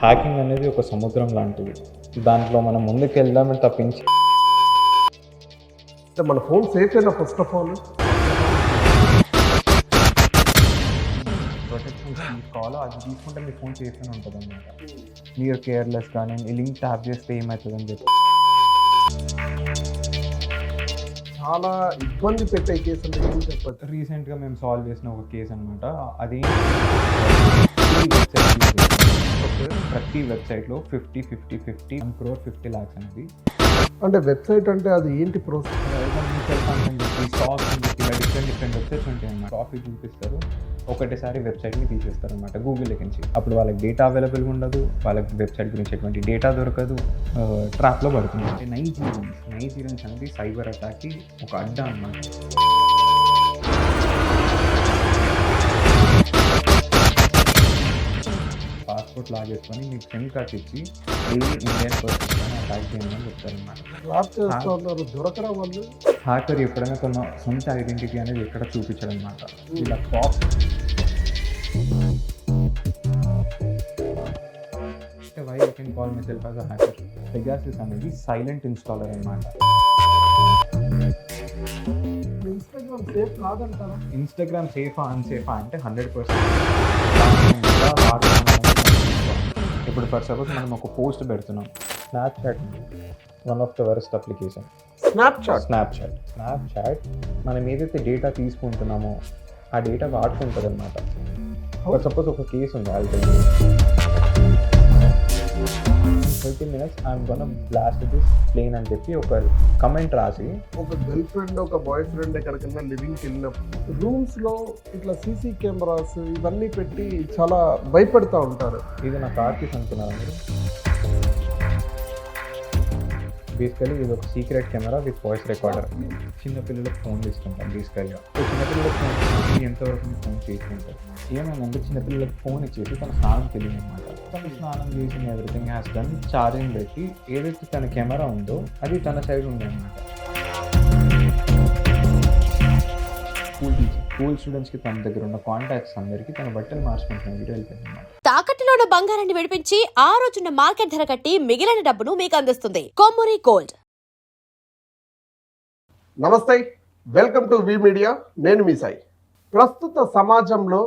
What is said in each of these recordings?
Hacking అనేది ఒక సముద్రం లాంటిది. దాంట్లో మనం ముందుకెళ్దామని తప్పించి అంటే మన ఫోన్ సేఫేనా ఫస్ట్ ఆఫ్ ఆల్? ప్రొటెక్షన్స్ తీసుకోవాలో అది తీసుకుంటే మీ ఫోన్ సేఫ్‌గానే ఉంటదనమాట. మీరు కేర్‌లెస్‌గా నేను ఈ లింక్ ట్యాప్ చేస్తే ఏమైతదని చెప్పి చాలా ఇబ్బంది పెట్టే కేసు అంటే ఏం చెప్పచ్చు? రీసెంట్‌గా మేము సాల్వ్ చేసిన ఒక కేస్ అనమాట. అది ఓకే. ప్రతి వెబ్‌సైట్‌లో 50, 50, 50 1 crore 50 lakhs అనేది అంటే వెబ్‌సైట్ అంటే అది ఏంటి ప్రాసెస్? మ్యూచువల్ ఫండ్స్ అని చెప్పి స్టాక్స్ అని చెప్పి ఇలా డిఫరెంట్ వెబ్సైట్స్ ఉంటాయన్నమాట. ప్రాఫిట్ చూపిస్తారు, ఒకటేసారి వెబ్సైట్ని తీసేస్తారనమాట గూగుల్ నుంచి. అప్పుడు వాళ్ళకి డేటా అవైలబుల్గా ఉండదు, వాళ్ళకి వెబ్సైట్ గురించి ఎటువంటి డేటా దొరకదు, ట్రాప్లో పడుతుంది. అంటే నైజీరియన్స్ అనేది సైబర్ అటాక్కి ఒక అడ్డా అన్నమాట. పాస్పోర్ట్ లాగేసుకొని మీకు సిమ్ కార్డ్స్ ఇచ్చి డైలీ ఇండియన్ పర్సన్స్ అని అటాక్ చేయండి అని చెప్తారనమాట. ట్రాప్ చేస్తా ఉన్నారు, దొరకరా వాళ్ళు? హ్యాకర్ ఎప్పుడైనా తన సొంత ఐడెంటిటీ అనేది ఎక్కడ చూపించడం అనమాట. ఇలా పాప్ అంటే why I can call myself as a hacker. Pegasus అనేది సైలెంట్ ఇన్స్టాలర్ అనమాట. ఇన్‌స్టాగ్రామ్ సేఫ్ కాదంటారా? ఇన్స్టాగ్రామ్ సేఫా అన్సేఫా అంటే 100%. ఇప్పుడు ఫర్ సపోజ్ మనం ఒక పోస్ట్ పెడుతున్నాం. Snapchat one of the worst application. Snapchat మనం ఏదైతే డేటా తీసుకుంటున్నామో ఆ డేటా వాడుకుంటుంది అనమాట. ఫర్ సపోజ్ ఒక కేసు ఉంది, already 30 minutes I'm gonna blast this plane అని చెప్పి ఒక కమెంట్ రాసి ఒక గర్ల్ ఫ్రెండ్, ఒక బాయ్ ఫ్రెండ్ ఎక్కడికైనా లివింగ్కి వెళ్ళినప్పుడు రూమ్స్లో ఇట్లా సీసీ కెమెరాస్ ఇవన్నీ పెట్టి చాలా భయపెడతా ఉంటారు. ఇది నా కార్కి అనుకున్నారా మీరు? బేసికలీ ఇది ఒక secret camera with voice recorder. చిన్నపిల్లలకు ఫోన్ తీసుకుంటాం బేసికల్గా. చిన్నపిల్లలకు ఫోన్ ఎంతవరకు మీరు ఫోన్ చేసుకుంటారు? ఏమైందంటే చిన్నపిల్లలకు ఫోన్ ఇచ్చేసి తన స్నానం తెలియదు అనమాట. తను స్నానం చేసి ఎవ్రీథింగ్ హ్యాస్ డన్, ఛార్జింగ్ పెట్టి ఏదైతే తన కెమెరా ఉందో అది తన సైడ్ ఉంది అనమాట. స్కూల్ స్టూడెంట్స్కి తన దగ్గర ఉన్న కాంటాక్ట్స్ అందరికీ తన బట్టలు మార్చుకుంటున్న వీడియో వెళ్ళిపోయింది అనమాట. తాకట్టులో ఉన్న బంగారాన్ని విడిపించి ఆ రోజున్న మార్కెట్ ధర కట్టి మిగిలిన డబ్బును మీకు అందిస్తుంది కొమ్మూరి గోల్డ్. నమస్తే, వెల్కమ్ టు వి మీడియా. నేను మీ సాయి. ప్రస్తుత సమాజంలో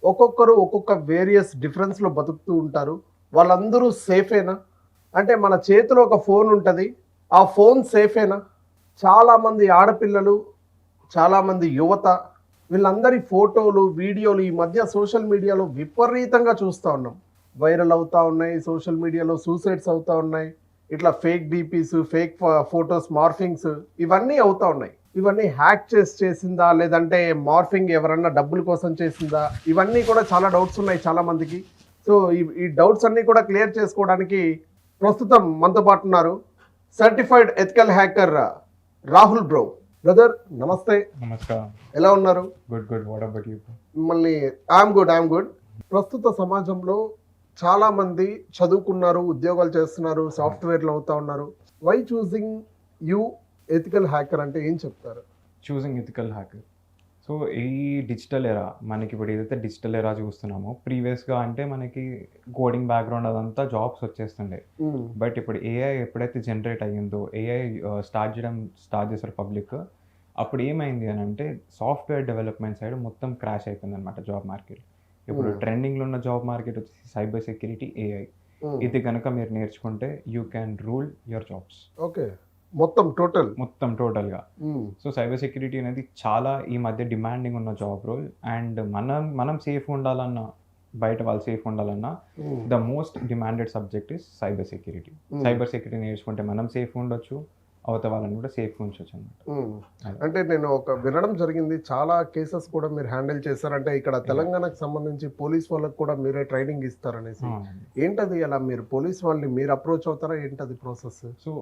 ఒక్కొక్కరు ఒక్కొక్క వేరియస్ డిఫరెన్స్లో బతుకుతూ ఉంటారు. వాళ్ళందరూ సేఫేనా? అంటే మన చేతిలో ఒక ఫోన్ ఉంటుంది, ఆ ఫోన్ సేఫేనా? చాలామంది ఆడపిల్లలు, చాలామంది యువత, వీళ్ళందరి ఫోటోలు, వీడియోలు ఈ మధ్య సోషల్ మీడియాలో విపరీతంగా చూస్తూ ఉన్నాం. వైరల్ అవుతూ ఉన్నాయి, సోషల్ మీడియాలో సూసైడ్స్ అవుతూ ఉన్నాయి, ఇట్లా fake DPs, fake photos, morphings ఇవన్నీ అవుతూ ఉన్నాయి. ఇవన్నీ హ్యాక్ చేసిందా, లేదంటే మార్ఫింగ్ ఎవరన్నా డబ్బుల కోసం చేసిందా? ఇవన్నీ కూడా చాలా డౌట్స్ ఉన్నాయి చాలామందికి. సో ఈ డౌట్స్ అన్నీ కూడా క్లియర్ చేసుకోవడానికి ప్రస్తుతం మనతో పాటు ఉన్నారు certified ethical hacker Rahul bro. Brother నమస్తే. నమస్కారం. ఎలా ఉన్నారు? గుడ్. What about you? మిమ్మల్ని ఐఎమ్ గుడ్. ప్రస్తుత సమాజంలో చాలా మంది చదువుకున్నారు, ఉద్యోగాలు చేస్తున్నారు, సాఫ్ట్వేర్లు అవుతా ఉన్నారు. Why choosing you ethical hacker అంటే ఏం చెప్తారు? Choosing ethical hacker. సో ఈ డిజిటల్ ఎరా, మనకి ఇప్పుడు ఏదైతే డిజిటల్ ఎరా చూస్తున్నామో, ప్రీవియస్గా అంటే మనకి కోడింగ్ బ్యాక్గ్రౌండ్ అదంతా జాబ్స్ వచ్చేస్తుండే. బట్ ఇప్పుడు ఏఐ ఎప్పుడైతే జనరేట్ అయ్యిందో, ఏఐ స్టార్ట్ చేశారు పబ్లిక్, అప్పుడు ఏమైంది అని అంటే సాఫ్ట్వేర్ డెవలప్మెంట్ సైడ్ మొత్తం క్రాష్ అయిపోయింది అనమాట జాబ్ మార్కెట్. ఇప్పుడు ట్రెండింగ్లో ఉన్న జాబ్ మార్కెట్ వచ్చేసి సైబర్ సెక్యూరిటీ, ఏఐ. ఇది కనుక మీరు నేర్చుకుంటే you can rule your jobs. Okay, మొత్తం టోటల్గా. సో సైబర్ సెక్యూరిటీ అనేది చాలా ఈ మధ్య డిమాండింగ్ ఉన్న జాబ్ రోల్. అండ్ మనం సేఫ్ ఉండాలన్నా, బయట వాళ్ళు సేఫ్ ఉండాలన్నా the most demanded subject is cyber security. Cyber security నేర్చుకుంటే మనం సేఫ్ ఉండొచ్చు, అవతల వాళ్ళని కూడా సేఫ్ ఉంచవచ్చు అనమాట. అంటే నేను ఒక వినడం జరిగింది, చాలా కేసెస్ కూడా మీరు హ్యాండిల్ చేశారంటే ఇక్కడ తెలంగాణకు సంబంధించి పోలీస్ వాళ్ళకి కూడా మీరే ట్రైనింగ్ ఇస్తారనేసి. ఏంటది? అలా మీరు పోలీస్ వాళ్ళని మీరు అప్రోచ్ అవుతారా? ఏంటది ప్రాసెస్? సో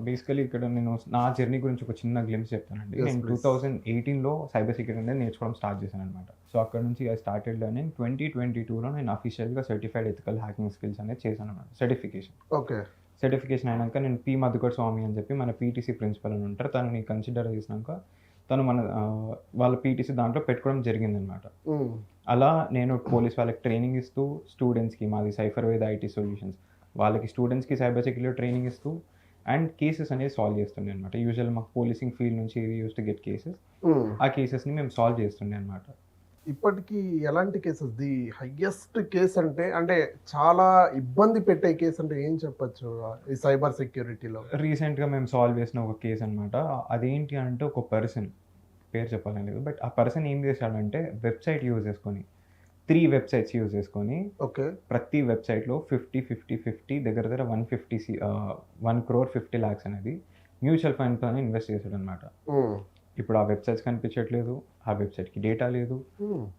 బేసికలీ ఇక్కడ నేను నా జర్నీ గురించి ఒక చిన్న గ్లిమ్స్ చెప్తానండి. నేను 2018లో సైబర్ సెక్యూరిటీ అనేది నేర్చుకోవడం స్టార్ట్ చేశాను అనమాట. సో అక్కడ నుంచి ఐ స్టార్టెడ్ లెర్నింగ్. 2022లో నేను అఫీషియల్గా సర్టిఫైడ్ ఎథికల్ హ్యాకింగ్ స్కిల్స్ అనేది చేశాను అనమాట, సర్టిఫికేషన్. ఓకే. సర్టిఫికేషన్ అయినాక నేను పి మధుకర్ స్వామి అని చెప్పి మన పీటీసీ ప్రిన్సిపల్ అని ఉంటారు, తనని కన్సిడర్ చేసినాక తను వాళ్ళ పీటీసీ దాంట్లో పెట్టుకోవడం జరిగిందనమాట. అలా నేను పోలీస్ వాళ్ళకి ట్రైనింగ్ ఇస్తూ స్టూడెంట్స్కి, మాది సైఫర్ వేద ఐటీ సొల్యూషన్స్, వాళ్ళకి స్టూడెంట్స్కి సైబర్ సెక్యూరిటీ ట్రైనింగ్ ఇస్తూ అండ్ కేసెస్ అనేది సాల్వ్ చేస్తుండే అనమాట. యూజువల్ మాకు పోలీసింగ్ ఫీల్డ్ నుంచి యూస్ టు గెట్ కేసెస్, ఆ కేసెస్ని మేము సాల్వ్ చేస్తుండే అనమాట. ఇప్పటికీ ఎలాంటి కేసెస్ ది హైయెస్ట్ కేసు అంటే అంటే చాలా ఇబ్బంది పెట్టే కేసు అంటే ఏం చెప్పొచ్చు ఈ సైబర్ సెక్యూరిటీలో? రీసెంట్గా మేము సాల్వ్ చేసిన ఒక కేసు అనమాట. అదేంటి అంటే ఒక పర్సన్, పేరు చెప్పాలని లేదు, బట్ ఆ పర్సన్ ఏం చేశాడంటే వెబ్సైట్ యూజ్ చేసుకొని 3 వెబ్సైట్స్ యూజ్ చేసుకొని ఓకే ప్రతి వెబ్సైట్లో 50 దగ్గర 1 crore 50 lakhs అనేది మ్యూచువల్ ఫండ్తో ఇన్వెస్ట్ చేశాడు అనమాట. ఇప్పుడు ఆ వెబ్సైట్స్ కనిపించట్లేదు, ఆ వెబ్సైట్కి డేటా లేదు,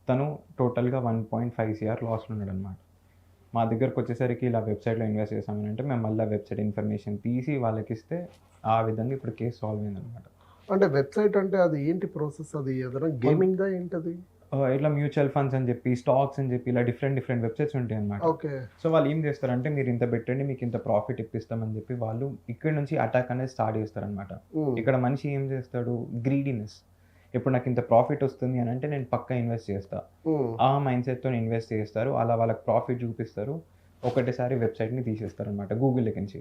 తను టోటల్గా 1.5 CR లాస్లో ఉన్నాడు అనమాట. మా దగ్గరకు వచ్చేసరికి ఇలా వెబ్సైట్లో ఇన్వెస్ట్ చేసామని అంటే మేము మళ్ళీ వెబ్సైట్ ఇన్ఫర్మేషన్ తీసి వాళ్ళకి ఇస్తే ఆ విధంగా ఇప్పుడు కేసు సాల్వ్ అయిందనమాట. అంటే వెబ్సైట్ అంటే అది ఏంటి ప్రాసెస్? అది ఏదైనా గేమింగ్దా ఏంటది? ఇట్లా మ్యూచువల్ ఫండ్స్ అని చెప్పి, స్టాక్స్ అని చెప్పి ఇలా డిఫరెంట్ వెబ్సైట్స్ ఉంటాయి అనమాట. ఓకే. సో వాళ్ళు ఏం చేస్తారంటే మీరు ఇంత పెట్టండి మీకు ఇంత ప్రాఫిట్ ఇప్పిస్తామని చెప్పి వాళ్ళు ఇక్కడ నుంచి అటాక్ అనేది స్టార్ట్ చేస్తారనమాట. ఇక్కడ మనిషి ఏం చేస్తాడు, గ్రీడీనెస్. ఇప్పుడు నాకు ఇంత ప్రాఫిట్ వస్తుంది అని అంటే నేను పక్కా ఇన్వెస్ట్ చేస్తా, ఆ మైండ్ సెట్తో ఇన్వెస్ట్ చేస్తారు. అలా వాళ్ళకి ప్రాఫిట్ చూపిస్తారు, ఒకటేసారి వెబ్సైట్ని తీసేస్తారు అనమాట గూగుల్ నుంచి.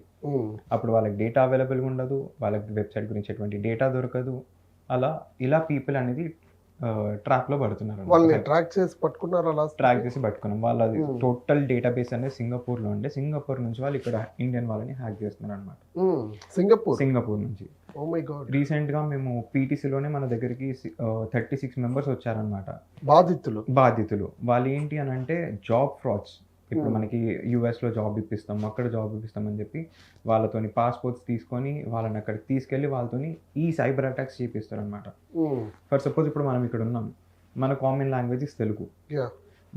అప్పుడు వాళ్ళకి డేటా అవైలబుల్గా ఉండదు, వాళ్ళకి వెబ్సైట్ గురించి ఎటువంటి డేటా దొరకదు. ఇలా పీపుల్ అనేది ట్రాప్లో పడుతున్నారు. వాళ్ళని ట్రాక్ చేసి పట్టుకున్నారు, అలా ట్రాక్ చేసి పట్టుకున్నాం. వాళ్ళది టోటల్ డేటాబేస్ అనేది సింగపూర్లో ఉండే, సింగపూర్ నుంచి వాళ్ళు ఇక్కడ ఇండియన్ వాళ్ళని హ్యాక్ చేస్తున్నారు అనమాట. సింగపూర్ నుంచి. Oh my god. రీసెంట్గా మేము పీటీసీలోనే మన దగ్గరికి 36 మెంబర్స్ వచ్చారనమాట బాధితులు. వాళ్ళు ఏంటి అని అంటే జాబ్ ఫ్రాడ్స్. ఇప్పుడు మనకి యూఎస్లో జాబ్ ఇప్పిస్తాం, అక్కడ జాబ్ ఇప్పిస్తామని చెప్పి వాళ్ళతోని పాస్పోర్ట్స్ తీసుకొని వాళ్ళని అక్కడికి తీసుకెళ్ళి వాళ్ళతోని ఈ సైబర్ అటాక్స్ చేపిస్తారు అనమాట. ఫర్ సపోజ్ ఇప్పుడు మనం ఇక్కడ ఉన్నాం, మన కామన్ లాంగ్వేజ్ ఇస్ తెలుగు.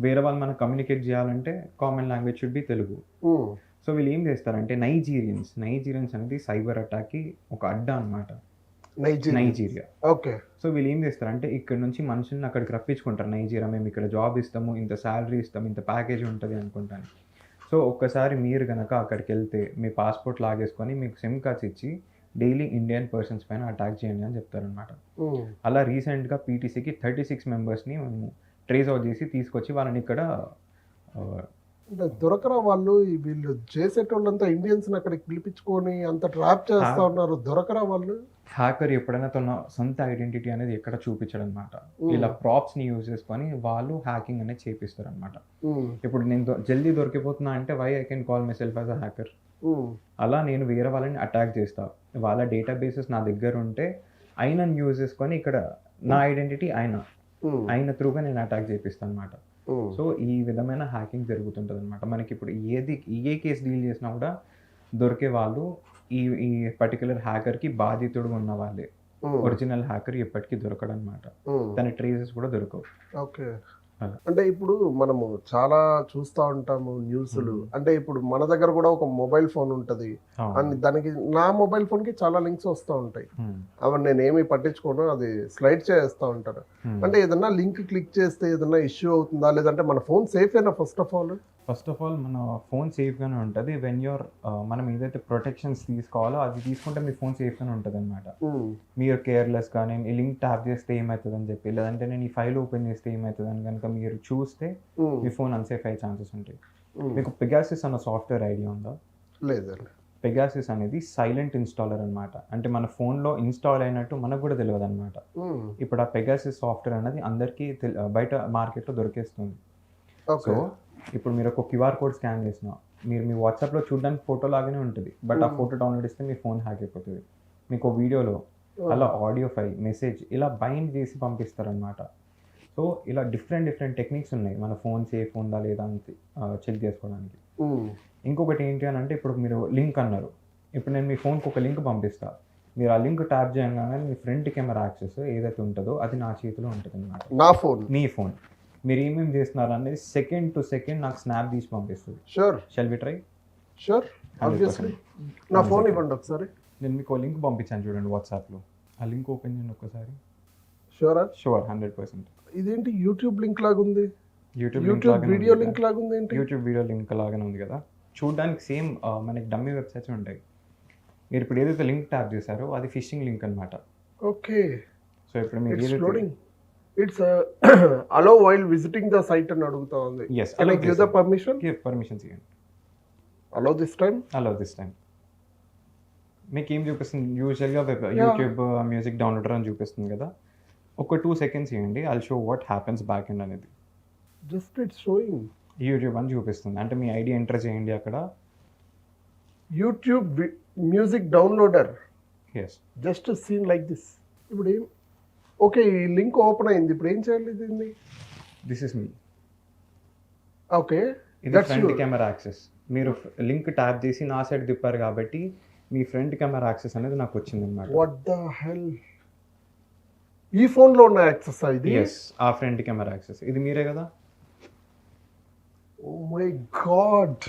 వేరే వాళ్ళు మనకు కమ్యూనికేట్ చేయాలంటే common language should be Telugu. So వీళ్ళు ఏం చేస్తారంటే నైజీరియన్స్ అనేది సైబర్ అటాక్కి ఒక అడ్డా అనమాట. నైజీరియా. ఓకే. సో వీళ్ళు ఏం చేస్తారంటే ఇక్కడ నుంచి మనుషుల్ని అక్కడికి రప్పించుకుంటారు. నైజీరియా మేము ఇక్కడ జాబ్ ఇస్తాము, ఇంత శాలరీ ఇస్తాము, ఇంత ప్యాకేజ్ ఉంటుంది అనుకుంటాను. సో ఒక్కసారి మీరు కనుక అక్కడికి వెళ్తే మీ పాస్పోర్ట్ లాగేసుకొని మీకు సిమ్ కార్డ్స్ ఇచ్చి డైలీ ఇండియన్ పర్సన్స్ పైన అటాక్ చేయండి అని చెప్తారనమాట. అలా రీసెంట్గా పీటీసీకి 36 మెంబర్స్ని మేము ట్రేస్ అవుట్ చేసి తీసుకొచ్చి వాళ్ళని ఇక్కడ అంటే దొరకరా వాళ్ళు? వీళ్ళు చేసేటోళ్ళంతా ఇండియన్స్ అక్కడికి పిలిపించుకొని అంత ట్రాప్ చేస్తా ఉన్నారు, దొరకరా వాళ్ళు? హ్యాకర్ ఎప్పుడైనా తన సొంత ఐడెంటిటీ అనేది ఎక్కడ చూపించడం అనమాట. ఇలా ప్రాప్స్ని యూజ్ చేసుకొని వాళ్ళు హ్యాకింగ్ అనేది చేపిస్తారు అనమాట. ఇప్పుడు నేను జల్దీ దొరికిపోతున్నా అంటే why I can call myself as a hacker. అలా నేను వేరే వాళ్ళని అటాక్ చేస్తా, వాళ్ళ డేటాబేసెస్ నా దగ్గర ఉంటే ఆయనను యూజ్ చేసుకొని ఇక్కడ నా ఐడెంటిటీ ఆయన త్రూగా నేను అటాక్ చేపిస్తాను అనమాట. సో ఈ విధమైన హ్యాకింగ్ జరుగుతుంటుంది అనమాట. మనకి ఇప్పుడు ఏ కేసు డీల్ చేసినా కూడా దొరికే వాళ్ళు ఈ పర్టికులర్ హ్యాకర్కి బాధితుడు ఉన్న వాళ్ళే. ఒరిజినల్ హ్యాకర్ ఎప్పటికీ దొరకడు అనమాట, తన ట్రేసెస్ కూడా దొరకవు. ఓకే. అంటే ఇప్పుడు మనము చాలా చూస్తూ ఉంటాము న్యూస్లు. అంటే ఇప్పుడు మన దగ్గర కూడా ఒక మొబైల్ ఫోన్ ఉంటుంది అండ్ దానికి నా మొబైల్ ఫోన్కి చాలా లింక్స్ వస్తూ ఉంటాయి. అవన్నీ నేనేమి పట్టించుకోను, అది స్లైడ్ చేస్తూ ఉంటాను. అంటే ఏదన్నా లింక్ క్లిక్ చేస్తే ఏదన్నా ఇష్యూ అవుతుందా, లేదంటే మన ఫోన్ సేఫ్ అయినా? ఫస్ట్ ఆఫ్ ఆల్ మన ఫోన్ సేఫ్గానే ఉంటుంది. మనం ఏదైతే ప్రొటెక్షన్స్ తీసుకోవాలో అది తీసుకుంటే మీ ఫోన్ సేఫ్గానే ఉంటుంది అనమాట. మీరు కేర్లెస్గా నేను ఈ లింక్ ట్యాప్ చేస్తే ఏమవుతుంది అని చెప్పి, లేదంటే నేను ఈ ఫైల్ ఓపెన్ చేస్తే ఏమవుతుంది అని కనుక మీరు చూస్తే మీ ఫోన్ అన్సేఫ్ అయ్యే ఛాన్సెస్ ఉంటాయి. మీకు పెగాసిస్ అన్న సాఫ్ట్వేర్ ఐడియా ఉందా? లేదండి. పెగాసిస్ అనేది సైలెంట్ ఇన్స్టాలర్ అనమాట. అంటే మన ఫోన్లో ఇన్స్టాల్ అయినట్టు మనకు కూడా తెలియదు అనమాట. ఇప్పుడు ఆ పెగాసిస్ సాఫ్ట్వేర్ అనేది అందరికీ బయట మార్కెట్లో దొరికేస్తుంది. సో ఇప్పుడు మీరు ఒక క్యూఆర్ కోడ్ స్కాన్ చేసినా మీరు మీ వాట్సాప్లో చూడడానికి ఫోటో లాగానే ఉంటుంది, బట్ ఆ ఫోటో డౌన్లోడ్ ఇస్తే మీ ఫోన్ హ్యాక్ అయిపోతుంది. మీకు వీడియోలో అలా ఆడియో ఫైల్, మెసేజ్ ఇలా బైండ్ చేసి పంపిస్తారనమాట. సో ఇలా డిఫరెంట్ టెక్నిక్స్ ఉన్నాయి మన ఫోన్ సేఫ్ ఉందా లేదా అని చెక్ చేసుకోవడానికి. ఇంకొకటి ఏంటి అని అంటే ఇప్పుడు మీరు లింక్ అన్నారు, ఇప్పుడు నేను మీ ఫోన్కి ఒక లింక్ పంపిస్తా, మీరు ఆ లింక్ ట్యాప్ చేయగానే మీ ఫ్రంట్ కెమెరా యాక్సెస్ ఏదైతే ఉంటుందో అది నా చేతిలో ఉంటుంది అనమాట. మీ ఫోన్ మీరు ఏమేమి చేస్తున్నారు అనేది సెకండ్ టు సెకండ్ నాకు స్నాప్ తీసి పంపిస్తుంది. Shall we try? నా ఫోన్ ఇవ్వండి ఒకసారి. నేను మీకు లింక్ పంపించాను చూడండి వాట్సాప్లో, ఆ లింక్ ఓపెన్ చేయండి ఒక్కసారి. షూర్ 100%. ఇదేంటి యూట్యూబ్ లింక్ లాగా ఉంది? యూట్యూబ్ వీడియో లింక్ లాగా ఉంది ఏంటి? యూట్యూబ్ వీడియో లింక్ లాగానే ఉంది కదా, చూడడానికి సేమ్ మనకి డమ్మీ వెబ్సైట్స్ ఉంటాయి. మీరు ఇప్పుడు ఏదైతే లింక్ ట్యాప్ చేశారో అది ఫిషింగ్ లింక్ అనమాట. ఓకే. సో ఇప్పుడు మీరు ఇట్స్ ఏదైతే loading. It's allow while visiting the site అని అడుగుతా ఉంది. Yes can I give the permission? Permissions ఇవ్వండి. Allow this time. Allow this time. మీకు ఏం చూపిస్తుంది యూజువల్గా యూట్యూబ్ మ్యూజిక్ డౌన్లోడర్ అని చూపిస్తుంది కదా, ఒక 2 seconds ఇవ్వండి, I'll show what happens back end అనేది. జస్ట్ ఇట్స్ షోయింగ్ యూట్యూబ్ అని చూపిస్తుంది, అంటే మీ ఐడి ఎంటర్ చేయండి అక్కడ. YouTube music downloader yes just seen like this. ఇప్పుడు ఏం ఓకే, ఈ లింక్ ఓపెన్ అయింది, ఇప్పుడు ఏం చేయాలి దీన్ని? This is me. ఓకే, ఇది ఫ్రంట్ కెమెరా యాక్సెస్. మీరు లింక్ ట్యాప్ చేసి నా సైడ్ తిప్పారు కాబట్టి మీ ఫ్రంట్ కెమెరా యాక్సెస్ అనేది నాకు వచ్చింది అనమాట. వాట్ ద హెల్, ఈ ఫోన్ లో ఉన్న యాక్సెస్ ఇది? ఎస్, ఆ ఫ్రంట్ కెమెరా యాక్సెస్ ఇది మీరే కదా. ఓ మై గాడ్.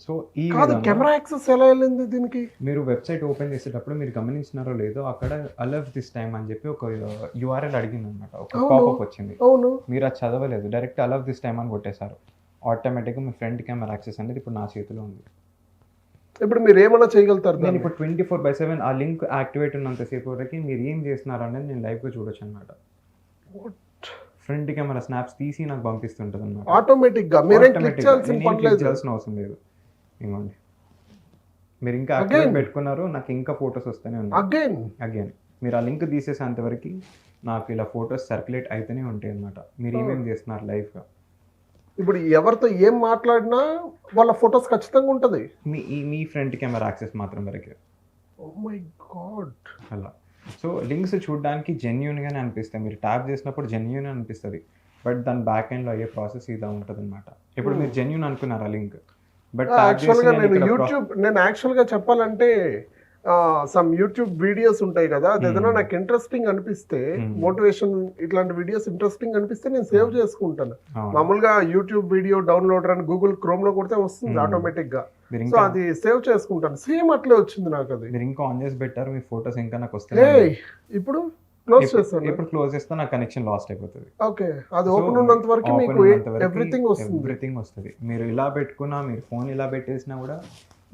సో ఈ కాదు, కెమెరా యాక్సెస్ ఎలా వెళ్ళింది దీనికి? మీరు వెబ్సైట్ ఓపెన్ చేసేటప్పుడు మీరు గమనించినారో లేదో, అక్కడ అలవ్ దిస్ టైమ్ అని చెప్పి ఒక యూఆర్ఎల్ అడిగింది అనమాట, ఒక పాపప్ వచ్చింది. అవును, మీరు అది చదవలేదు, డైరెక్ట్ అలవ్ దిస్ టైమ్ అని కొట్టేశారు. ఆటోమేటిక్గా మీ ఫ్రంట్ కెమెరా యాక్సెస్ అనేది ఇప్పుడు నా చేతిలో ఉంది. ఇప్పుడు మీరు ఏమైనా చేయగలుగుతారు? నేను ఇప్పుడు 24/7 ఆ లింక్ యాక్టివేట్ ఉన్నంతసేపు వరకు మీరు ఏం చేస్తున్నారు అనేది నేను లైవ్గా చూడొచ్చు అనమాట. ఫ్రంట్ కెమెరా స్నాప్స్ తీసి నాకు పంపిస్తుంటుంది అనమాట. ఆటోమేటిక్ గా మీరేం క్లిక్ చేయాల్సిన పని లేదు. చేయాల్సిన అవసరం లేదు. ఇవ్వండి, మీరు ఇంకా యాక్టివేట్ పెట్టుకున్నారు, నాకు ఇంకా ఫొటోస్ వస్తూనే ఉన్నాయి. అగైన్ మీరు ఆ లింక్ తీసేసేంత వరకు నాకు ఇలా ఫొటోస్ సర్క్యులేట్ అయితేనే ఉంటాయి అనమాట. మీరు ఏమేమి చేస్తున్నారు లైవ్గా. ఇప్పుడు ఎవరితో ఏం మాట్లాడినా వాళ్ళ ఫొటోస్ ఖచ్చితంగా ఉంటుంది మీ ఫ్రంట్ కెమెరా యాక్సెస్ మాత్రం వరకే. Oh my god. అలా సో లింక్స్ చూడడానికి జెన్యూన్గానే అనిపిస్తాయి, మీరు ట్యాప్ చేసినప్పుడు జెన్యూన్ అనిపిస్తుంది, బట్ దాని బ్యాక్ ఎండ్లో అయ్యే ప్రాసెస్ ఇదా ఉంటుంది అనమాట. ఇప్పుడు మీరు జెన్యూన్ అనుకున్నారు ఆ లింక్, బట్ యాక్చువల్గా నేను యాక్చువల్గా చెప్పాలంటే సమ్ యూట్యూబ్ వీడియోస్ ఉంటాయి కదా, అది ఏదైనా నాకు ఇంట్రెస్టింగ్ అనిపిస్తే, మోటివేషన్ ఇట్లాంటి వీడియోస్ ఇంట్రెస్టింగ్ అనిపిస్తే నేను సేవ్ చేసుకుంటాను. మామూలుగా యూట్యూబ్ వీడియో డౌన్లోడర్ అని గూగుల్ క్రోమ్ లో కొడితే వస్తుంది ఆటోమేటిక్ గా, సో అది సేవ్ చేసుకుంటాను. సేమ్ అట్లే వచ్చింది నాకు. అది మీరు ఇంకా ఆన్ చేసి పెట్టారు, మీ ఫొటోస్ ఇంకా నాకు వస్తాయి. ఇప్పుడు క్లోజ్ చేస్తాను. ఇప్పుడు క్లోజ్ చేస్తే నా కనెక్షన్ లాస్ట్ అయిపోతుంది. ఓకే, అది ఓపెన్ ఉన్నంత వరకు మీకు ఎవ్రీథింగ్ వస్తుంది. మీరు ఇలా పెట్టుకున్నా, మీరు ఫోన్ ఇలా పెట్టేసినా కూడా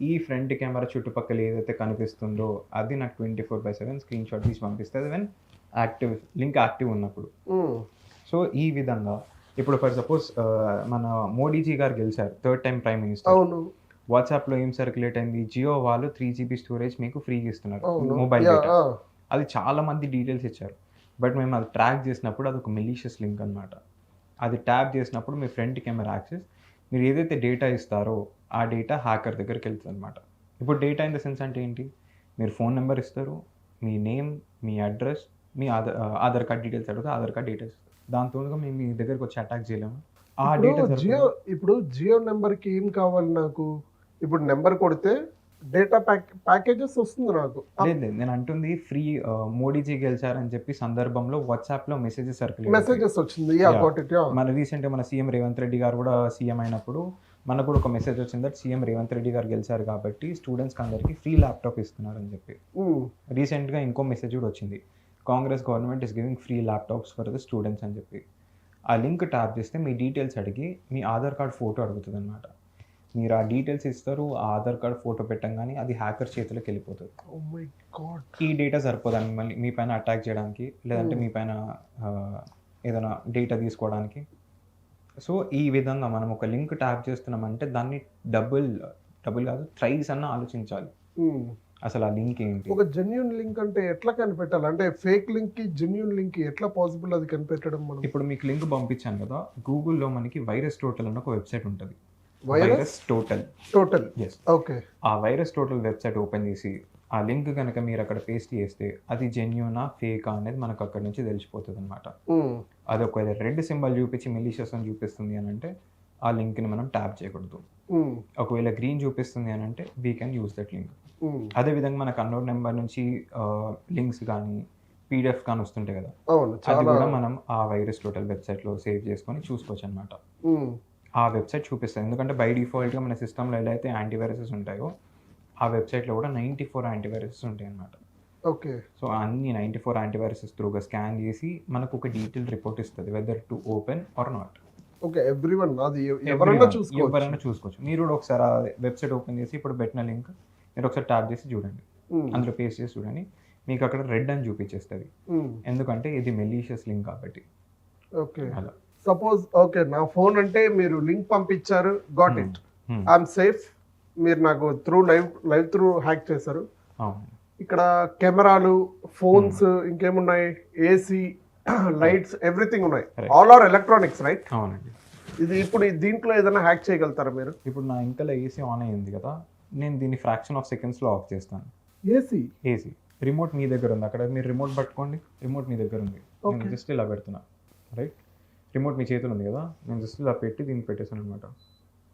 ఈ ఫ్రంట్ కెమెరా చుట్టుపక్కల ఏదైతే కనిపిస్తుందో అది నాకు 24/7 స్క్రీన్ షాట్ తీసి పంపిస్తుంది వెన్ లింక్ యాక్టివ్ ఉన్నప్పుడు. సో ఈ విధంగా ఇప్పుడు ఫర్ సపోజ్ మన మోడీజీ గారు గెలిచారు, 3rd time ప్రైమ్ మినిస్టర్. అవును, వాట్సాప్లో ఏం సర్క్యులేట్ అయింది, జియో వాళ్ళు 3GB స్టోరేజ్ మీకు ఫ్రీగా ఇస్తున్నారు మొబైల్ డేటా. అది చాలా మంది డీటెయిల్స్ ఇచ్చారు, బట్ మేము అది ట్రాక్ చేసినప్పుడు అది ఒక మెలీషియస్ లింక్ అనమాట. అది ట్యాప్ చేసినప్పుడు మీ ఫ్రంట్ కెమెరా యాక్సెస్, మీరు ఏదైతే డేటా ఇస్తారో ఆ డేటా హ్యాకర్ దగ్గరికి వెళ్తుంది అనమాట. ఇప్పుడు డేటా ఇన్ ద సెన్స్ అంటే ఏంటి, మీరు ఫోన్ నెంబర్ ఇస్తారు, మీ నేమ్, మీ అడ్రస్, మీ ఆధార్ కార్డ్ డీటెయిల్స్ అడిగితే ఆధార్ కార్డ్ డీటెయిల్స్, దాంతో మేము మీ దగ్గరికి వచ్చి అటాక్ చేయలేము. ఆ డేటా ఇప్పుడు జియో నెంబర్కి ఏం కావాలి నాకు? ఇప్పుడు నెంబర్ కొడితే డేటా ప్యాకేజెస్ వస్తుంది నాకు. లేదు, నేను అంటుంది ఫ్రీ మోడీజీ గెలిచారని చెప్పి సందర్భంలో వాట్సాప్లో మెసేజెస్ వచ్చింది. మన రీసెంట్గా మన సీఎం రేవంత్ రెడ్డి గారు కూడా సీఎం అయినప్పుడు మనకు కూడా ఒక మెసేజ్ వచ్చింది దట్ సీఎం రేవంత్ రెడ్డి గారు గెలిచారు కాబట్టి స్టూడెంట్స్కి అందరికీ ఫ్రీ ల్యాప్టాప్ ఇస్తున్నారని చెప్పి. రీసెంట్గా ఇంకో మెసేజ్ కూడా వచ్చింది, Congress government is giving free laptops for the students అని చెప్పి. ఆ లింక్ ట్యాప్ చేస్తే మీ డీటెయిల్స్ అడిగి మీ ఆధార్ కార్డ్ ఫోటో అడుగుతుంది అనమాట. మీరు ఆ డీటెయిల్స్ ఇస్తారు, ఆ ఆధార్ కార్డ్ ఫోటో పెట్టంగానే అది హ్యాకర్ చేతిలోకి వెళ్ళిపోతుంది. ఈ డేటా సరిపోదండి మళ్ళీ మీ పైన అటాక్ చేయడానికి, లేదంటే మీ పైన ఏదైనా డేటా తీసుకోవడానికి. సో ఈ విధంగా మనం ఒక లింక్ ట్యాప్ చేస్తున్నామంటే దాన్ని డబుల్ కాదు థ్రైస్ అన్న ఆలోచించాలి అసలు ఆ లింక్ ఏంటి. ఒక జెన్యూన్ లింక్ అంటే ఎట్లా కనిపెట్టాలి? అంటే ఫేక్ లింక్ కి జెన్యూన్ లింక్ ఎట్లా పాసిబుల్ అది కనిపెట్టడం? మనం ఇప్పుడు మీకు లింక్ పంపించాను కదా, గూగుల్లో మనకి వైరస్ టోటల్ అని ఒక వెబ్సైట్ ఉంటుంది. Virus total yes. ఓకే, ఆ వైరస్ టోటల్ వెబ్సైట్ ఓపెన్ చేసి ఆ లింక్ కనుక మీరు అక్కడ పేస్ట్ చేస్తే అది జెన్యూనా ఫేకా అనేది మనకు అక్కడ నుంచి తెలిసిపోతుంది అనమాట. అది ఒకవేళ రెడ్ సింబల్ చూపించి మెలీషియస్ అని చూపిస్తుంది అని అంటే ఆ లింక్ని మనం ట్యాప్ చేయకూడదు. ఒకవేళ గ్రీన్ చూపిస్తుంది అని అంటే we can use that link. అదేవిధంగా మనకు అన్నోన్ నెంబర్ నుంచి లింక్స్ కానీ PDF కానీ వస్తుంటాయి కదా, అది కూడా మనం ఆ వైరస్ టోటల్ వెబ్సైట్లో సేవ్ చేసుకొని చూసుకోవచ్చు అనమాట. ఆ వెబ్సైట్ చూపిస్తుంది, ఎందుకంటే బై డిఫాల్ట్గా మన సిస్టంలో ఎలా అయితే యాంటీవైరసెస్ ఉంటాయో ఆ వెబ్సైట్లో కూడా 94 యాంటీవైరసెస్ ఉంటాయి అన్నమాట. ఓకే, సో అన్ని 94 యాంటీవైరసెస్ త్రూగా స్కాన్ చేసి మనకు ఒక డీటెయిల్ రిపోర్ట్ ఇస్తుంది whether to open or not. Okay, ఎవరైనా చూసుకోవచ్చు. మీరు కూడా ఒకసారి ఆ వెబ్సైట్ ఓపెన్ చేసి ఇప్పుడు పెట్టిన లింక్ మీరు ఒకసారి ట్యాప్ చేసి చూడండి, అందులో పేస్ట్ చేసి చూడండి. మీకు అక్కడ రెడ్ అని చూపించేస్తుంది. ఎందుకంటే ఇది మెలీషియస్ లింక్ కాబట్టి. ఓకే, అలా సపోజ్ ఓకే నా ఫోన్ అంటే మీరు లింక్ పంపించారు, గాట్ ఇట్, ఐఎమ్ సేఫ్, మీరు నాకు త్రూ లైవ్ త్రూ హ్యాక్ చేశారు. అవును ఇక్కడ కెమెరాలు, ఫోన్స్, ఇంకేమున్నాయి, ఏసీ, లైట్స్, ఎవ్రీథింగ్ ఉన్నాయి. All or electronics, right? అవునండి. ఇది ఇప్పుడు దీంట్లో ఏదైనా హ్యాక్ చేయగలుగుతారా మీరు? ఇప్పుడు నా ఇంకలో ఏసీ ఆన్ అయ్యింది కదా, నేను దీన్ని ఫ్రాక్షన్ ఆఫ్ సెకండ్స్లో ఆఫ్ చేస్తాను. ఏసీ రిమోట్ మీ దగ్గర ఉంది, అక్కడ మీరు రిమోట్ పట్టుకోండి, రిమోట్ మీ దగ్గర ఉంది, నేను జస్ట్ ఇలా పెడుతున్నా, రైట్? రిమోట్ మీ చేతులు ఉంది కదా, నేను జస్ట్ ఇలా పెట్టి దీన్ని పెట్టేసాను అనమాట,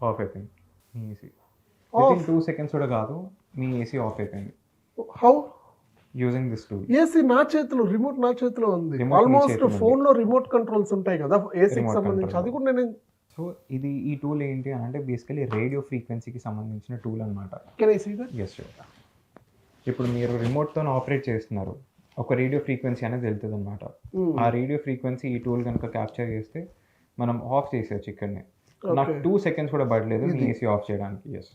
ఆఫ్ అయిపోయింది మీ ఏసీ. వితిన్ 2 seconds కూడా కాదు, మీ ఏసీ ఆఫ్ అయిపోయింది. How? Using this tool. AC నా చేతిలో, రిమోట్ నా చేతిలో ఉంది. Remote మీ ఆల్మోస్ట్ చేతిలో ఉంది. ఫోన్ లో రిమోట్ కంట్రోల్స్ ఉంటాయి కదా ఏసీకి Remote సంబంధించి, control. అది కూడా నేను సో ఈ టూల్ ఏంటి అని అంటే బేసికలీ రేడియో ఫ్రీక్వెన్సీకి సంబంధించిన టూల్ అనమాట. Can I see that? Yes sure. ఇప్పుడు మీరు రిమోట్తో ఆపరేట్ చేస్తున్నారు, ఒక రేడియో ఫ్రీక్వెన్సీ అనేది వెళ్తుంది అనమాట. ఆ రేడియో ఫ్రీక్వెన్సీ ఈ టూల్ కనుక క్యాప్చర్ చేస్తే మనం ఆఫ్ చేసేయచ్చు ఇక్కడనే. నాకు 2 seconds కూడా పడలేదు మీ ఏసీ ఆఫ్ చేయడానికి. ఎస్,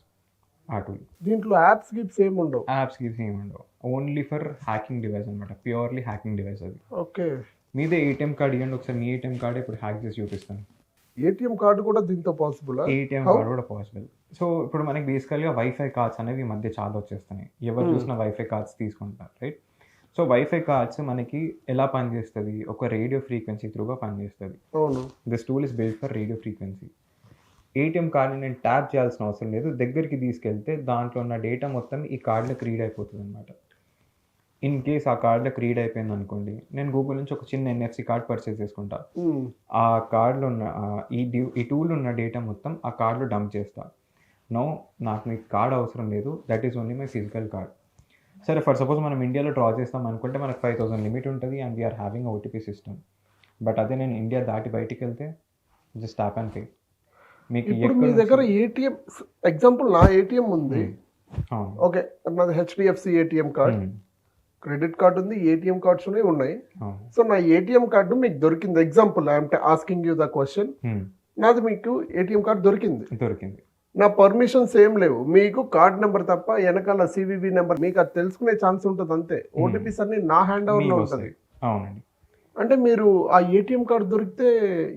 ఆ టూల్. దీంట్లో యాప్స్ గిప్స్ ఏమి ఉండవు? యాప్స్ గివ్స్ ఏమి ఉండవు, ఓన్లీ ఫర్ హ్యాకింగ్ డివైస్ అనమాట, ప్యూర్లీ హ్యాకింగ్ డివైస్ అది. ఓకే, మీదే ఏటీఎం కార్డ్ ఇవ్వండి ఒకసారి, మీ ఏటీఎం కార్డ్ ఇప్పుడు హ్యాక్ చేసి చూపిస్తాను. ఏటీఎం కార్డు కూడా దీంతో పాసిబుల్? ఏటీఎం కార్డ్ కూడా పాసిబుల్. సో ఇప్పుడు మనకి బేసికల్గా వైఫై కార్డ్స్ అనేవి ఈ మధ్య చాలా వచ్చేస్తున్నాయి, ఎవరు చూసినా వైఫై కార్డ్స్ తీసుకుంటారు, రైట్? సో వైఫై కార్డ్స్ మనకి ఎలా పనిచేస్తుంది, ఒక రేడియో ఫ్రీక్వెన్సీ త్రూగా పనిచేస్తుంది. అవును. This tool is build for radio frequency. ATM కార్డ్ని నేను ట్యాప్ చేయాల్సిన అవసరం లేదు, దగ్గరికి తీసుకెళ్తే దాంట్లో ఉన్న డేటా మొత్తం ఈ కార్డులోకి రీడ్ అయిపోతుంది అనమాట. ఇన్ కేస్ ఆ కార్డులోకి రీడ్ అయిపోయింది అనుకోండి, నేను గూగుల్ నుంచి ఒక చిన్న ఎన్ఎఫ్సి కార్డ్ పర్చేస్ చేసుకుంటా, ఆ కార్డులో ఉన్న ఈ టూల్ ఉన్న డేటా మొత్తం ఆ కార్డులో డంప్ చేస్తా. నో, నాకు మీ కార్డ్ అవసరం లేదు, that is only my physical card. సరే, ఫర్ సపోజ్ మనం ఇండియాలో డ్రా చేస్తాం అనుకుంటే మనకు 5,000 లిమిట్ ఉంటుంది and we're having OTP system. But అదే నేను ఇండియా దాటి బయటికి వెళ్తే జస్ట్ ట్యాప్ అండ్ పే. మీకు ఇప్పుడు మీ దగ్గర ఏటీఎం, ఎగ్జాంపుల్ నా ఏటీఎం ఉంది, అవును, ఓకే, నాది HDFC ATM card, credit card ఉంది, ఏటీఎం కార్డ్స్ ఉన్నాయి. అవును. సో నా ఏటీఎం కార్డు మీకు దొరికింది, example I'm asking you the question, నాది మీకు ఏటీఎం కార్డు దొరికింది, నా పర్మిషన్స్ ఏం లేవు, మీకు కార్డ్ నెంబర్ తప్ప వెనకాల సివివి నెంబర్, మీకు అది తెలుసుకునే ఛాన్స్ ఉంటుంది అంతే. ఓటీపీస్ అన్ని నా హ్యాండ్ ఓవర్ లో ఉంటుంది. అవునండి. అంటే మీరు ఆ ఏటీఎం కార్డు దొరికితే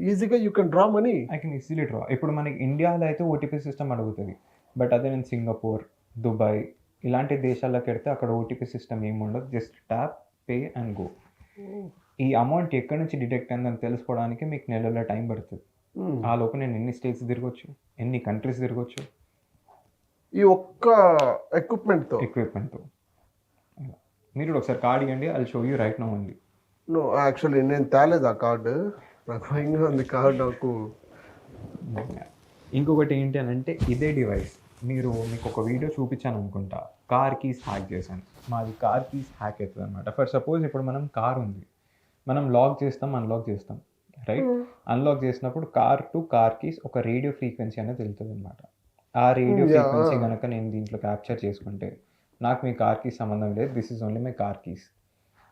ఈజీగా you can draw money. I can easily draw. ఇప్పుడు మనకి ఇండియాలో అయితే ఓటీపీ సిస్టమ్ అడుగుతుంది, బట్ అదే నేను సింగపూర్, దుబాయ్ ఇలాంటి దేశాలకు వెళ్తే అక్కడ ఓటీపీ సిస్టమ్ ఏమి ఉండదు, just tap, pay and go. ఈ అమౌంట్ ఎక్కడి నుంచి డిటెక్ట్ అయిందని తెలుసుకోవడానికి మీకు నెలల టైం పడుతుంది. ఆ లోపు నేను ఎన్ని స్టేట్స్ తిరగొచ్చు, ఎన్ని కంట్రీస్ తిరగొచ్చు ఈ ఒక్క ఎక్విప్మెంట్తో. మీరు ఒకసారి కార్డ్ ఇవ్వండి, I show you right now only. No, actually నేను తేలేదు ఆ కార్డు, నాకు భయంగా ఉంది కార్డు నాకు. ఇంకొకటి ఏంటి అని అంటే ఇదే డివైస్ మీకు ఒక వీడియో చూపించాను అనుకుంటా, కార్ కీస్ హ్యాక్ చేశాను, మాది కార్ కీస్ హ్యాక్ అవుతుంది అనమాట. ఫర్ సపోజ్ ఇప్పుడు మనం కార్ ఉంది, మనం లాక్ చేస్తాం, అన్లాక్ చేస్తాం, రైట్? అన్లాక్ చేసినప్పుడు కార్ టు కార్ కీస్ ఒక రేడియో ఫ్రీక్వెన్సీ అనేది వెళ్తుంది అనమాట. ఆ రేడియో ఫ్రీక్వెన్సీ కనుక నేను దీంట్లో క్యాప్చర్ చేసుకుంటే నాకు మీ కార్ కీస్ సంబంధం లేదు, this is only my car keys.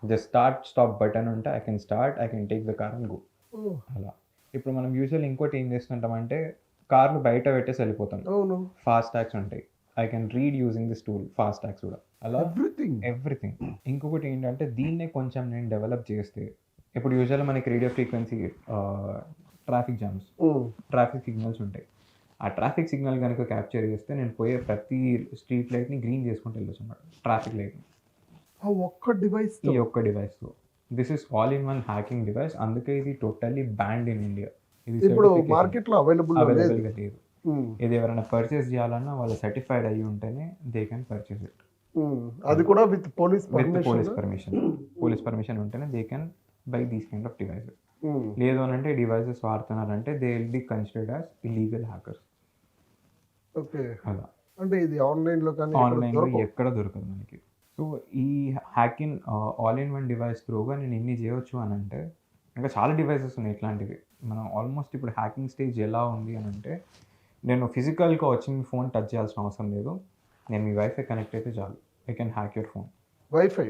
Just start stop button ఉంటే I can start, I can take the car and go. అలా. ఇప్పుడు మనం యూజువల్ ఇంకోటి ఏం చేస్తుంటామంటే కార్లు బయట పెట్టేసి వెళ్ళిపోతాం, ఫాస్ట్ ట్యాగ్స్ ఉంటాయి, I can read using this tool, fast tags కూడా, అలా ఎవ్రీథింగ్. ఇంకొకటి ఏంటంటే దీన్నే కొంచెం నేను డెవలప్ చేస్తే, ఇప్పుడు యూజువల్ మనకి radio frequency traffic jams, traffic signals ఉంటాయి, ఆ ట్రాఫిక్ సిగ్నల్ కనుక క్యాప్చర్ చేస్తే నేను పోయే ప్రతి స్ట్రీట్ లైట్ని గ్రీన్ చేసుకుంటూ వెళ్ళొచ్చు అన్నమాట, ట్రాఫిక్ లైట్ని ఈ ఒక్క డివైస్తో. This is all in one hacking device, అందుకే ఇది టోటల్లీ బ్యాన్డ్ ఇన్ ఇండియా. ఇది ఇప్పుడు మార్కెట్లో అవైలబుల్గా లేదు. ఇది ఎవరైనా పర్చేస్ చేయాలన్నా వాళ్ళు సర్టిఫైడ్ అయ్యి ఉంటేనే దే కెన్ పర్చేస్ ఇట్. అది కూడా విత్ పోలీస్ పర్మిషన్ ఉంటేనే they can buy these kind of devices. లేదు అని అంటే డివైసెస్ వాడుతున్నారంటే they will be considered as illegal hackers. Okay, అలా. అంటే ఇది ఆన్లైన్లో ఎక్కడ దొరకదు మనకి. సో ఈ hacking all in one device త్రూగా నేను ఇన్ని చేయవచ్చు అని అంటే, ఇంకా చాలా డివైసెస్ ఉన్నాయి ఇట్లాంటివి. మనం ఆల్మోస్ట్ ఇప్పుడు హ్యాకింగ్ స్టేజ్ ఎలా ఉంది అని అంటే, నేను ఫిజికల్గా వచ్చి మీ ఫోన్ టచ్ చేయాల్సిన అవసరం లేదు, నేను మీ వైఫై కనెక్ట్ అయితే చాలు, I can hack your phone. Wifi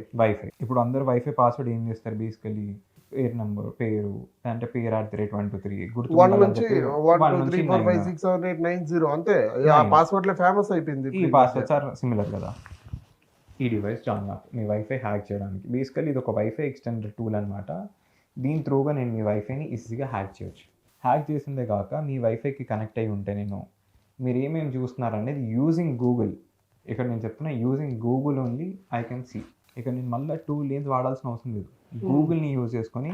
ఇప్పుడు అందరూ వైఫై పాస్వర్డ్ ఏం చేస్తారు, బేసికలీ పేరు నెంబర్, పేరు అంటే పేరు @123 గుర్తు 123456789 అంతే. ఆ పాస్వర్డ్లే ఫేమస్ అయిపోయింది. ఈ పాస్వర్డ్స్ ఆర్ సిమిలర్ కదా. ఈ డివైస్ జాయిన్ అప్ మీ వైఫై హ్యాక్ చేయడానికి. బేసికల్లీ ఇది ఒక వైఫై ఎక్స్టెండర్ టూల్ అనమాట. దీని త్రూగా నేను మీ వైఫైని ఈజీగా హ్యాక్ చేయొచ్చు. హ్యాక్ చేసిందే కాక మీ వైఫైకి కనెక్ట్ అయ్యి ఉంటే మీరు ఏమేమి చూస్తున్నారనేది యూజింగ్ గూగుల్, ఇక్కడ నేను చెప్తున్నా using Google only I can see. ఇక్కడ నేను మళ్ళీ టూల్ ఏది వాడాల్సిన అవసరం లేదు. గూగుల్ని యూజ్ చేసుకొని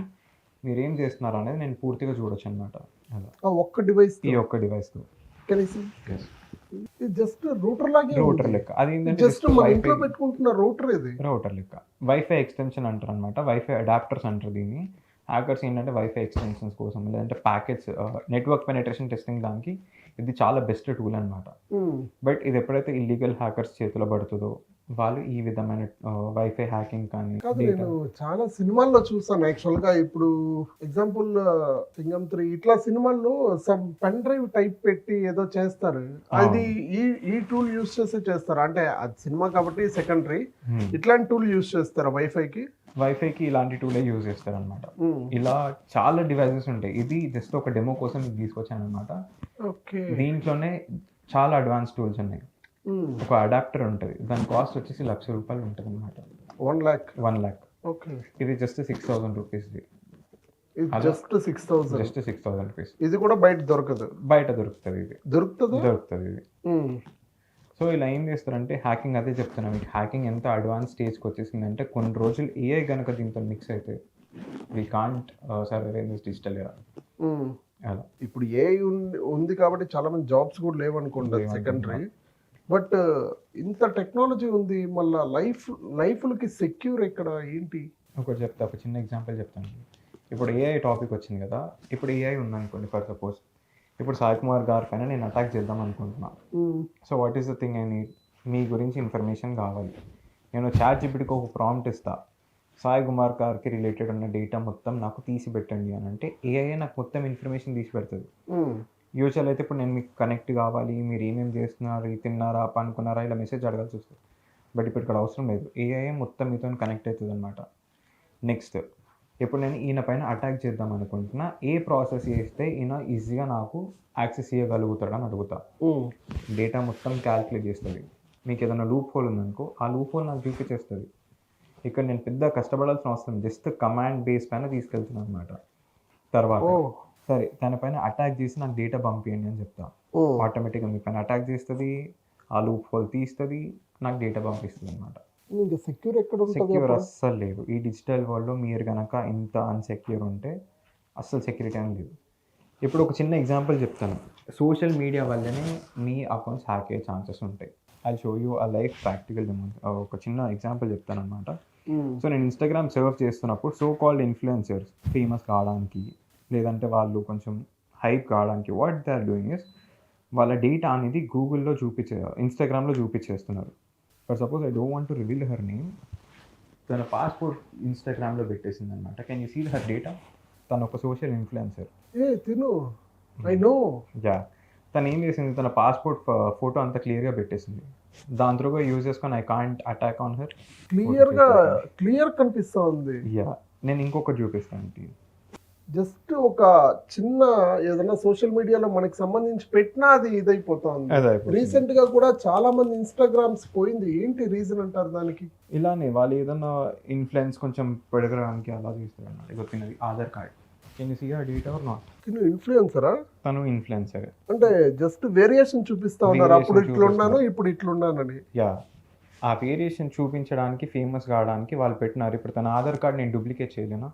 మీరు ఏం చేస్తున్నారు అనేది నేను పూర్తిగా చూడొచ్చు అనమాట. అలా ఒక్క డివైస్ ఈ ఒక్క డివైస్తో జస్ట్ రూటర్ లాగే రూటర్ లెక్క. అది ఏంటంటే జస్ట్ మన ఇంట్లో పెట్టుకుంటున్న రూటర్ ఇది. రూటర్ లెక్క వైఫై ఎక్స్టెన్షన్ అంటారు అనమాట. వైఫై అడాప్టర్స్ అంటారు దీన్ని. హ్యాకర్స్ ఏంటంటే వైఫై ఎక్స్టెన్షన్స్ కోసం లేదంటే ప్యాకెట్స్ నెట్వర్క్ పెనెట్రేషన్ టెస్టింగ్ దానికి ఇది చాలా బెస్ట్ టూల్ అనమాట. బట్ ఇది ఎప్పుడైతే ఇల్లీగల్ హ్యాకర్స్ చేతిలో పడుతుందో వాళ్ళు ఈ విధమైన వైఫై హ్యాకింగ్ కానీ నేను చాలా సినిమాల్లో చూసాను యాక్చువల్గా. ఇప్పుడు ఎగ్జాంపుల్ సింగం 3 ఇట్లా సినిమాల్లో సమ్ పెన్ డ్రైవ్ టైప్ పెట్టి ఏదో చేస్తారు. అది ఈ టూల్ యూస్ చేసి చేస్తారు. అంటే అది సినిమా కాబట్టి సెకండరీ. ఇట్లాంటి టూల్ యూస్ చేస్తారు వైఫైకి ఇలాంటి టూలే యూజ్ చేస్తారు అనమాట. ఇలా చాలా డివైసెస్ ఉంటాయి. ఇది జస్ట్ ఒక డెమో కోసం మీకు తీసుకొచ్చాను అనమాట. దీంట్లోనే చాలా అడ్వాన్స్ టూల్స్ ఉన్నాయి. ఒక అడాప్టర్ ఉంటుంది, దాని కాస్ట్ వచ్చేసి ₹1,00,000 ఉంటుంది అనమాట. 1 lakh. ఇది జస్ట్ 6,000 రూపీస్. Just 6,000 rupees. ఇది కూడా బయట దొరుకుతుంది. ఇది దొరుకుతుంది ఇది. సో ఇలా ఏం చేస్తారంటే హ్యాకింగ్, అదే చెప్తున్నా మీకు, హ్యాకింగ్ ఎంత అడ్వాన్స్ స్టేజ్కి వచ్చేసిందంటే కొన్ని రోజులు ఏఐ కనుక దీంతో మిక్స్ అయితే we can't survive in this digital era. అలా ఇప్పుడు ఏఐ ఉంది కాబట్టి చాలా మంది జాబ్స్ కూడా లేవనుకుంటారు సెకండరీ. బట్ ఇంత టెక్నాలజీ ఉంది, మళ్ళీ లైఫ్లకి సెక్యూర్ ఎక్కడ ఏంటి? ఒకటి చెప్తా, ఒక చిన్న ఎగ్జాంపుల్ చెప్తాను. ఇప్పుడు ఏఐ టాపిక్ వచ్చింది కదా. ఇప్పుడు ఏఐ ఉందనుకోండి, ఫర్ సపోజ్ ఇప్పుడు సాయి కుమార్ గారి పైన నేను అటాక్ చేద్దాం అనుకుంటున్నా. So what is the thing, మీ గురించి ఇన్ఫర్మేషన్ కావాలి. నేను ChatGPTకి ఒక ప్రాంప్ట్ ఇస్తా, సాయి కుమార్ గారికి రిలేటెడ్ ఉన్న డేటా మొత్తం నాకు తీసి పెట్టండి అని అంటే ఏఐ నాకు మొత్తం ఇన్ఫర్మేషన్ తీసి పెడుతుంది. యూజువల్ అయితే ఇప్పుడు నేను మీకు కనెక్ట్ కావాలి, మీరు ఏమేమి చేస్తున్నారు, తిన్నారా, పనుకున్నారా, ఇలా మెసేజ్ అడగాల్సి వస్తుంది. బట్ ఇప్పుడు ఇక్కడ అవసరం లేదు, ఏఐ మొత్తం మీతో కనెక్ట్ అవుతుంది అనమాట. నెక్స్ట్ ఇప్పుడు నేను ఈయన పైన అటాక్ చేద్దాం అనుకుంటున్నా, ఏ ప్రాసెస్ చేస్తే ఈయన ఈజీగా నాకు యాక్సెస్ చేయగలుగుతాడని అడుగుతా. డేటా మొత్తం క్యాల్కులేట్ చేస్తుంది. మీకు ఏదైనా లూప్ హోల్ ఉందనుకో, ఆ లూప్ హోల్ నాకు చూపించేస్తుంది. ఇక్కడ నేను పెద్ద కష్టపడాల్సిన అవసరం, జస్ట్ కమాండ్ బేస్ పైన తీసుకెళ్తున్నాను అనమాట. తర్వాత సరే తన పైన అటాక్ చేసి నాకు డేటా పంపించండి అని చెప్తా. ఆటోమేటిక్గా మీ పైన అటాక్ చేస్తుంది, ఆ లూప్ హోల్ తీస్తుంది, నాకు డేటా పంపిస్తుంది అనమాట. సెక్యూర్ అస్సలు లేదు. ఈ డిజిటల్ వరల్డ్లో మీరు కనుక ఇంత అన్సెక్యూర్ ఉంటే అస్సలు సెక్యూరిటీ అని లేదు. ఇప్పుడు ఒక చిన్న ఎగ్జాంపుల్ చెప్తాను. సోషల్ మీడియా వల్లనే మీ అకౌంట్స్ హ్యాక్ అయ్యే ఛాన్సెస్ ఉంటాయి. I show you a life practical demo. ఒక చిన్న ఎగ్జాంపుల్ చెప్తాను అనమాట. సో నేను ఇన్స్టాగ్రామ్ సర్వ్ చేస్తున్నప్పుడు సో కాల్డ్ ఇన్ఫ్లుయెన్సర్స్ ఫేమస్ కావడానికి లేదంటే వాళ్ళు కొంచెం హైప్ కావడానికి what they are doing is వాళ్ళ డేటా అనేది గూగుల్లో ఇన్స్టాగ్రామ్లో చూపించేస్తున్నారు. For suppose I don't want to reveal her name. తన పాస్పోర్ట్ ఇన్స్టాగ్రామ్లో పెట్టేసింది అనమాట. Can you see her data? తను ఒక సోషల్ ఇన్ఫ్లుయెన్సర్. తను ఏం చేసింది, తన పాస్పోర్ట్ ఫోటో అంతా క్లియర్గా పెట్టేసింది. దాని త్రూగా యూజ్ చేసుకొని I can't attack on her. Clear కనిపిస్తుంది. నేను ఇంకొకటి చూపిస్తాను. జస్ట్ ఒక చిన్న ఏదైనా సోషల్ మీడియాలో మనకి సంబంధించి పెట్టినా అది ఇదైపోతుంది. రీసెంట్ గా కూడా చాలా మంది ఇన్స్టాగ్రామ్స్ పోయింది. ఏంటి రీజన్ అంటారు దానికి? ఇలానే వాళ్ళు ఏదన్నా ఇన్ఫ్లుయెన్స్ కొంచెం పెరగడానికి అలా చేస్తారు అన్నమాట. ఇగొచ్చినది Aadhaar card. Can you see her data or not? తను ఇన్ఫ్లుయెన్సరా? తను ఇన్ఫ్లుయెన్సర్. అంటే జస్ట్ వేరియేషన్ చూపిస్తా ఉన్నారు, అప్పుడు ఇట్లున్నాను ఇప్పుడు ఇట్లున్నానని. ఆ వేరియేషన్ చూపించడానికి, ఫేమస్ కావడానికి వాళ్ళు పెట్టినారు. ఇప్పుడు తన ఆధార్ కార్డ్ నేను డూప్లికేట్ చేయలేనా?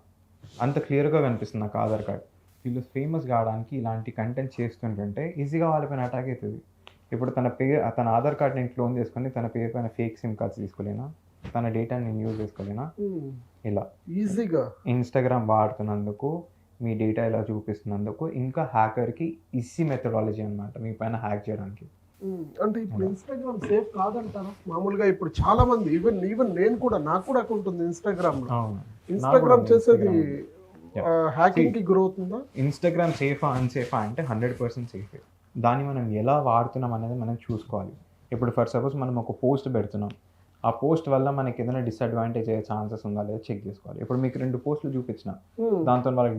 అంత క్లియర్గా కనిపిస్తుంది నాకు ఆధార్ కార్డ్. వీళ్ళు ఫేమస్ కావడానికి ఇలాంటి కంటెంట్ చేస్తుంటే ఈజీగా వాళ్ళపైన అటాక్ అవుతుంది. ఇప్పుడు తన ఆధార్ కార్డ్ నేను క్లోన్ చేసుకొని తన పేరు పైన ఫేక్ సిమ్ కార్డ్స్ తీసుకోలేనా? తన డేటాని నేను యూజ్ చేసుకోలేనా? ఇలా ఈజీగా ఇన్స్టాగ్రామ్ వాడుతున్నందుకు, మీ డేటా ఇలా చూపిస్తున్నందుకు ఇంకా హ్యాకర్కి ఈజీ మెథడాలజీ అనమాట మీ పైన హ్యాక్ చేయడానికి. అంటే ఇప్పుడు ఇన్స్టాగ్రామ్ సేఫ్ కాదంటారా? మామూలుగా ఇప్పుడు చాలా మంది ఈవెన్ నేను కూడా, నాకు కూడా అకౌంట్ ఉంది ఇన్స్టాగ్రామ్ లో. ఇన్స్టాగ్రామ్ చేసేది హ్యాకింగ్ కి గురవుతుందా? ఇన్స్టాగ్రామ్ సేఫా అన్సేఫా అంటే 100% సేఫ్. దాన్ని మనం ఎలా వాడుతున్నాం అనేది మనం చూసుకోవాలి. ఇప్పుడు ఫర్ సపోజ్ మనం ఒక పోస్ట్ పెడుతున్నాం, ఆ పోస్ట్ వల్ల మనకి ఏదైనా డిసడ్వాంటేజ్ అయ్యే ఛాన్సెస్ ఉందా లేదా చెక్ చేసుకోవాలి. ఇప్పుడు మీకు 2 పోస్టులు చూపించిన, దాంతో వాళ్ళకి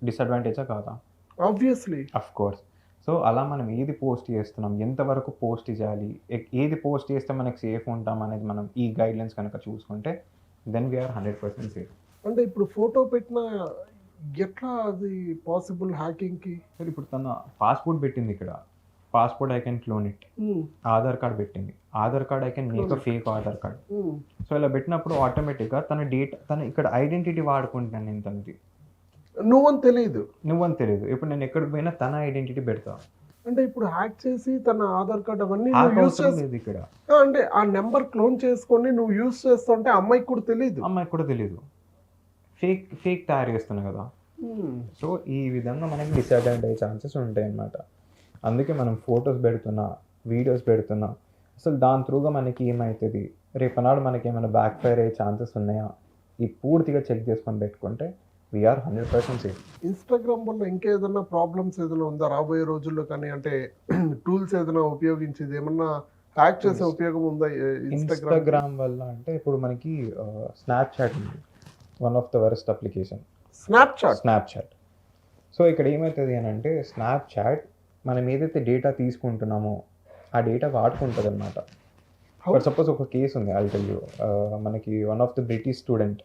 డిసడ్వాంటేజా కాదా? Obviously, of course. సో అలా మనం ఏది పోస్ట్ చేస్తున్నాం, ఎంతవరకు పోస్ట్ చేయాలి, ఏది పోస్ట్ చేస్తే మనకి సేఫ్ ఉంటాం అనేది మనం ఈ గైడ్లైన్స్ కనుక చూసుకుంటే దెన్ వీఆర్ 100% సేఫ్. అంటే ఇప్పుడు ఫోటో పెట్టిన ఎట్లా అది పాసిబుల్ హ్యాకింగ్కి? సరే ఇప్పుడు తన పాస్పోర్ట్ పెట్టింది ఇక్కడ, passport I can clone it. Aadhaar card పెట్టింది, Aadhaar card I can make a fake Aadhaar card. So ఇలా పెట్టినప్పుడు ఆటోమేటిక్గా తన డేటా, తన ఇక్కడ ఐడెంటిటీ వాడుకుంటాను నేను తనది. నువ్వని తెలియదు, నువ్వని తెలియదు. ఇప్పుడు నేను ఎక్కడికి పోయినా తన ఐడెంటిటీ పెడతా. అంటే ఇప్పుడు హ్యాక్ చేసి తన ఆధార్ కార్డ్ అవన్నీ హ్యాక్ యూస్ అవసరం లేదు ఇక్కడ. అంటే ఆ నెంబర్ క్లోన్ చేసుకొని నువ్వు యూస్ చేస్తుంటే అమ్మాయికి కూడా తెలియదు. అమ్మాయికి కూడా తెలియదు, ఫేక్ తయారు చేస్తున్నావు కదా. సో ఈ విధంగా మనకి డిసడ్వాంటేజ్ అయ్యే ఛాన్సెస్ ఉంటాయి అన్నమాట. అందుకే మనం ఫొటోస్ పెడుతున్నా, వీడియోస్ పెడుతున్నా, అసలు దాని త్రూగా మనకి ఏమవుతుంది, రేపనాడు మనకి ఏమైనా బ్యాక్ ఫైర్ అయ్యే ఛాన్సెస్ ఉన్నాయా, ఈ పూర్తిగా చెక్ చేసుకొని పెట్టుకుంటే వీఆర్ 100% సేఫ్. ఇన్స్టాగ్రామ్ వల్ల ఇంకేదైనా ప్రాబ్లమ్స్ ఏదైనా ఉందా రాబోయే రోజుల్లో? కానీ అంటే టూల్స్ ఏదైనా ఉపయోగించేది ఏమన్నా హ్యాక్ చేసే ఉపయోగం ఉందా ఇన్స్టాగ్రామ్ వల్ల? అంటే ఇప్పుడు మనకి స్నాప్చాట్ ఉంది, one of the worst application Snapchat. So ఇక్కడ ఏమవుతుంది అని అంటే స్నాప్చాట్ మనం ఏదైతే డేటా తీసుకుంటున్నామో ఆ డేటా వాడుకుంటుంది అనమాట. ఫర్ సపోజ్ ఒక కేసు ఉంది, ఐల్ టెల్ యూ. మనకి one of the British student,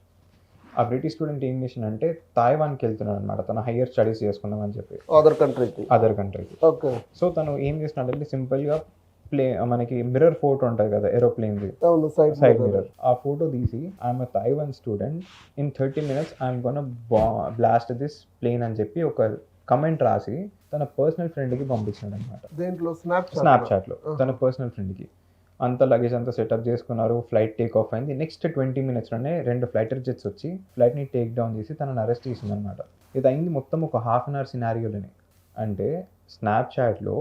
ఆ బ్రిటిష్ స్టూడెంట్ ఏం చేసిందంటే తాయివాన్కి వెళ్తున్నాడు అనమాట, తన హయ్యర్ స్టడీస్ చేసుకుందాం అని చెప్పి అదర్ కంట్రీకి. ఓకే. సో తను ఏం చేసినాడంటే సింపుల్గా మనకి మిర్రర్ ఫోటో ఉంటుంది కదా ఏరోప్లేన్ది, సైడ్ మిర్రర్, ఆ ఫోటో తీసి I'm Taiwan student, in 30 minutes I'm gonna blast this plane అని చెప్పి ఒక కమెంట్ రాసి తన పర్సనల్ ఫ్రెండ్కి పంపించాడు అనమాట. దేంట్లో? స్నాప్చాట్లో తన పర్సనల్ ఫ్రెండ్కి. అంత లగేజ్ అంతా సెటప్ చేసుకున్నారు, ఫ్లైట్ టేక్ ఆఫ్ అయింది. నెక్స్ట్ 20 minutesలోనే 2 ఫైటర్ జెట్స్ వచ్చి ఫ్లైట్ని టేక్ డౌన్ చేసి తనని అరెస్ట్ చేసింది అనమాట. ఇది అయింది మొత్తం ఒక హాఫ్ అన్ అవర్ సినారియోలోనే. అంటే స్నాప్చాట్లో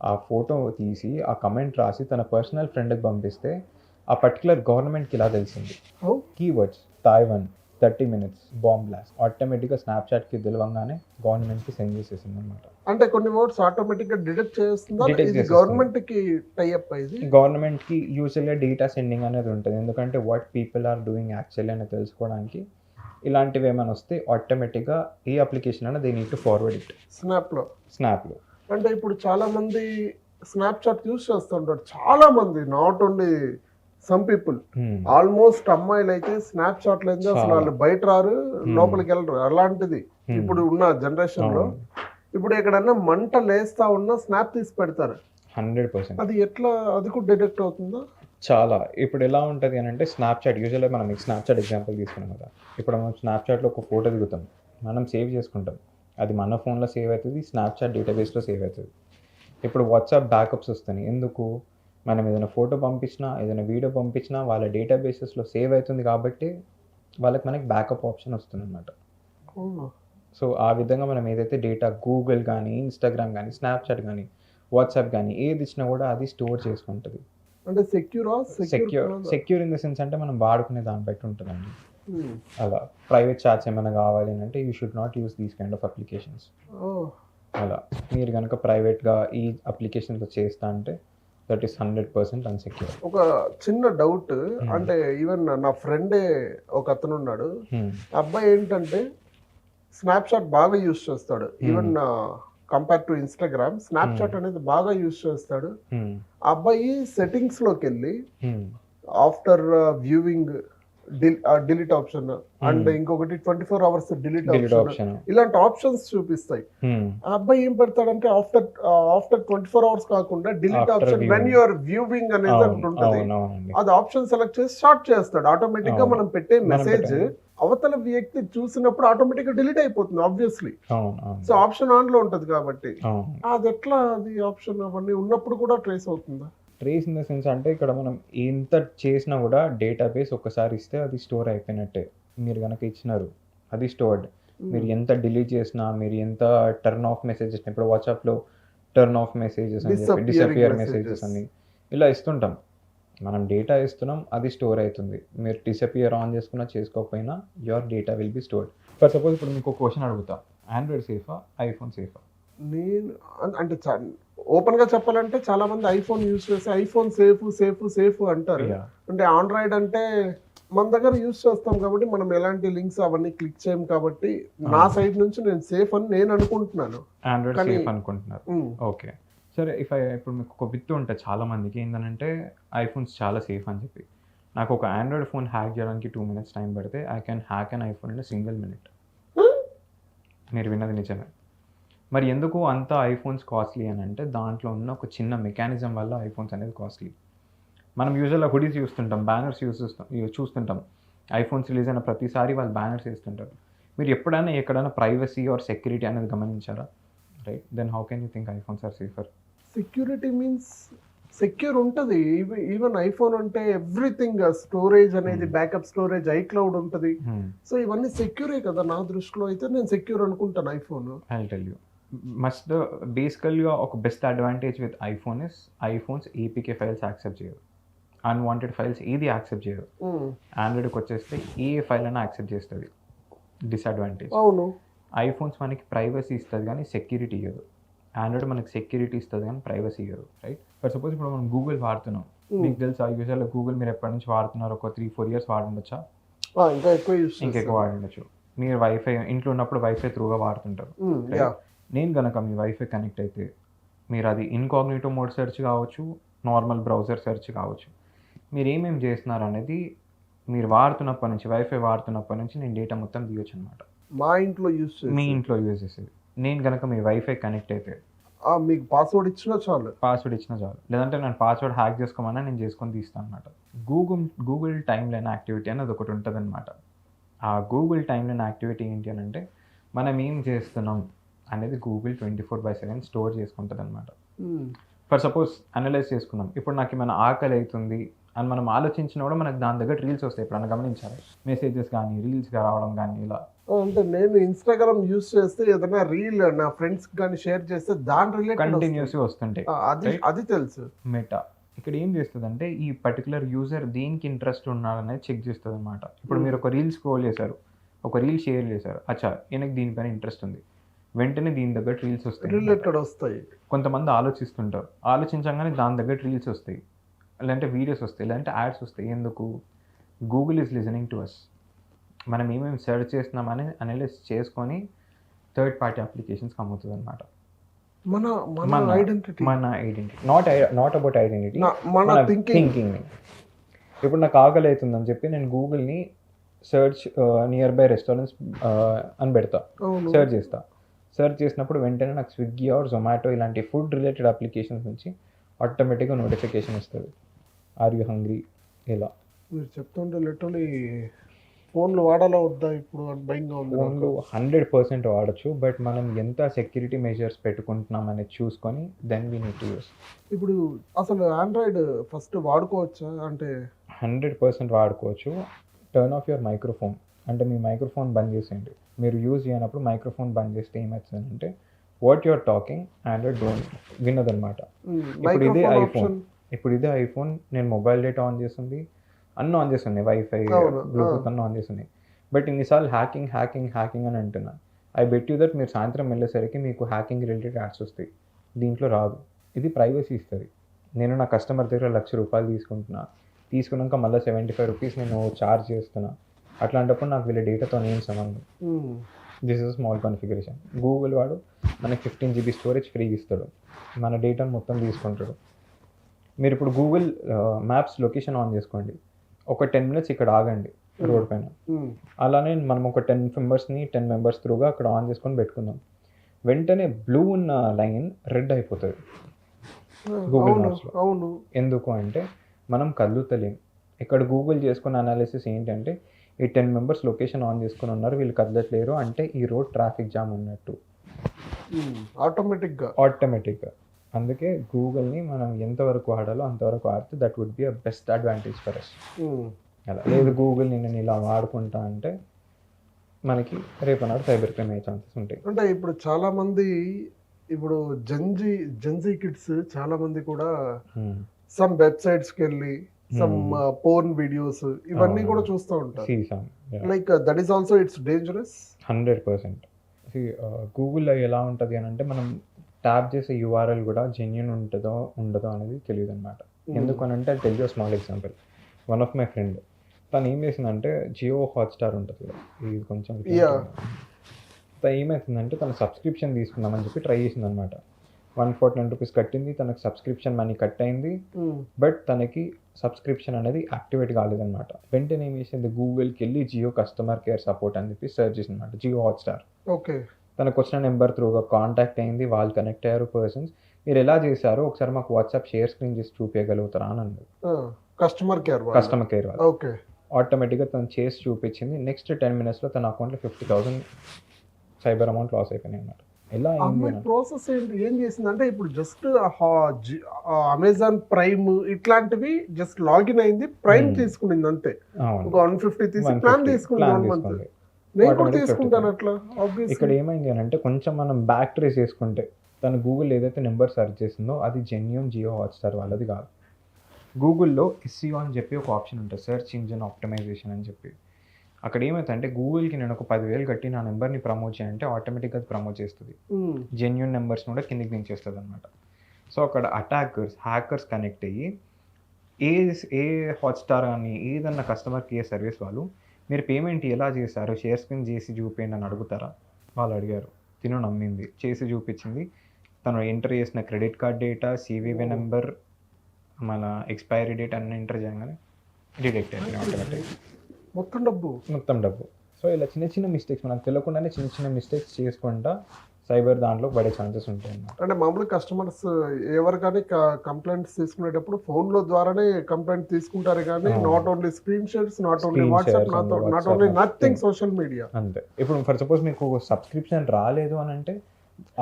ఆ ఫోటో తీసి ఆ కమెంట్ రాసి తన పర్సనల్ ఫ్రెండ్కి పంపిస్తే ఆ పర్టికులర్ గవర్నమెంట్కి ఇలా తెలిసింది. Keywords Taiwan 30 minutes bomb blast, ఆటోమేటిక్గా స్నాప్చాట్కి తెలియగానే గవర్నమెంట్కి సెండ్ చేసేసింది అనమాట. అంటే కొన్ని వర్డ్స్ ఆటోమేటిక్గా డిటెక్ట్ చేస్తుందా? ఇది గవర్నమెంట్కి టైఅప్ అయ్యింది. గవర్నమెంట్కి యూజువల్గా డేటా సెండింగ్ అనేది ఉంటుంది, ఎందుకంటే what people are doing actually అని తెలుసుకోవడానికి. ఇలాంటివి ఏమైనా వస్తే ఆటోమేటిక్గా ఏ అప్లికేషన్ అయినా they need to forward it. స్నాప్లో అంటే ఇప్పుడు చాలా మంది స్నాప్చాట్ యూస్ చేస్తుంటారు, చాలా మంది, not only some people, almost అమ్మాయిలు అయితే స్నాప్చాట్ లేదు అసలు వాళ్ళు బయట రారు, లోపలికి వెళ్ళరు. అలాంటిది ఇప్పుడు ఉన్న జనరేషన్ లో ఇప్పుడు ఎక్కడన్నా మంట లేస్తా ఉన్నా స్నాప్ తీసి పెడతారు. 100%. అది ఎట్లా, అది కూడా డిటెక్ట్ అవుతుందా? చాలా. ఇప్పుడు ఎలా ఉంటుంది అని అంటే స్నాప్చాట్ యూజువల్గా మనం స్నాప్చాట్ ఎగ్జాంపుల్ తీసుకున్నాం కదా. ఇప్పుడు మనం స్నాప్చాట్లో ఒక ఫోటో దిగుతాం, మనం సేవ్ చేసుకుంటాం, అది మన ఫోన్లో సేవ్ అవుతుంది, స్నాప్చాట్ డేటాబేస్లో సేవ్ అవుతుంది. ఇప్పుడు వాట్సాప్ బ్యాకప్స్ వస్తున్నాయి, ఎందుకు? మనం ఏదైనా ఫోటో పంపించినా ఏదైనా వీడియో పంపించినా వాళ్ళ డేటాబేసెస్లో సేవ్ అవుతుంది కాబట్టి మనకి బ్యాకప్ ఆప్షన్ వస్తుంది అన్నమాట. సో ఆ విధంగా మనం ఏదైతే డేటా గూగుల్ కానీ ఇన్స్టాగ్రామ్ కానీ స్నాప్చాట్ కానీ వాట్సాప్ కానీ ఏది ఇచ్చినా కూడా అది స్టోర్ చేసుకుంటుంది. అంటే సెక్యూర్ ఇన్ ద సెన్స్ అంటే మనం వాడుకునే దాన్ని బట్టి ఉంటుందండి. అలా ప్రైవేట్ చాట్స్ ఏమైనా కావాలి అంటే you should not use these kind of applications. అలా మీరు కనుక ప్రైవేట్గా ఈ అప్లికేషన్తో చేస్తా అంటే దట్ ఈస్ 100% అన్సెక్యూర్. ఒక చిన్న డౌట్, అంటే ఈవెన్ నా ఫ్రెండే ఒక అతను ఉన్నాడు, అబ్బాయి ఏంటంటే స్నాప్చాట్ బాగా యూస్ చేస్తాడు, even compare to Instagram Snapchat అనేది బాగా యూస్ చేస్తాడు. ఆ అబ్బాయి సెట్టింగ్స్ లోకి వెళ్ళి after viewing delete option and ఇంకొకటి 24 hours డిలీట్ ఆప్షన్, ఇలాంటి ఆప్షన్స్ చూపిస్తాయి. ఆ అబ్బాయి ఏం పెడతాడంటే ఆఫ్టర్ 24 hours కాకుండా delete option when you are viewing అనేది ఉంటుంది, అది ఆప్షన్ సెలెక్ట్ చేసి స్టార్ట్ చేస్తాడు. ఆటోమేటిక్ గా మనం పెట్టే మెసేజ్ అవతల వ్యక్తి చూసినప్పుడు ఆటోమేటిక్ గా డిలీట్ అయిపోతుంది ఆబ్వియస్లీ. సో ఆప్షన్ ఆన్ లో ఉంటది కాబట్టి అది ఎట్లా, అది ఆప్షన్ అవన్నీ ఉన్నప్పుడు కూడా ట్రేస్ అవుతుందా? ట్రేస్ ఇన్ ద సెన్స్ అంటే ఇక్కడ మనం ఎంత చేసినా కూడా డేటాబేస్ ఒక్కసారి ఇస్తే అది స్టోర్ అయిపోయినట్టే. మీరు కనుక ఇచ్చినారు అది స్టోర్డ్. మీరు ఎంత డిలీట్ చేసినా, మీరు ఎంత టర్న్ ఆఫ్ మెసేజెస్, ఇప్పుడు వాట్సాప్లో టర్న్ ఆఫ్ మెసేజెస్ అని చెప్పి డిసపియర్ మెసేజెస్ అని ఇలా ఇస్తుంటాం. మనం డేటా ఇస్తున్నాం, అది స్టోర్ అవుతుంది. మీరు డిసపియర్ ఆన్ చేసుకున్నా చేసుకోకపోయినా your data will be stored. For suppose ఇప్పుడు మీకు క్వశ్చన్ అడుగుతా, ఆండ్రాయిడ్ సేఫా ఐఫోన్ సేఫా? నేను అంటే ఓపెన్ గా చెప్పాలంటే చాలా మంది ఐఫోన్ యూస్ చేసి ఐఫోన్ సేఫ్ అంటారు. అంటే ఆండ్రాయిడ్ అంటే మన దగ్గర యూస్ చేస్తాం కాబట్టి మనం ఎలాంటి లింక్స్ అవన్నీ క్లిక్ చేయం కాబట్టి నా సైడ్ నుంచి నేను సేఫ్ అని నేను అనుకుంటున్నాను. ఆండ్రాయిడ్ కానీ- సేఫ్ అనుకుంటున్నారు. ఓకే, సరే. ఇప్పుడు మీకు ఒక విత్తు ఉంటుంది చాలా మందికి ఏంటంటే ఐఫోన్స్ చాలా సేఫ్ అని చెప్పి. నాకు ఒక ఆండ్రాయిడ్ ఫోన్ హ్యాక్ చేయడానికి 2 minutes టైం పడితే I can hack an iPhone in single minute. మీరు విన్నది నిజమే. మరి ఎందుకు అంత ఐఫోన్స్ కాస్ట్లీ అని అంటే దాంట్లో ఉన్న ఒక చిన్న మెకానిజం వల్ల ఐఫోన్స్ అనేది కాస్ట్లీ. మనం యూజువల్గా హుడీస్ చూస్తుంటాం, బ్యానర్స్ చూస్తుంటాం. ఐఫోన్స్ రిలీజ్ అయిన ప్రతిసారి వాళ్ళు బ్యానర్స్ వేస్తుంటారు. మీరు ఎప్పుడైనా ఎక్కడైనా ప్రైవసీ ఆర్ సెక్యూరిటీ అనేది గమనించారా? Right, then how can you think iPhones are safer? Security means secure ఉంటుంది. ఈవెన్ ఐఫోన్ అంటే ఎవ్రీథింగ్ స్టోరేజ్ అనేది బ్యాకప్ స్టోరేజ్ ఐక్లౌడ్ ఉంటుంది. సో ఇవన్నీ సెక్యూరే కదా నా దృష్టిలో అయితే. నేను సెక్యూర్ అనుకుంటాను ఐఫోన్. ఐ టెల్ యూ, బేసికల్గా ఒక best advantage with iPhone is iPhones APK files accept చేయదు. అన్వాంటెడ్ ఫైల్స్ ఏది యాక్సెప్ట్ చేయదు. ఆండ్రాయిడ్కి వచ్చేస్తే ఏ ఫైల్ అయినా యాక్సెప్ట్ చేస్తుంది. డిసడ్వాంటేజ్. అవును, ఐఫోన్స్ మనకి ప్రైవసీ ఇస్తుంది కానీ సెక్యూరిటీ ఇవ్వదు. ఆండ్రాయిడ్ మనకి సెక్యూరిటీ ఇస్తుంది కానీ ప్రైవసీ ఇవ్వదు. రైట్, ఫర్ సపోజ్ ఇప్పుడు మనం గూగుల్ వాడుతున్నాం. మీకు తెలుసా యూజువల్గా గూగుల్ మీరు ఎప్పటి నుంచి వాడుతున్నారు? ఒక 3-4 years వాడుండొచ్చా? ఇంకా ఎక్కువ యూస్ ఇంకెక్కువ వాడుండొచ్చు. మీరు వైఫై ఇంట్లో ఉన్నప్పుడు వైఫై త్రూగా వాడుతుంటారు. నేను కనుక మీ వైఫై కనెక్ట్ అయితే మీరు అది ఇన్కాగ్నిటో మోడ్ సెర్చ్ కావచ్చు, నార్మల్ బ్రౌజర్ సెర్చ్ కావచ్చు, మీరు ఏమేమి చేస్తున్నారు అనేది మీరు వాడుతున్నప్పటి నుంచి, వైఫై వాడుతున్నప్పటి నుంచి నేను డేటా మొత్తం తీయొచ్చు అనమాట. మా ఇంట్లో యూస్ మీ ఇంట్లో యూజ్ చేసేది. నేను కనుక మీ వైఫై కనెక్ట్ అయితే మీకు పాస్వర్డ్ ఇచ్చినా చాలు. పాస్వర్డ్ ఇచ్చినా చాలు. లేదంటే నేను పాస్వర్డ్ హ్యాక్ చేసుకోమన్నా నేను చేసుకొని తీస్తాను అనమాట. గూగుల్ టైమ్ లైన్ యాక్టివిటీ అనేది ఒకటి ఉంటుంది అనమాట. ఆ గూగుల్ టైమ్ లైన్ యాక్టివిటీ ఏంటి అని అంటే మనం ఏం చేస్తున్నాం అనేది గూగుల్ 24/7 స్టోర్ చేసుకుంటుంది అనమాట. ఫర్ సపోజ్ అనలైజ్ చేసుకుందాం. ఇప్పుడు నాకు ఏమైనా ఆకలి అవుతుంది అని మనం ఆలోచించినా కూడా మనకు దాని దగ్గర రీల్స్ వస్తాయి. ఎప్పుడన్నా గమనించాలి? మెసేజెస్ కానీ రీల్స్గా రావడం కానీ ఇలా. అంటే నేను ఇన్స్టాగ్రామ్ యూస్ చేస్తే ఏదైనా రీల్ నా ఫ్రెండ్స్ కానీ షేర్ చేస్తే దాని రిలేటెడ్ కంటిన్యూస్గా వస్తుంటాయి. అది తెలుసు. మెటా ఇక్కడ ఏం చేస్తుంది అంటే ఈ పర్టికులర్ యూజర్ దేనికి ఇంట్రెస్ట్ ఉన్నారనేది చెక్ చేస్తుంది అనమాట. ఇప్పుడు మీరు ఒక రీల్ స్క్రోల్ చేశారు, ఒక రీల్ షేర్ చేశారు, అచ్చా ఈయనకి దీనిపైన ఇంట్రెస్ట్ ఉంది, వెంటనే దీని దగ్గర రీల్స్ వస్తాయి. రిలేటెడ్ వస్తాయి. కొంతమంది ఆలోచిస్తుంటారు, ఆలోచించగానే దాని దగ్గర రీల్స్ వస్తాయి, లేదంటే వీడియోస్ వస్తాయి, లేదంటే యాడ్స్ వస్తాయి. ఎందుకు? Google is listening to us. మనం ఏమేమి సెర్చ్ చేస్తున్నామని అనలైజ్ చేసుకొని థర్డ్ పార్టీ అప్లికేషన్స్కి అమ్ముతుంది అనమాట. మన ఐడెంటిటీ నాట్ అబౌట్ ఐడెంటిటీ, మన థింకింగ్. ఇప్పుడు నాకు ఆకలి అవుతుందని చెప్పి నేను గూగుల్ని సెర్చ్ నియర్ బై రెస్టారెంట్స్ అని పెడతా, సెర్చ్ చేసినప్పుడు వెంటనే నాకు స్విగ్గీ ఆర్ జొమాటో ఇలాంటి ఫుడ్ రిలేటెడ్ అప్లికేషన్స్ నుంచి ఆటోమేటిక్గా నోటిఫికేషన్ వస్తుంది, ఆర్ యూ హంగ్రీ ఇలా. మీరు చెప్తుంటే లిటరలీ ఫోన్లు వాడాలా వద్దా ఇప్పుడు భయంగా ఉంది. ఫోన్లు 100% వాడచ్చు, బట్ మనం ఎంత సెక్యూరిటీ మెజర్స్ పెట్టుకుంటున్నాం అనేది చూసుకొని then we need to use. ఇప్పుడు అసలు ఆండ్రాయిడ్ ఫస్ట్ వాడుకోవచ్చా? అంటే 100% వాడుకోవచ్చు. టర్న్ ఆఫ్ యువర్ మైక్రోఫోన్, అంటే మీ మైక్రోఫోన్ బంద్ చేసేయండి. మీరు యూజ్ చేయనప్పుడు మైక్రోఫోన్ బంద్ చేస్తే ఏమవుతుందంటే what your talking Android don't విన్నదనమాట. ఇప్పుడు ఇదే ఐఫోన్ నేను మొబైల్ డేటా ఆన్ చేస్తుంది, అన్నీ ఆన్ చేస్తుంది, వైఫై బ్లూటూత్ అన్నీ ఆన్ చేస్తుంది. బట్ ఇన్నిసార్లు హ్యాకింగ్ అని అంటున్నా. ఐ బెట్ యూ దట్ మీరు సాయంత్రం వెళ్ళేసరికి మీకు హ్యాకింగ్ రిలేటెడ్ యాడ్స్ వస్తాయి. దీంట్లో రాదు. ఇది ప్రైవసీ ఇస్తుంది. నేను నా కస్టమర్ దగ్గర ₹1,00,000 తీసుకున్నాక మళ్ళీ ₹75 నేను ఛార్జ్ చేస్తున్నా. అట్లాంటప్పుడు నాకు వీళ్ళ డేటాతో ఏం సంబంధం? This is small configuration. Google వాడు మనకి 15 GB స్టోరేజ్ ఫ్రీ ఇస్తాడు, మన డేటాను మొత్తం తీసుకుంటాడు. మీరు ఇప్పుడు గూగుల్ మ్యాప్స్ లొకేషన్ ఆన్ చేసుకోండి, ఒక 10 minutes ఇక్కడ ఆగండి రోడ్ పైన. అలానే మనం ఒక 10 మెంబర్స్ త్రూగా అక్కడ ఆన్ చేసుకొని పెట్టుకుందాం. వెంటనే బ్లూ ఉన్న లైన్ రెడ్ అయిపోతుంది గూగుల్ మ్యాప్స్లో. ఎందుకు అంటే మనం కదులుతలేం. ఇక్కడ గూగుల్ చేసుకున్న అనాలిసిస్ ఏంటంటే ఈ 10 members లొకేషన్ ఆన్ చేసుకుని ఉన్నారు, వీళ్ళు కదలట్లేరు అంటే ఈ రోడ్ ట్రాఫిక్ జామ్ ఉన్నట్టు ఆటోమేటిక్గా. అందుకే గూగుల్ని మనం ఎంతవరకు వాడాలో అంతవరకు వాడితే that would be a best advantage for us. అలా లేదు గూగుల్ని నేను ఇలా వాడుకుంటా అంటే మనకి రేపనాడు సైబర్ క్రైమ్ అయ్యే ఛాన్సెస్ ఉంటాయి. అంటే ఇప్పుడు చాలామంది ఇప్పుడు జెన్జీ కిడ్స్ చాలామంది కూడా సమ్ వెబ్సైట్స్కి వెళ్ళి సమ్ పోర్న్ వీడియోస్ ఇవన్నీ కూడా చూస్తూ ఉంటారు. Like that is also it's dangerous. 100%. గూగుల్లో ఎలా ఉంటుంది అని అంటే మనం ట్యాప్ చేసే URL కూడా జెన్యూన్ ఉండదో అనేది తెలియదు అనమాట. ఎందుకనంటే tell you small example. One of my friend తను ఏం చేసిందంటే జియో హాట్‌స్టార్ ఉంటది కదా! ఇది కొంచెం Yeah. తను ఏమైతుందంటే తను సబ్స్క్రిప్షన్ తీసుకుందామని చెప్పి ట్రై చేసిందనమాట. 149 రూపీస్ కట్టింది. తనకు సబ్స్క్రిప్షన్ మనీ కట్ అయింది. బట్ తనకి సబ్స్క్రిప్షన్ అనేది యాక్టివేట్ కాలేదనమాట. వెంటనే ఏం చేసింది గూగుల్‌కెళ్ళి జియో కస్టమర్ కేర్ సపోర్ట్ అని చెప్పి సెర్చ్ చేసిందనమాట. జియో హాట్‌స్టార్. ఓకే. తనకొచ్చిన నెంబర్ త్రూగా కాంటాక్ట్ అయింది. వాళ్ళు కనెక్ట్ అయ్యారు పర్సన్స్. మీరు ఎలా చేశారో ఒకసారి మాకు వాట్సాప్ షేర్ స్క్రీన్ చేసి చూపియగలుగుతారా అని అన్నారు. కస్టమర్ కేర్ కస్టమర్ కేర్ వాళ్ళు. ఓకే. ఆటోమేటిక్‌గా తను చేసి చూపించింది. నెక్స్ట్ 10 మినిట్స్‌లో తన అకౌంట్‌లో 50,000 సైబర్ అమౌంట్ లాస్ అయిపోయినాయి అన్నమాట. ఎలా అయింది అమ్మాయి అని ప్రాసెస్ ఏంటి, ఏం చేసిందంటే ఇప్పుడు జస్ట్ అమెజాన్ ప్రైమ్ ఇట్లాంటివి జస్ట్ లాగిన్ అయింది, ప్రైమ్ తీసుకునింది అంతే. అవును. ఒక 150 తీసి 150 ప్లాన్ తీసుకుంది ప్లాన్ 1 మంత్. తీసుకోండి. నేను కూడా Automatic తీసుకుంటాను 50. అట్లా ఇక్కడ ఆబ్వియస్లీ. ఏమైంది అని అంటే కొంచెం మనం బ్యాక్ ట్రేస్ చేసుకుంటే తను గూగుల్ ఏదైతే నెంబర్ సెర్చ్ చేసిందో అది జెన్యూన్ జియో హాట్‌స్టార్ వాళ్ళది కాదు. గూగుల్‌లో ఎస్సీఓ అని చెప్పి ఒక ఆప్షన్ ఉంటుంది, సెర్చ్ ఇంజిన్ ఆప్టిమైజేషన్ అని చెప్పి. అక్కడ ఏమైతుందంటే గూగుల్‌కి నేను ఒక 10,000 కట్టి నా నెంబర్ని ప్రమోట్ చేయంటే ఆటోమేటిక్‌గా అది ప్రమోట్ చేస్తుంది. జెన్యూన్ నెంబర్స్ని కూడా కిందకి దించేస్తుంది అనమాట. సో అక్కడ హ్యాకర్స్ కనెక్ట్ అయ్యి ఏ హాట్‌స్టార్ కానీ ఏదన్నా కస్టమర్ కేర్ సర్వీస్ వాళ్ళు మీరు పేమెంట్ ఎలా చేశారు షేర్ స్క్రీన్ చేసి చూపించండి అని అడుగుతారా? వాళ్ళు అడిగారు. తిను నమ్మింది, చేసి చూపించింది. తను ఎంటర్ చేసిన credit card data, CVV number, మన ఎక్స్పైరీ డేట్ అన్నీ ఎంటర్ చేయగానే డిడెక్ట్ అయిపోయింది ఆటోమేటిక్ మొత్తం డబ్బు. సో ఇలా చిన్న చిన్న మిస్టేక్స్ మనకు తెలియకుండానే చిన్న మిస్టేక్స్ చేసుకుంటా సైబర్ దాంట్లో పడే ఛాన్సెస్ ఉంటాయి అన్నమాట. అంటే మామూలు కస్టమర్స్ ఎవరు కానీ కంప్లైంట్స్ తీసుకునేటప్పుడు ఫోన్లో ద్వారానే కంప్లైంట్ తీసుకుంటారు కానీ not only screen shots, not only Screen WhatsApp, shares and not only WhatsApp, nothing nothing. Social media. అంతే. ఇప్పుడు ఫర్ సపోజ్ మీకు సబ్స్క్రిప్షన్ రాలేదు అని అంటే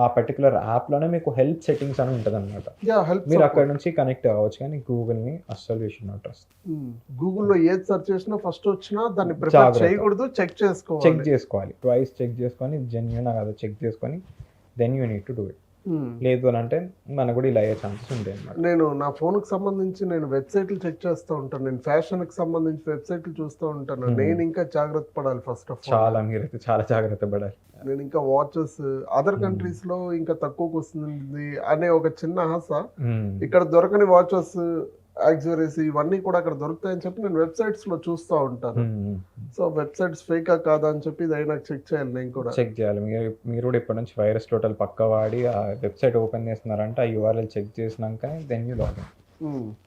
ఆ పర్టికులర్ యాప్లోనే మీకు హెల్ప్ సెట్టింగ్స్ అని ఉంటుంది అనమాట. హెల్ప్ మీరు అక్కడ నుంచి కనెక్ట్ అవ్వచ్చు కానీ గూగుల్ని అస్సలు యూ షుడ్ నాట్ ట్రస్ట్. గూగుల్లో ఏది సెర్చ్ చేసినా ఫస్ట్ వచ్చినా దాన్ని ప్రిఫర్ జాగ్రత్త. చేయకూడదు, చెక్ చేసుకోవాలి ట్వైస్ చెక్ చేసుకొని జెన్యూన్ కాదు చెక్ చేసుకొని then you need to do it. లేదు అని అంటే మనకు కూడా ఇలా అయ్యే ఛాన్సెస్ ఉంటాయి అన్నమాట. నేను నా ఫోన్కి సంబంధించి నేను వెబ్సైట్లు చెక్ చేస్తూ ఉంటాను, నేను ఫ్యాషన్కి సంబంధించి వెబ్సైట్లు చూస్తూ ఉంటాను. నేను ఇంకా జాగ్రత్త పడాలి ఫస్ట్ ఆఫ్ ఆల్. మీరైతే చాలా జాగ్రత్త పడాలి. నేను ఇంకా వాచెస్ అదర్ కంట్రీస్ లో ఇంకా తక్కువకి వస్తుంది అనే ఒక చిన్న ఆశ. ఇక్కడ దొరకని వాచెస్, యాక్సెసరీస్ ఇవన్నీ కూడా అక్కడ దొరుకుతాయని చెప్పి నేను వెబ్సైట్స్ లో చూస్తూ ఉంటాను. సో వెబ్సైట్స్ ఫేకా కాదా అని చెప్పి ఇది అయినా చెక్ చేయాలి. నేను కూడా చెక్ చేయాలి. మీరు కూడా ఇప్పటి నుంచి వైరస్ టోటల్ పక్క వాడి ఆ వెబ్సైట్ ఓపెన్ చేస్తున్నారంటే ఆ యూఆర్ఎల్ చెక్ చేసినాక దెన్ యూ లాగిన్.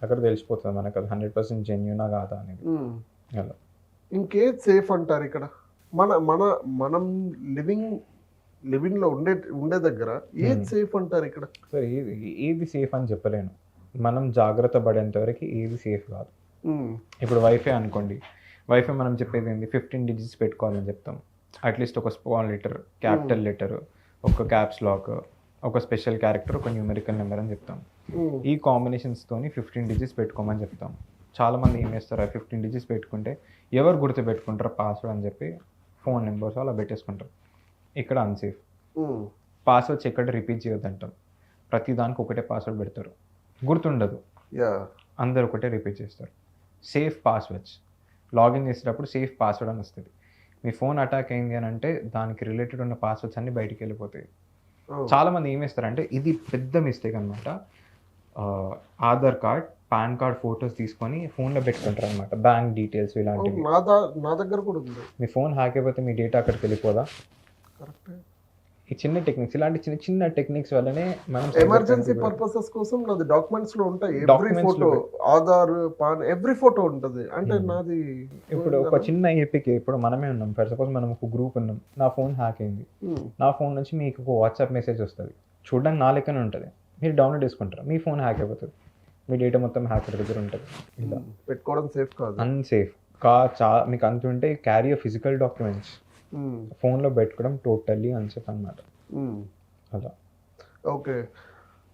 అక్కడ తెలిసిపోతుంది మనకు అది 100% జెన్యూనా కాదా అనేది. అలా ఇంకేది సేఫ్ అంటారు ఇక్కడ? మనం లివింగ్ లో ఉండే దగ్గర ఏది సేఫ్ అంటారు ఇక్కడ? సరే ఏది సేఫ్ అని చెప్పలేను. మనం జాగ్రత్త పడేంత వరకు ఏది సేఫ్ కాదు. ఇప్పుడు వైఫై అనుకోండి, వైఫై మనం చెప్పేది ఏంటి 15 డిజిట్స్ పెట్టుకోవాలని చెప్తాం. అట్లీస్ట్ ఒక స్మాల్ లెటర్, క్యాపిటల్ లెటర్, ఒక క్యాప్స్ లాక్, ఒక స్పెషల్ క్యారెక్టర్, ఒక న్యూమెరికల్ నెంబర్ అని చెప్తాం. ఈ కాంబినేషన్స్తోని 15 డిజిట్స్ పెట్టుకోమని చెప్తాం. చాలామంది ఏం చేస్తారు, ఆ 15 డిజిట్స్ పెట్టుకుంటే ఎవరు గుర్తు పెట్టుకుంటారు పాస్వర్డ్ అని చెప్పి ఫోన్ నెంబర్స్ అలా పెట్టేసుకుంటారు. ఇక్కడ అన్సేఫ్. పాస్వర్డ్స్ ఎక్కడ రిపీట్ చేయొద్దంటాం. ప్రతి దానికి ఒకటే పాస్వర్డ్ పెడతారు, గుర్తుండదు, అందరు ఒకటే రిపీట్ చేస్తారు. సేఫ్ పాస్వర్డ్స్ లాగిన్ చేసేటప్పుడు సేఫ్ పాస్వర్డ్ అని వస్తుంది. మీ ఫోన్ అటాక్ అయింది అని అంటే దానికి రిలేటెడ్ ఉన్న పాస్వర్డ్స్ అన్నీ బయటికి వెళ్ళిపోతాయి. చాలామంది ఏం చేస్తారంటే ఇది పెద్ద మిస్టేక్ అనమాట. Aadhaar card, pan card photos తీసుకొని ఫోన్లో పెట్టుకుంటారు అనమాట, బ్యాంక్ డీటెయిల్స్ ఇలాంటివి. నా దగ్గర కూడా ఉంది. మీ ఫోన్ హ్యాక్ అయిపోతే మీ డేటా అక్కడికి వెళ్ళిపోదా? కరెక్ట్. ఈ చిన్న టెక్నిక్స్, ఇలాంటి చిన్న చిన్న టెక్నిక్స్ వల్లనే మనం ఎమర్జెన్సీ పర్పసెస్ కోసం నాది డాక్యుమెంట్స్ లో ఉంటాయి. Every photo, Aadhaar, pan, every photo ఉంటుంది. అంటే నాది ఇప్పుడు ఒక చిన్న ఏపీకి ఇప్పుడు మనమే ఉన్నాం. ఫర్ సపోజ్ మనం ఒక గ్రూప్ ఉన్నాం, నా ఫోన్ హ్యాక్ అయింది. నా ఫోన్ నుంచి మీకు ఒక వాట్సాప్ మెసేజ్ వస్తుంది, చూడడానికి నా లెక్కనే ఉంటుంది. మీరు డౌన్లోడ్ చేసుకుంటారు, మీ ఫోన్ హ్యాక్ అయిపోతుంది, మీ డేటా మొత్తం హ్యాకర్ దగ్గర ఉంటుంది. ఇలా పెట్టుకోవడం సేఫ్ కాదు, అన్సేఫ్. మీకు అంతుంటే క్యారీ ఫిజికల్ డాక్యుమెంట్స్ ఫోన్లో పెట్టుకోవడం టోటల్లీ అన్సేఫ్ అన్నమాట. అలా ఓకే.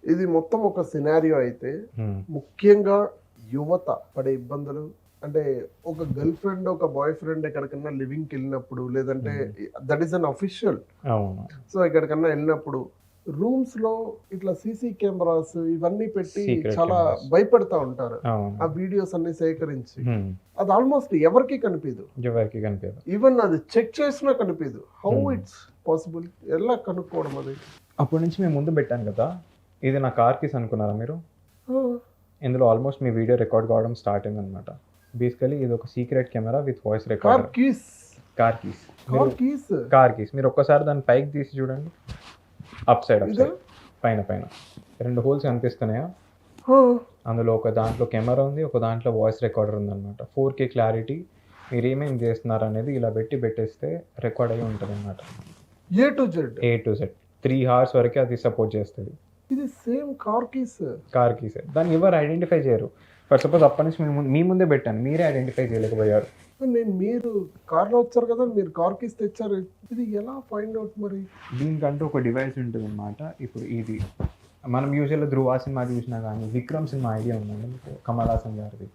ఇది మొత్తం ఒక సినారియో అయితే ముఖ్యంగా యువత పడే ఇబ్బందులు అంటే ఒక గర్ల్ ఫ్రెండ్, ఒక బాయ్ ఫ్రెండ్ ఎక్కడికన్నా లివింగ్కి వెళ్ళినప్పుడు, లేదంటే that is an official, so ఎక్కడికన్నా వెళ్ళినప్పుడు రూమ్స్ లో ఇట్లా సీసీ కెమెరాస్ ఇవన్నీ పెట్టి చాలా భయపడతా ఉంటారు. ఆ వీడియోస్ అన్ని సేకరించి అది ఆల్మోస్ట్ ఎవరికి కనిపించదు, ఈవెన్ అది చెక్ చేసినా కనిపించదు. How it's possible? ఎలా కనుక్కోవడం అది? అప్పటి నుంచి మేము ముందు పెట్టాను కదా, ఇది నా కార్ కీస్ అనుకున్నారా మీరు? ఇందులో ఆల్మోస్ట్ మీ వీడియో రికార్డ్ కావడం స్టార్ట్ అయింది అనమాట. బేసికలీ ఇది ఒక secret camera with voice car recorder. Keys car keys. Car keys మీరు ఒక్కసారి దాన్ని పైకి తీసి చూడండి, అప్ సైడ్ పైన 2 హోల్స్ కనిపిస్తున్నాయా? అందులో ఒక దాంట్లో కెమెరా ఉంది, ఒక దాంట్లో వాయిస్ రికార్డర్ ఉందన్నమాట. 4K clarity. మీరు ఏమేమి చేస్తున్నారు అనేది ఇలా పెట్టేస్తే రికార్డ్ అయ్యి ఉంటుంది అనమాట. ఏ టు జెడ్ 3 hours వరకే అది సపోర్ట్ చేస్తుంది. ఇది సేమ్ కార్ కీస్. దాన్ని ఎవరు ఐడెంటిఫై చేయరు. ఫర్ సపోజ్ అప్పటి నుంచి మీ ముందే పెట్టాను, మీరే ఐడెంటిఫై చేయలేకపోయారు. మీరు కార్లో వచ్చారు కదా, మీరు కార్ కీస్ తెచ్చారు, ఇది ఎలా ఫైండ్ అవుట్ మరి? దీనికంటూ ఒక డివైస్ ఉంటుంది అనమాట. ఇప్పుడు ఇది మనం యూజువల్గా ధృవ సినిమా చూసినా కానీ, విక్రమ్ సినిమా ఐడియా ఉందండి మీకు, కమల్ హాసన్ గారిది.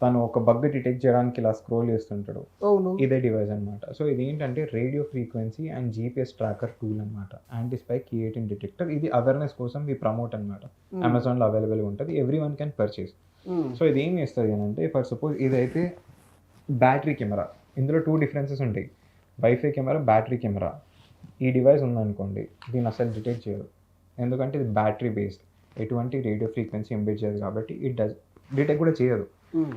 తను ఒక బగ్ డిటెక్ట్ చేయడానికి ఇలా స్క్రోల్ చేస్తుంటాడు. అవును, ఇదే డివైస్ అనమాట. సో ఇది ఏంటంటే radio frequency and GPS tracker tool అనమాట. Anti spy K18 detector. ఇది అవేర్నెస్ కోసం వి ప్రమోట్ అనమాట. అమెజాన్లో అవైలబుల్గా ఉంటుంది, everyone can purchase. So ఇది ఏం చేస్తుంది అని అంటే, ఫర్ సపోజ్ ఇదైతే బ్యాటరీ కెమెరా. ఇందులో 2 డిఫరెన్సెస్ ఉంటాయి, వైఫై కెమెరా, బ్యాటరీ కెమెరా. ఈ డివైస్ ఉందనుకోండి, దీన్ని అసలు డిటెక్ట్ చేయదు, ఎందుకంటే ఇది బ్యాటరీ బేస్డ్, ఎటువంటి రేడియో ఫ్రీక్వెన్సీ ఎంబెడ్ చేయదు కాబట్టి ఇట్ డస్ డిటెక్ట్ కూడా చేయదు.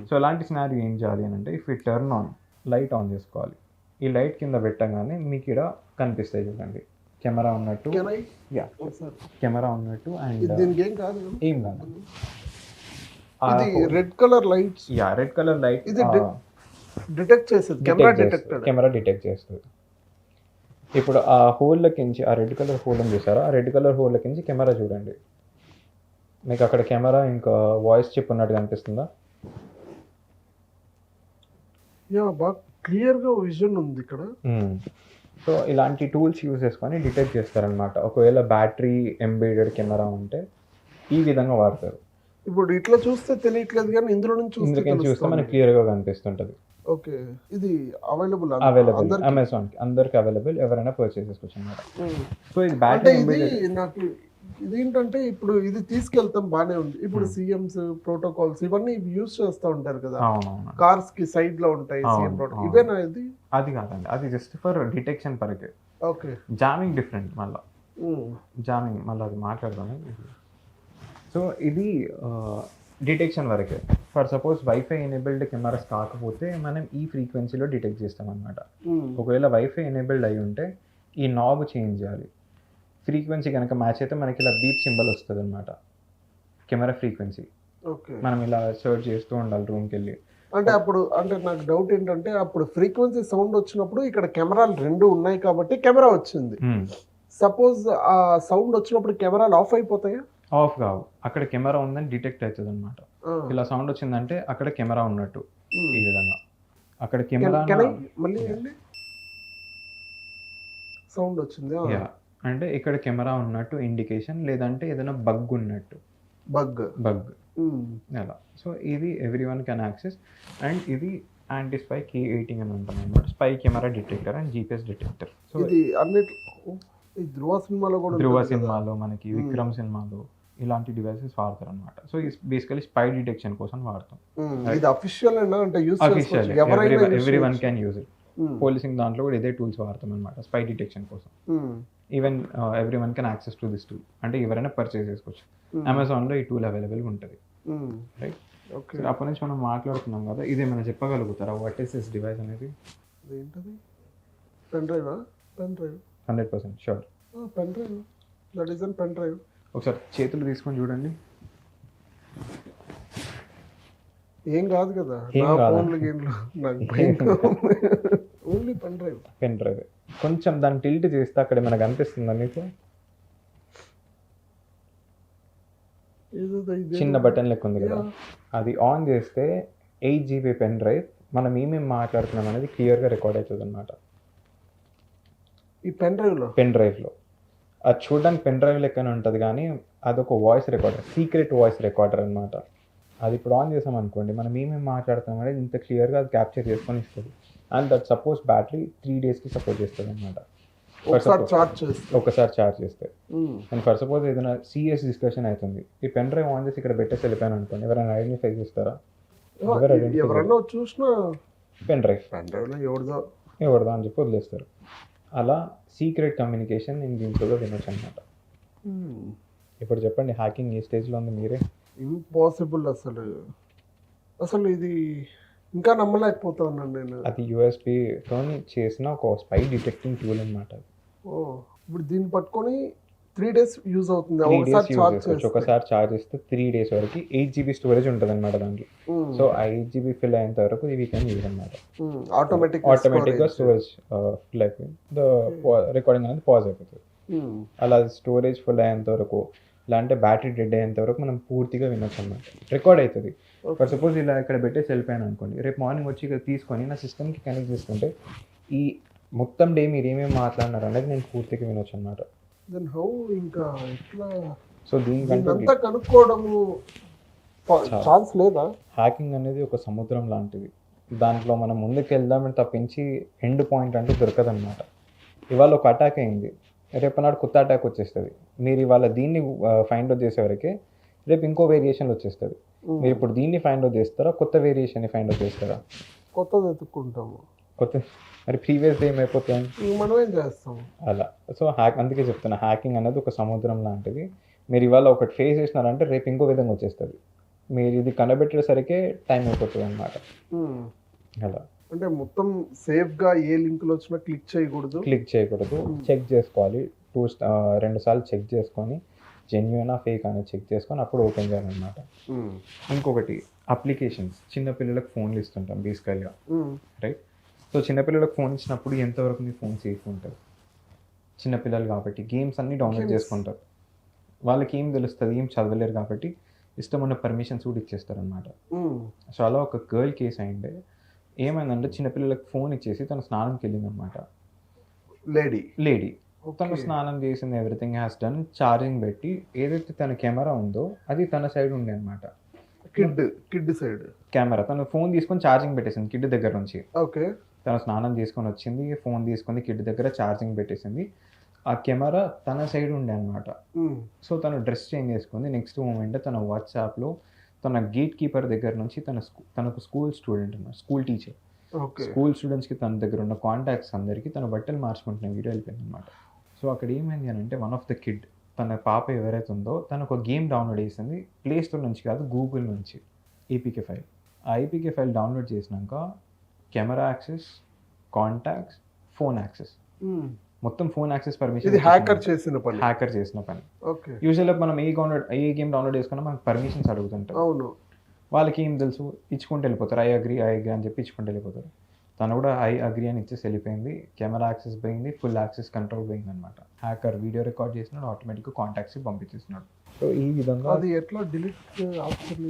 సో అలాంటి సినారియో ఏం చేయాలి అని అంటే, if you turn on, light on చేసుకోవాలి. ఈ లైట్ కింద పెట్టగానే మీకు ఇక్కడ కనిపిస్తాయి చూడండి, కెమెరా ఉన్నట్టు. కెమెరా ఉన్నట్టు. అండ్ ఏం కాదు, red colour light. Red colour light ఇది డిటెక్ట్ చేస్తుంది, కెమెరా డిటెక్ట్ చేస్తుంది. ఇప్పుడు ఆ హోల్లోకించి, ఆ రెడ్ కలర్ హోల్ అని చూసారా, ఆ రెడ్ కలర్ హోల్లోకించి కెమెరా చూడండి. మీకు అక్కడ కెమెరా ఇంకా వాయిస్ చిప్ ఉన్నట్టు కనిపిస్తుందా? బాగా క్లియర్గా విజన్ ఉంది ఇక్కడ. సో ఇలాంటి టూల్స్ యూజ్ చేసుకొని డిటెక్ట్ చేస్తారనమాట. ఒకవేళ బ్యాటరీ ఎంబెడెడ్ కెమెరా ఉంటే ఈ విధంగా వాడతారు. ఇప్పుడు ఇట్లా చూస్తే తెలియట్లేదు, కానీ ఇందులో నుంచి చూస్తే మనకి క్లియర్గా కనిపిస్తుంటది. ఓకే, ఇది అవైలబుల్ అమెజాన్ కి అందరికి అవైలబుల్, ఎవరైనా పర్చేస్ చేసుకోవచ్చు అన్నమాట. సో ఇది అంటే బ్యాటరీ నాకు ఇదేంటంటే, ఇప్పుడు ఇది తీసుకెళ్తాం బానే ఉంది. ఇప్పుడు సిఎంస్ ప్రోటోకాల్స్ ఇవన్నీ యూజ్ చేస్తూ ఉంటారు కదా, కార్స్ కి సైడ్ లో ఉంటాయి సిఎం ప్రోటోకాల్, ఇవేనా ఇది? అది కాదండి, అది జస్ట్ ఫర్ డిటెక్షన్ పరకే. Okay, jamming different. మళ్ళీ జామింగ్ మళ్ళీ అది మాట్లాడదాము. సో ఇది డిటెక్షన్ వరకే. For suppose wifi enabled cameras కాకపోతే మనం ఈ ఫ్రీక్వెన్సీలో డిటెక్ట్ చేస్తాం అనమాట. ఒకవేళ వైఫై ఎనేబుల్డ్ అయి ఉంటే ఈ నాబ్ చేంజ్ చేయాలి. ఫ్రీక్వెన్సీ కనుక మ్యాచ్ అయితే మనకి ఇలా బీప్ సింబల్ వస్తుంది అనమాట, కెమెరా ఫ్రీక్వెన్సీ. మనం ఇలా సర్చ్ చేస్తూ ఉండాలి రూమ్కి వెళ్ళి. అంటే అప్పుడు నాకు డౌట్ ఏంటంటే, అప్పుడు ఫ్రీక్వెన్సీ సౌండ్ వచ్చినప్పుడు ఇక్కడ కెమెరాలు 2 ఉన్నాయి కాబట్టి కెమెరా వచ్చింది. సపోజ్ ఆ సౌండ్ వచ్చినప్పుడు కెమెరాలు ఆఫ్ అయిపోతాయా? ఆఫ్ కావు, అక్కడ కెమెరా ఉందని డిటెక్ట్ అవుతుంది అనమాట. ఇలా సౌండ్ వచ్చిందంటే అక్కడ కెమెరా ఉన్నట్టు. ఈ విధంగా అక్కడ కెమెరా మళ్ళీ సౌండ్ వచ్చింది అంటే ఇక్కడ కెమెరా ఉన్నట్టు ఇండికేషన్, లేదంటే ఏదైనా బగ్ ఉన్నట్టు. బగ్ అలా. సో ఇది every one can access. And ఇది యాంటీ స్పై K18 అని ఉంటుంది అనమాట. Spy camera detector and GPS detector. So ఇది అన్నిట్లో ధృవ సినిమాలో కూడా, ధృవ సినిమాలో, మనకి విక్రమ్ సినిమాలో ఇలాంటి డివైసెస్ వాడతారు అనమాట. సో ఇది బేసికలీ స్పై డిటెక్షన్ కోసం వాడతాం. ఇది అఫీషియల్ అంటే official, every one can use it. Policing దాంట్లో కూడా ఇదే టూల్స్ వాడతాం అనమాట స్పై డిటెక్షన్ కోసం. Even every one can access to this tool. అంటే ఎవరైనా పర్చేస్ చేసుకోవచ్చు. అమెజాన్లో ఈ టూల్ అవైలబుల్గా ఉంటుంది. రైట్. ఓకే, అప్పటి నుంచి మనం మాట్లాడుతున్నాం కదా, ఇదేమైనా చెప్పగలుగుతారా వాట్ ఈస్ దిస్ డివైస్ అనేది? ఏంటది? Pen drive. 100% sure. Pen drive, that is pen drive. ఒకసారి చేతులు తీసుకొని చూడండి. ఏం కాదు కదా, ఓన్లీ పెన్ డ్రైవ్. కొంచెం దాన్ని టిల్ట్ చేస్తే అక్కడ మనకు అనిపిస్తుందా మీకు? చిన్న బటన్ లెక్క ఉంది కదా, అది ఆన్ చేస్తే 8 GB పెన్ డ్రైవ్, మనం ఏమేమి మాట్లాడుతున్నాం అనేది క్లియర్గా రికార్డ్ అవుతుంది అనమాట. ఈ పెన్ డ్రైవ్లో అది చూడడానికి పెన్ డ్రైవ్ లెక్కనే ఉంటుంది, కానీ అదొక voice recorder, secret voice recorder అనమాట. అది ఇప్పుడు ఆన్ చేసాం అనుకోండి, మనం ఏమేమి మాట్లాడుతున్నాం అనేది ఇంత క్లియర్గా అది క్యాప్చర్ చేసుకొని ఇస్తుంది. అండ్ దట్ సపోజ్ బ్యాటరీ 3 daysకి సపోర్ట్ చేస్తుంది అనమాట. ఒకసారి ఛార్జ్ చేస్తే. అండ్ ఫర్ సపోజ్ ఏదైనా సీరియస్ డిస్కషన్ అవుతుంది, ఈ పెన్ డ్రైవ్ ఆన్ చేసి ఇక్కడ పెట్టేసి వెళ్ళిపోయాను అనుకోండి, ఎవరైనా ఐడెంటిఫై చేస్తారా? ఎవరైనా చూసినా పెన్ డ్రైవ్ ఎవరిదో అని చెప్పి వదిలేస్తారు. అలా సీక్రెట్ కమ్యూనికేషన్ నేను దీంట్లో వినొచ్చు అనమాట. ఇప్పుడు చెప్పండి, హ్యాకింగ్ ఏ స్టేజ్లో ఉంది మీరే? ఇంపాసిబుల్ అసలు. అసలు ఇది ఇంకా నమ్మలేకపోతున్నాను నేను. అది యూఎస్బితో చేసిన ఒక స్పై డిటెక్టింగ్ టూల్ అనమాట. ఓ ఇప్పుడు దీన్ని పట్టుకొని 3 days యూజ్ అవుతుంది. 3 ఒకసారి days యూజ్ చార్జ్ చేసుకోవచ్చు. చేస్తే. ఒకసారి ఛార్జ్ చేస్తే 3 days వరకు 8 GB స్టోరేజ్ ఉంటుంది అనమాట దాంట్లో. సో ఆ 8 GB ఫిల్ అయ్యేంత వరకు ఇవి కెన్ యూజ్ అనమాట. ఆటోమేటిక్గా స్టోరేజ్ ఫుల్ అయిపోయి రికార్డింగ్ అనేది పాజ్ అయిపోతుంది. అలా స్టోరేజ్ ఫుల్ అయ్యేంత వరకు, ఇలా అంటే బ్యాటరీ డెడ్ అయ్యేంత వరకు మనం పూర్తిగా వినొచ్చు అనమాట. రికార్డ్ అవుతుంది. ఫర్ సపోజ్ ఇలా ఇక్కడ పెట్టేసి వెళ్ళిపోయాను అనుకోండి, రేపు మార్నింగ్ వచ్చి ఇక్కడ తీసుకొని నా సిస్టమ్కి కనెక్ట్ చేసుకుంటే ఈ మొత్తం డే మీరు ఏమేమి మాట్లాడినారు అనేది నేను పూర్తిగా వినొచ్చు అనమాట. దెన్ హౌ ఇంకా ఎట్లా సో దీనికంటే అంతా కనుక్కోవడము ఛాన్స్ లేదా? హ్యాకింగ్ అనేది ఒక సముద్రం లాంటిది. దాంట్లో మనం ముందుకు వెళ్దామని తప్పించి ఎండ్ పాయింట్ అంటూ దొరకదన్నమాట. ఇవాళ ఒక అటాక్ అయింది, రేపు నాడు కొత్త అటాక్ వచ్చేస్తుంది. మీరు ఇవాళ దీన్ని ఫైండ్ అవుట్ చేసేవరకే రేపు ఇంకో వేరియేషన్ వచ్చేస్తుంది. మీరు ఇప్పుడు దీన్ని ఫైండ్ అవుట్ చేస్తారా, కొత్త వేరియేషన్ని ఫైండ్ అవుట్ చేస్తారా? కొత్తది ఎత్తుక్కుంటాము. కొత్త మరి ప్రీవియస్ ఏమైపోతాయి, మనం ఏం చేస్తాం అలా. సో అందుకే చెప్తున్నా, హ్యాకింగ్ అనేది ఒక సముద్రం లాంటిది. మీరు ఇవాళ ఒకటి ఫేస్ చేసినారంటే రేపు ఇంకో విధంగా వచ్చేస్తుంది. మీరు ఇది కనబెట్టేసరికి టైం అయిపోతుంది అనమాట. అలా అంటే మొత్తం సేఫ్గా ఏ లింకులు వచ్చినా క్లిక్ చేయకూడదు. చెక్ చేసుకోవాలి. 2 సార్లు చెక్ చేసుకొని జెన్యూనా ఫేక్ అనేది చెక్ చేసుకొని అప్పుడు ఓపెన్ చేయాలన్నమాట. ఇంకొకటి అప్లికేషన్స్, చిన్నపిల్లలకు ఫోన్లు ఇస్తుంటాం బేసికల్గా, రైట్? సో చిన్నపిల్లలకు ఫోన్ ఇచ్చినప్పుడు ఎంతవరకు మీ ఫోన్ సేఫ్ ఉంటుంది? చిన్నపిల్లలు కాబట్టి గేమ్స్ అన్నీ డౌన్లోడ్ చేసుకుంటారు. వాళ్ళకి ఏం తెలుస్తుంది, ఏం చదవలేరు కాబట్టి ఇష్టమైన పర్మిషన్స్ కూడా ఇచ్చేస్తారనమాట. సో అలా ఒక గర్ల్ కేసు అయిండే. ఏమైందంటే చిన్నపిల్లలకు ఫోన్ ఇచ్చేసి తను స్నానంకి వెళ్ళిందనమాట. లేడీ తను స్నానం చేసింది, ఎవ్రీథింగ్ హ్యాస్ డన్. ఛార్జింగ్ పెట్టి ఏదైతే తన కెమెరా ఉందో అది తన సైడ్ ఉండే అనమాట. కిడ్ సైడ్ కెమెరా తను ఫోన్ తీసుకొని ఛార్జింగ్ పెట్టేసింది కిడ్ దగ్గర నుంచి. ఓకే, తను స్నానం చేసుకొని వచ్చింది, ఫోన్ తీసుకొని కిడ్ దగ్గర ఛార్జింగ్ పెట్టేసింది. ఆ కెమెరా తన సైడ్ ఉండే అనమాట. సో తను డ్రెస్ చేంజ్ చేసుకుంది. నెక్స్ట్ మూమెంట్ తన వాట్సాప్లో తన గేట్ కీపర్ దగ్గర నుంచి తనకు స్కూల్ స్టూడెంట్ అన్నమాట, స్కూల్ టీచర్, స్కూల్ స్టూడెంట్స్కి తన దగ్గర ఉన్న కాంటాక్ట్స్ అందరికీ తన బట్టలు మార్చుకుంటున్న వీడియో వెళ్ళిపోయింది అనమాట. సో అక్కడ ఏమైంది అని అంటే, వన్ ఆఫ్ ద కిడ్, తన పాప ఎవరైతే ఉందో తను ఒక గేమ్ డౌన్లోడ్ చేసింది, ప్లే స్టోర్ నుంచి కాదు గూగుల్ నుంచి, ఏపీకే ఫైల్. ఆ ఏపీకే ఫైల్ డౌన్లోడ్ చేసినాక camera access, contacts, phone access, మొత్తం ఫోన్ యాక్సెస్ పర్మిషన్. హ్యాకర్ చేసిన పని. యూజువల్గా మనం ఏ గేమ్ డౌన్లోడ్ చేసుకున్నా మనకు పర్మిషన్స్ అడుగుతుంటాం. అవును, వాళ్ళకి ఏం తెలుసు, ఇచ్చుకుంటూ వెళ్ళిపోతారు. ఐ అగ్రీ అని చెప్పి ఇచ్చుకుంటూ వెళ్ళిపోతారు. తను కూడా ఐ అగ్రీ అని ఇచ్చేసి వెళ్ళిపోయింది. కెమెరా యాక్సెస్ పోయింది, ఫుల్ యాక్సెస్ కంట్రోల్ పోయింది అనమాట. హ్యాకర్ వీడియో రికార్డ్ చేసినాడు, ఆటోమేటిక్గా కాంటాక్ట్స్కి పంపించేస్తున్నాడు. సో ఈ విధంగా అది ఎట్లా డిలీట్ ఆప్షన్.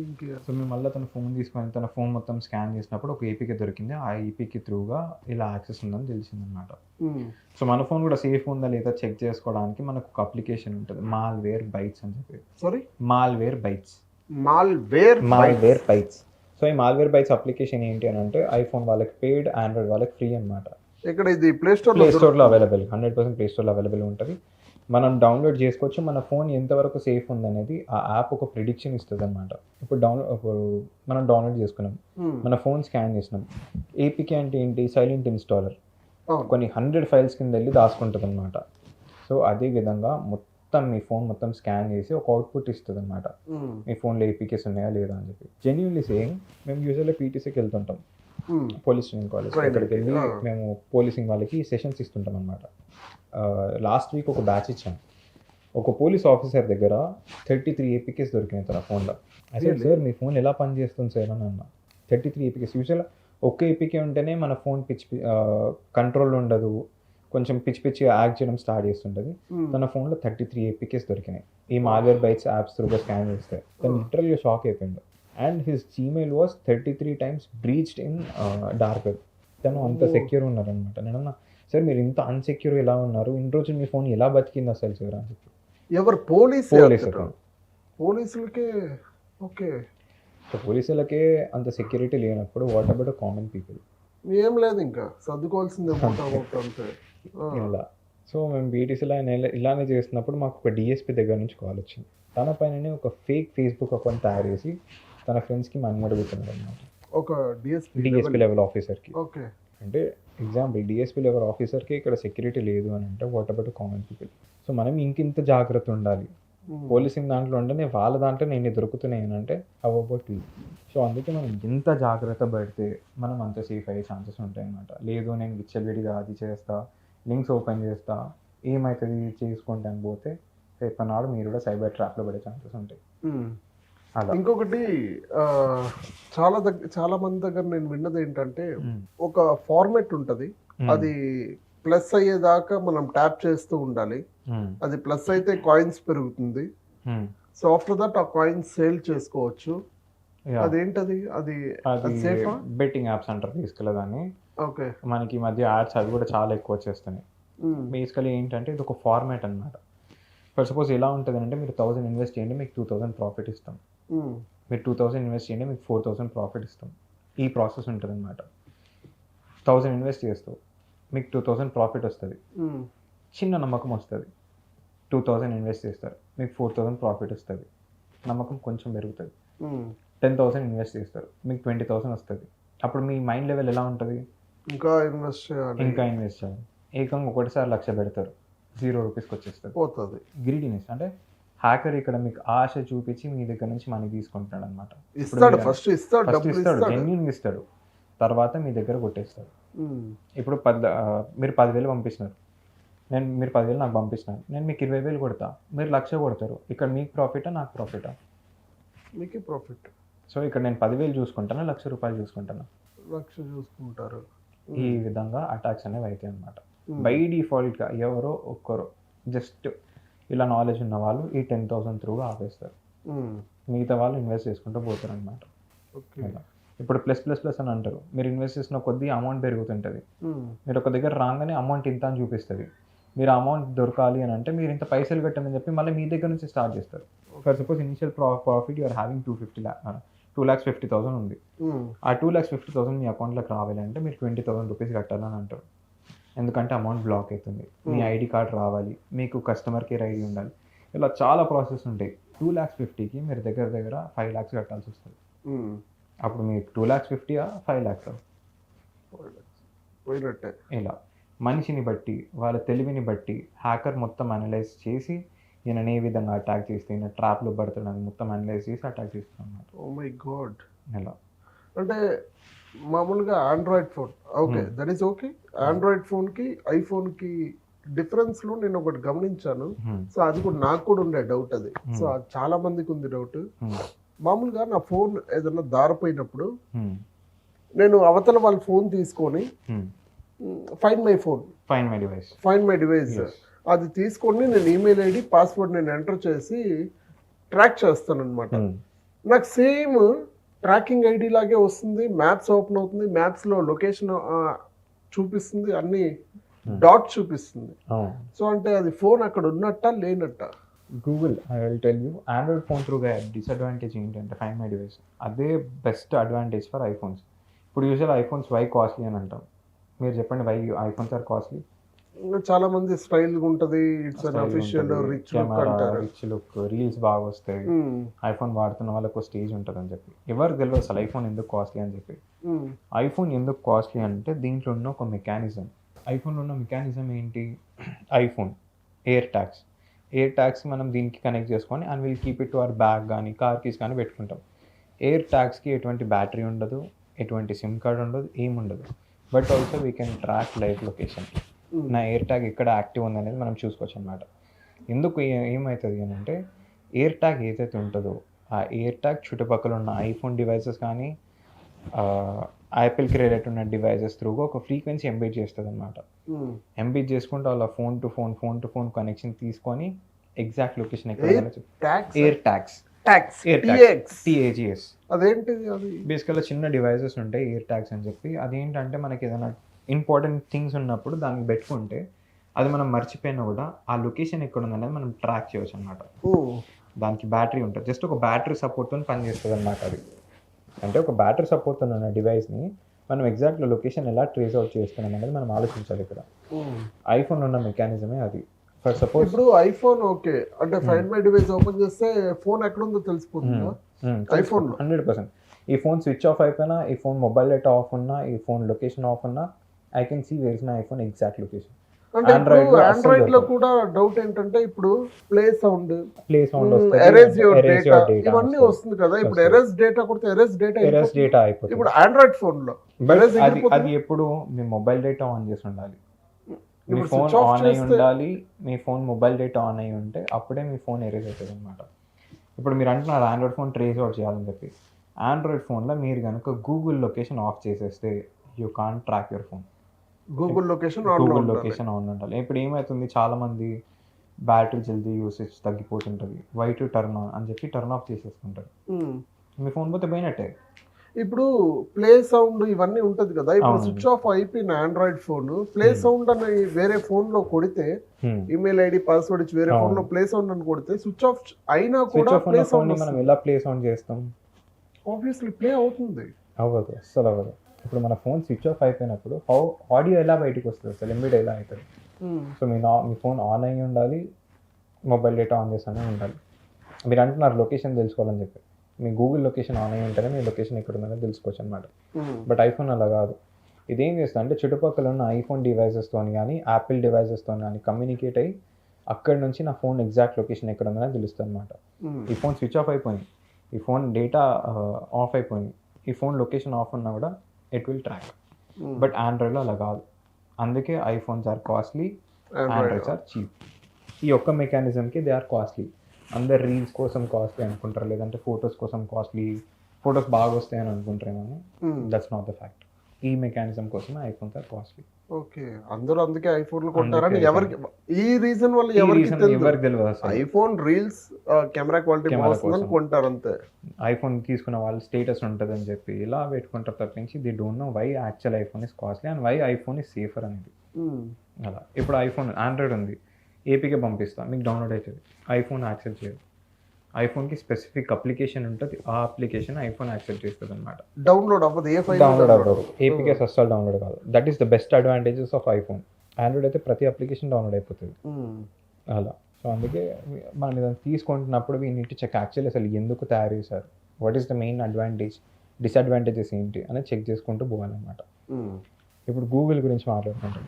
సో మేము మళ్ళీ తన ఫోన్ తీసుకొని తన ఫోన్ మొత్తం స్కాన్ చేసినప్పుడు ఒక ఏపీకే దొరికింది. ఆ ఏపీకి త్రూగా ఇలా యాక్సెస్ ఉందని తెలిసిందనమాట. సో మన ఫోన్ కూడా సేఫ్ ఉందా లేదా చెక్ చేసుకోవడానికి మనకు ఒక అప్లికేషన్ ఉంటుంది, మాల్వేర్ బైట్స్ అని చెప్పి. Malwarebytes. సో ఈ మాల్వేర్ బైట్స్ అప్లికేషన్ ఏంటి అని అంటే, ఐఫోన్ వాళ్ళకి పెయిడ్, ఆండ్రాయిడ్ వాళ్ళకి ఫ్రీ అనమాట. ఇక్కడ ఇది ప్లే స్టోర్లో అవైలబుల్, 100% ప్లే స్టోర్లో అవైలబుల్ ఉంటుంది. మనం డౌన్లోడ్ చేసుకోవచ్చు. మన ఫోన్ ఎంతవరకు సేఫ్ ఉందనేది ఆ యాప్ ఒక ప్రిడిక్షన్ ఇస్తుంది అనమాట. ఇప్పుడు మనం డౌన్లోడ్ చేసుకున్నాం, మన ఫోన్ స్కాన్ చేసినాం. ఏపీకే అంటే ఏంటి, సైలెంట్ ఇన్స్టాలర్. కొన్ని 100 ఫైల్స్ కింద వెళ్ళి దాచుకుంటుంది అనమాట. సో అదే విధంగా మొత్తం మీ ఫోన్ మొత్తం స్కాన్ చేసి ఒక అవుట్పుట్ ఇస్తుంది అనమాట, మీ ఫోన్లో ఏపీకేస్ ఉన్నాయా లేదా అని చెప్పి. జెన్యూన్లీ సేయింగ్, మేము యూజువల్గా పీటీసీకి వెళ్తుంటాం, పోలీస్ ట్రైనింగ్ కాలేజ్. అక్కడికి వెళ్ళి మేము పోలీసింగ్ వాళ్ళకి సెషన్స్ ఇస్తుంటాం అనమాట. లాస్ట్ వీక్ ఒక బ్యాచ్ ఇచ్చాం. ఒక పోలీస్ ఆఫీసర్ దగ్గర 33 ఏపీకేస్ దొరికినాయి తన ఫోన్లో. అసలు సార్ మీ ఫోన్ ఎలా పనిచేస్తుంది సార్ అని అన్న. 33 ఏపీకేస్. యూజువల్గా ఒక్క ఏపీకే ఉంటేనే మన ఫోన్ కంట్రోల్ ఉండదు, కొంచెం పిచ్చి యాక్ట్ చేయడం స్టార్ట్ చేస్తుంటుంది. తన ఫోన్లో 33 ఏపీకేస్ దొరికినాయి ఈ మాల్వేర్ బైట్స్ యాప్స్ త్రూగా స్కాన్ చేస్తే. తను లిటరల్గా షాక్ అయిపోయింది. And his Gmail was 33 times breached in dark web. తను అంత సెక్యూర్ ఉన్నారనమాట. నేనన్నా, సార్ మీరు ఇంత అన్సెక్యూర్ ఎలా ఉన్నారు, ఇన్ని రోజులు మీ ఫోన్ ఎలా బతికింది అసలు సార్ అని చెప్పి. ఎవరు పోలీసులకే? ఓకే, సో పోలీసులకే అంత సెక్యూరిటీ లేనప్పుడు వాట్ అబౌట్ కామన్ పీపుల్? ఏం లేదు, ఇంకా సర్దుకోవాల్సిందే ఇలా. సో మేము బీటీసీలో ఇలానే చేస్తున్నప్పుడు మాకు ఒక డిఎస్పీ దగ్గర నుంచి కాల్ వచ్చింది. తన పైననే ఒక ఫేక్ ఫేస్బుక్ అకౌంట్ తయారు చేసి తన ఫ్రెండ్స్కి మనీ అడుగుతున్నారు అనమాట. ఒక డిఎస్పీ లెవెల్ ఆఫీసర్కి. ఓకే, అంటే ఎగ్జాంపుల్ డిఎస్పీ లెవెల్ ఆఫీసర్కి ఇక్కడ సెక్యూరిటీ లేదు అని అంటే what about common people? So మనం ఇంకింత జాగ్రత్త ఉండాలి. పోలీసింగ్ దాంట్లో ఉంటేనే వాళ్ళ దాంట్లో నేను దొరుకుతున్నాయి అంటే అవ్వబోట్ సో అందుకే మనం ఎంత జాగ్రత్త పడితే మనం అంత సేఫ్ అయ్యే ఛాన్సెస్ ఉంటాయి అన్నమాట. లేదు నేను విచ్చలవిడిగా అది చేస్తా, లింక్స్ ఓపెన్ చేస్తా, ఏమవుతుంది చేసుకుంటాను పోతే రేపన్నాడు మీరు కూడా సైబర్ ట్రాప్లో పడే ఛాన్సెస్ ఉంటాయి. అలా ఇంకొకటి చాలా మంది దగ్గర నేను విన్నది ఏంటంటే ఒక ఫార్మెట్ ఉంటది, అది ప్లస్ అయ్యేదాకా మనం ట్యాప్ చేస్తూ ఉండాలి. అది ప్లస్ అయితే కాయిన్స్ పెరుగుతుంది. సో ఆఫ్టర్ దట్ ఆ కాయిన్స్ సేల్ చేసుకోవచ్చు. అదేంటది, అది సేఫా? బెట్టింగ్ యాప్స్ అంటారు బేసికల్గా దాన్ని. ఓకే, మనకి ఈ మధ్య యాడ్స్ అవి కూడా చాలా ఎక్కువ వచ్చేస్తున్నాయి. బేసికలీ ఏంటంటే ఇది ఒక ఫార్మాట్ అనమాట. ఫర్ సపోజ్ ఎలా ఉంటుంది అంటే మీరు 1000 ఇన్వెస్ట్ చేయండి మీకు 2000 ప్రాఫిట్ ఇస్తాం, మీరు 2000 ఇన్వెస్ట్ చేయండి మీకు 4000 ప్రాఫిట్ ఇస్తాం. ఈ ప్రాసెస్ ఉంటుంది అనమాట. 1000 ఇన్వెస్ట్ చేస్తావు మీకు 2000 ప్రాఫిట్ వస్తుంది, చిన్న నమ్మకం వస్తుంది. 2000 ఇన్వెస్ట్ చేస్తారు మీకు 4000 ప్రాఫిట్ వస్తుంది, నమ్మకం కొంచెం పెరుగుతుంది. 10,000 ఇన్వెస్ట్ చేస్తారు మీకు 20,000 వస్తుంది. అప్పుడు మీ మైండ్ లెవెల్ ఎలా ఉంటుంది, ఇంకా ఇన్వెస్ట్ చేయాలి. ఏకంగా ఒకటిసారి 1,00,000 పెడతారు, 0 రూపీస్కి వచ్చేస్తుంది. పోతుంది. గ్రీడీనెస్ అంటే హ్యాకర్ ఇక్కడ మీకు ఆశ చూపించి మీ దగ్గర నుంచి మనీ తీసుకుంటున్నాడు అనమాట. ఫస్ట్ ఇస్తాడు, జెన్యూన్గా ఇస్తాడు, తర్వాత మీ దగ్గర కొట్టేస్తాడు. ఇప్పుడు మీరు 10,000 పంపిస్తున్నారు, మీరు 10,000 నాకు పంపిస్తున్నారు, నేను మీకు 20,000 కొడతా, మీరు 1,00,000 కొడతారు. ఇక్కడ మీకు ప్రాఫిటా నాకు ప్రాఫిటా? మీకే ప్రాఫిట్. సో ఇక్కడ నేను 10,000 చూసుకుంటాను, 1,00,000 రూపాయలు చూసుకుంటాను. 1,00,000 చూసుకుంటారు. ఈ విధంగా అటాక్స్ అనేవి అవుతాయి అనమాట. బై డిఫాల్ట్గా ఎవరో ఒక్కరో జస్ట్ ఇలా నాలెడ్జ్ ఉన్న వాళ్ళు ఈ 10,000 త్రూగా ఆపేస్తారు, మిగతా వాళ్ళు ఇన్వెస్ట్ చేసుకుంటూ పోతారు అనమాట. ఇప్పుడు ప్లస్ అని అంటారు, మీరు ఇన్వెస్ట్ చేసిన కొద్దీ అమౌంట్ పెరుగుతుంటుంది. మీరు ఒక దగ్గర రాగానే అమౌంట్ ఇంత అని చూపిస్తుంది. మీరు అమౌంట్ దొరకాలి అని అంటే మీరు ఇంత పైసలు కట్టమని చెప్పి మళ్ళీ మీ దగ్గర నుంచి స్టార్ట్ చేస్తారు. For suppose initial profit you are having 2,50,000 ఉంది. ఆ 2,50,000 మీ అకౌంట్లోకి రావాలంటే మీరు 20,000 రూపీస్ కట్టాలని అంటారు. ఎందుకంటే అమౌంట్ బ్లాక్ అవుతుంది, మీ ఐడి కార్డ్ రావాలి, మీకు కస్టమర్ కేర్ ఐడి ఉండాలి, ఇలా చాలా ప్రాసెస్ ఉంటాయి. 2,50,000కి మీరు దగ్గర 5 lakhs కట్టాల్సి వస్తుంది. అప్పుడు మీకు 2,50,000 5 lakhs ఇలా మనిషిని బట్టి వాళ్ళ తెలివిని బట్టి హ్యాకర్ మొత్తం అనలైజ్ చేసి ఈయనని ఏ విధంగా అటాక్ చేస్తే ఈయన ట్రాప్లో పడుతున్నాను మొత్తం అనలైజ్ చేసి అటాక్ చేస్తాను అన్నమాట. Oh my God. ఇలా అంటే మామూలుగా Android phone okay, that is okay. Android ఫోన్కి ఐఫోన్కి డిఫరెన్స్లో నేను ఒకటి గమనించాను. సో అది కూడా నాకు కూడా ఉండే డౌట్ అది. సో చాలా మందికి ఉంది డౌట్. మామూలుగా నా ఫోన్ ఏదన్నా దారిపోయినప్పుడు నేను అవతల వాళ్ళ ఫోన్ తీసుకొని ఫైండ్ మై డివైస్ అది తీసుకొని నేను ఈమెయిల్ ఐడి పాస్వర్డ్ నేను ఎంటర్ చేసి ట్రాక్ చేస్తాను అనమాట. నాకు సేమ్ ట్రాకింగ్ ఐడి లాగే వస్తుంది, మ్యాప్స్ ఓపెన్ అవుతుంది, మ్యాప్స్లో లొకేషన్ చూపిస్తుంది, అన్ని డాట్ చూపిస్తుంది. సో అంటే అది ఫోన్ అక్కడ ఉన్నట్ట లేనట్ట? Google I will tell you, Android phone త్రూగా డిసడ్వాంటేజ్ ఏంటంటే ఫైండ్ మై డివైస్, అదే బెస్ట్ అడ్వాంటేజ్ ఫర్ ఐఫోన్స్. ఇప్పుడు యూజువల్ ఐఫోన్స్ వై కాస్ట్లీ అని అంటాం, మీరు చెప్పండి వై ఐఫోన్స్ ఆర్ కాస్ట్లీ? చాలా మంది స్టైల్ ఉంటుంది, it's an official rich look, reels బాగా వస్తాయి, ఐఫోన్ వాడుతున్న వాళ్ళకు స్టేజ్ ఉంటుంది అని చెప్పి. ఎవరు తెలియదు అసలు ఐఫోన్ ఎందుకు కాస్ట్లీ అని చెప్పి. ఐఫోన్ ఎందుకు కాస్ట్లీ అంటే దీంట్లో ఉన్న ఒక మెకానిజం. ఐఫోన్లో ఉన్న మెకానిజం ఏంటి? ఐఫోన్ ఎయిర్ ట్యాగ్స్ మనం దీనికి కనెక్ట్ చేసుకొని and will keep it to our bag కానీ కార్ కీస్ కానీ పెట్టుకుంటాం. ఎయిర్ ట్యాగ్స్కి ఎటువంటి బ్యాటరీ ఉండదు, ఎటువంటి సిమ్ కార్డ్ ఉండదు, ఏముండదు. But also we can track live location. నా ఎయిర్ ట్యాగ్ ఎక్కడ యాక్టివ్ ఉందనేది మనం చూసుకోవచ్చు అనమాట. ఎందుకు ఏమవుతుంది అని అంటే ఎయిర్ ట్యాగ్ ఏదైతే ఉంటుందో ఆ ఎయిర్ ట్యాగ్ చుట్టుపక్కల ఉన్న ఐఫోన్ డివైసెస్ కానీ యాపిల్కి రిలేటెడ్ ఉన్న డివైసెస్ త్రూగా ఒక ఫ్రీక్వెన్సీ ఎంబెడ్ చేస్తుంది అనమాట. ఎంబెడ్ చేసుకుంటే వాళ్ళ ఫోన్ టు ఫోన్ కనెక్షన్ తీసుకొని ఎగ్జాక్ట్ లొకేషన్ ఎక్కడ ఎయిర్ ట్యాగ్స్ TAGS అదేంటిది? అది బేసికల్గా చిన్న డివైసెస్ ఉంటాయి ఎయిర్ ట్యాగ్స్ అని చెప్పి. అదేంటంటే మనకి ఏదైనా ఇంపార్టెంట్ థింగ్స్ ఉన్నప్పుడు దానికి పెట్టుకుంటే అది మనం మర్చిపోయినా కూడా ఆ లొకేషన్ ఎక్కడ ఉందనేది మనం ట్రాక్ చేయవచ్చు అనమాట. దానికి బ్యాటరీ ఉంటుంది, జస్ట్ ఒక బ్యాటరీ సపోర్ట్తో పనిచేస్తుంది అనమాట. అది అంటే ఒక బ్యాటరీ సపోర్ట్తో ఉన్న డివైస్ని మనం ఎగ్జాక్ట్ లొకేషన్ ఎలా ట్రేస్ అవుట్ చేస్తున్నాం అనేది మనం ఆలోచించాలి. ఇక్కడ ఐఫోన్ ఉన్న మెకానిజమే అది. ఫర్ సపోజ్ ఇప్పుడు ఐఫోన్ ఓకే అంటే ఫైండ్ మై డివైస్ ఓపెన్ చేస్తే ఫోన్ ఎక్కడ ఉందో తెలిసిపోతుందా? ఐఫోన్ 100%. ఈ ఫోన్ స్విచ్ ఆఫ్ అయిపోయినా, ఈ ఫోన్ మొబైల్ డేటా ఆఫ్ ఉన్నా, ఈ ఫోన్ లొకేషన్ ఆఫ్ ఉన్నా, I can see where is my iPhone exact location. అంటే Android ఇప్పుడు లో అస్సలు ఆండ్రాయిడ్ లో దొరకదు. కూడా డౌట్ ఏంటంటే ఇప్పుడు play sound play sound erase your erase data your data ఇవన్నీ వస్తుంది కదా. ఇప్పుడు వస్తుంది. ఎరేజ్ డేటా కొడితే ఎరేజ్ డేటా ఎరేస్ డేటా అయిపోతుంది. ఇప్పుడు ఆండ్రాయిడ్ ఫోన్ లో బట్ erase అది ఎగిరిపోతుంది. ఎప్పుడు మీ మొబైల్ డేటా ఆన్ చేసి ఉండాలి. మీ ఇప్పుడు ఫోన్ స్విచ్ ఆఫ్ ఆన్ అయి చేస్తే ఉండాలి. మీ ఫోన్ మొబైల్ డేటా ఆన్ అయి ఉంటే అప్పుడే మీ ఫోన్ ఎరేజ్ అవుతుంది అనమాట. ఇప్పుడు మీరు అంటున్నారు ఆండ్రాయిడ్ ఫోన్ ట్రేస్ అవుట్ చేయాలని చెప్పి. ఆండ్రాయిడ్ ఫోన్లో మీరు కనుక గూగుల్ లొకేషన్ ఆఫ్ చేసేస్తే you can't track your phone. Google location Google location on ఉండాలి. ఇప్పుడు ఏమవుతుంది, చాలామంది బ్యాటరీ జల్దీ యూసేజ్ తగ్గిపోతుంటుంది, వై టు టర్న్ ఆన్ అని చెప్పి టర్న్ ఆఫ్ చేసేసుకుంటారు. మీ ఫోన్ పోతే పోయినట్టే. ఇప్పుడు ప్లే సౌండ్ ఇవన్నీ ఉంటది కదా. ఇప్పుడు అవునండి. స్విచ్ ఆఫ్ అయిపోయిన ఆండ్రాయిడ్ ఫోన్ ప్లే సౌండ్ అని వేరే ఫోన్ లో కొడితే ఈమెయిల్ ఐడి పాస్వర్డ్ ఇచ్చి వేరే ఫోన్ లో ప్లే సౌండ్ అని కొడితే స్విచ్ ఆఫ్ అయినా స్విచ్ కూడా ఆఫ్ ప్లే ఉన్న ఫోన్ని సౌండ్ మనం ఎలా ప్లే సౌండ్ చేస్తాం? ఆబ్వియస్లీ ప్లే అవుతుంది. అవ్వదు, అస్సలు అవ్వదు. ఇప్పుడు మన ఫోన్ స్విచ్ ఆఫ్ అయిపోయినప్పుడు ఆడియో ఎలా బయటకు వస్తుంది, అసలు ఎంబెడ్ ఎలా అవుతుంది? సో మీ ఫోన్ ఆన్ అయ్యి ఉండాలి, మొబైల్ డేటా ఆన్ చేస్తూనే ఉండాలి. మీరు అంటున్నారు లొకేషన్ తెలుసుకోవాలని చెప్పి, మీ గూగుల్ లొకేషన్ ఆన్ అయ్యి ఉంటేనే మీ లొకేషన్ ఎక్కడ ఉందని తెలుసుకోవచ్చు అనమాట. బట్ ఐఫోన్ అలా కాదు. ఇదేం చేస్తా అంటే చుట్టుపక్కల ఉన్న ఐఫోన్ డివైజెస్తో కానీ యాపిల్ డివైజెస్తో కానీ కమ్యూనికేట్ అయ్యి అక్కడ నుంచి నా ఫోన్ ఎగ్జాక్ట్ లొకేషన్ ఎక్కడ ఉందని తెలుస్తుంది అనమాట. ఈ ఫోన్ స్విచ్ ఆఫ్ అయిపోయింది, ఈ ఫోన్ డేటా ఆఫ్ అయిపోయింది, ఈ ఫోన్ లొకేషన్ ఆఫ్ ఉన్నా కూడా ఇట్ విల్ ట్రాక్. బట్ ఆండ్రాయిడ్లో అలా కాదు. అందుకే iPhones are costly, Androids are cheap. ఈ ఒక్క మెకానిజంకి దే ఆర్ కాస్ట్లీ. అందరు రీల్స్ కోసం కాస్ట్లీ అనుకుంటారు, లేదంటే ఫొటోస్ కోసం కాస్ట్లీ, ఫొటోస్ బాగా వస్తాయని అనుకుంటారేమో. That's not the fact. ఈ మెకానిజం కోసమే ఐఫోన్స్ ఆర్ కాస్ట్లీ. ఓకే, అందరూ అందుకే ఐఫోన్ కొంటారని ఎవరికి ఈ రీజన్ వల్ల ఎవరికి తెలియదు అసలు. ఐఫోన్ రీల్స్ కెమెరా క్వాలిటీ బాగుందని కొంటారు అంతే. ఐఫోన్ తీసుకున్న వాళ్ళు స్టేటస్ ఉంటుంది అని చెప్పి ఇలా పెట్టుకుంటారు తప్పించి they don't know why actual iPhone is costly and why iPhone is safer అనేది. అలా ఇప్పుడు ఐఫోన్ ఆండ్రాయిడ్ ఉంది, ఏపీకే పంపిస్తా, మీకు డౌన్లోడ్ అవుతుంది, ఐఫోన్ యాక్సెప్ట్ చేయదు. ఐఫోన్కి స్పెసిఫిక్ అప్లికేషన్ ఉంటుంది, ఆ అప్లికేషన్ ఐఫోన్ యాక్సెప్ట్ చేస్తుంది అనమాట. డౌన్లోడ్ అవ్వదు, ఏ ఫైల్ డౌన్లోడ్ అవ్వదు, ఏపీకే అస్సలు డౌన్లోడ్ కాదు. That is the best advantages of iPhone. Android అయితే ప్రతి అప్లికేషన్ డౌన్లోడ్ అయిపోతుంది అలా. సో అందుకే మనం ఇదంతా తీసుకుంటున్నప్పుడు వీ నీట్ చెక్ యాక్చువల్లీ అసలు ఎందుకు తయారు చేశారు, what is the main advantage, disadvantages ఏంటి అనేది చెక్ చేసుకుంటూ పోవాలన్నమాట. ఇప్పుడు గూగుల్ గురించి మాట్లాడుకుంటాం.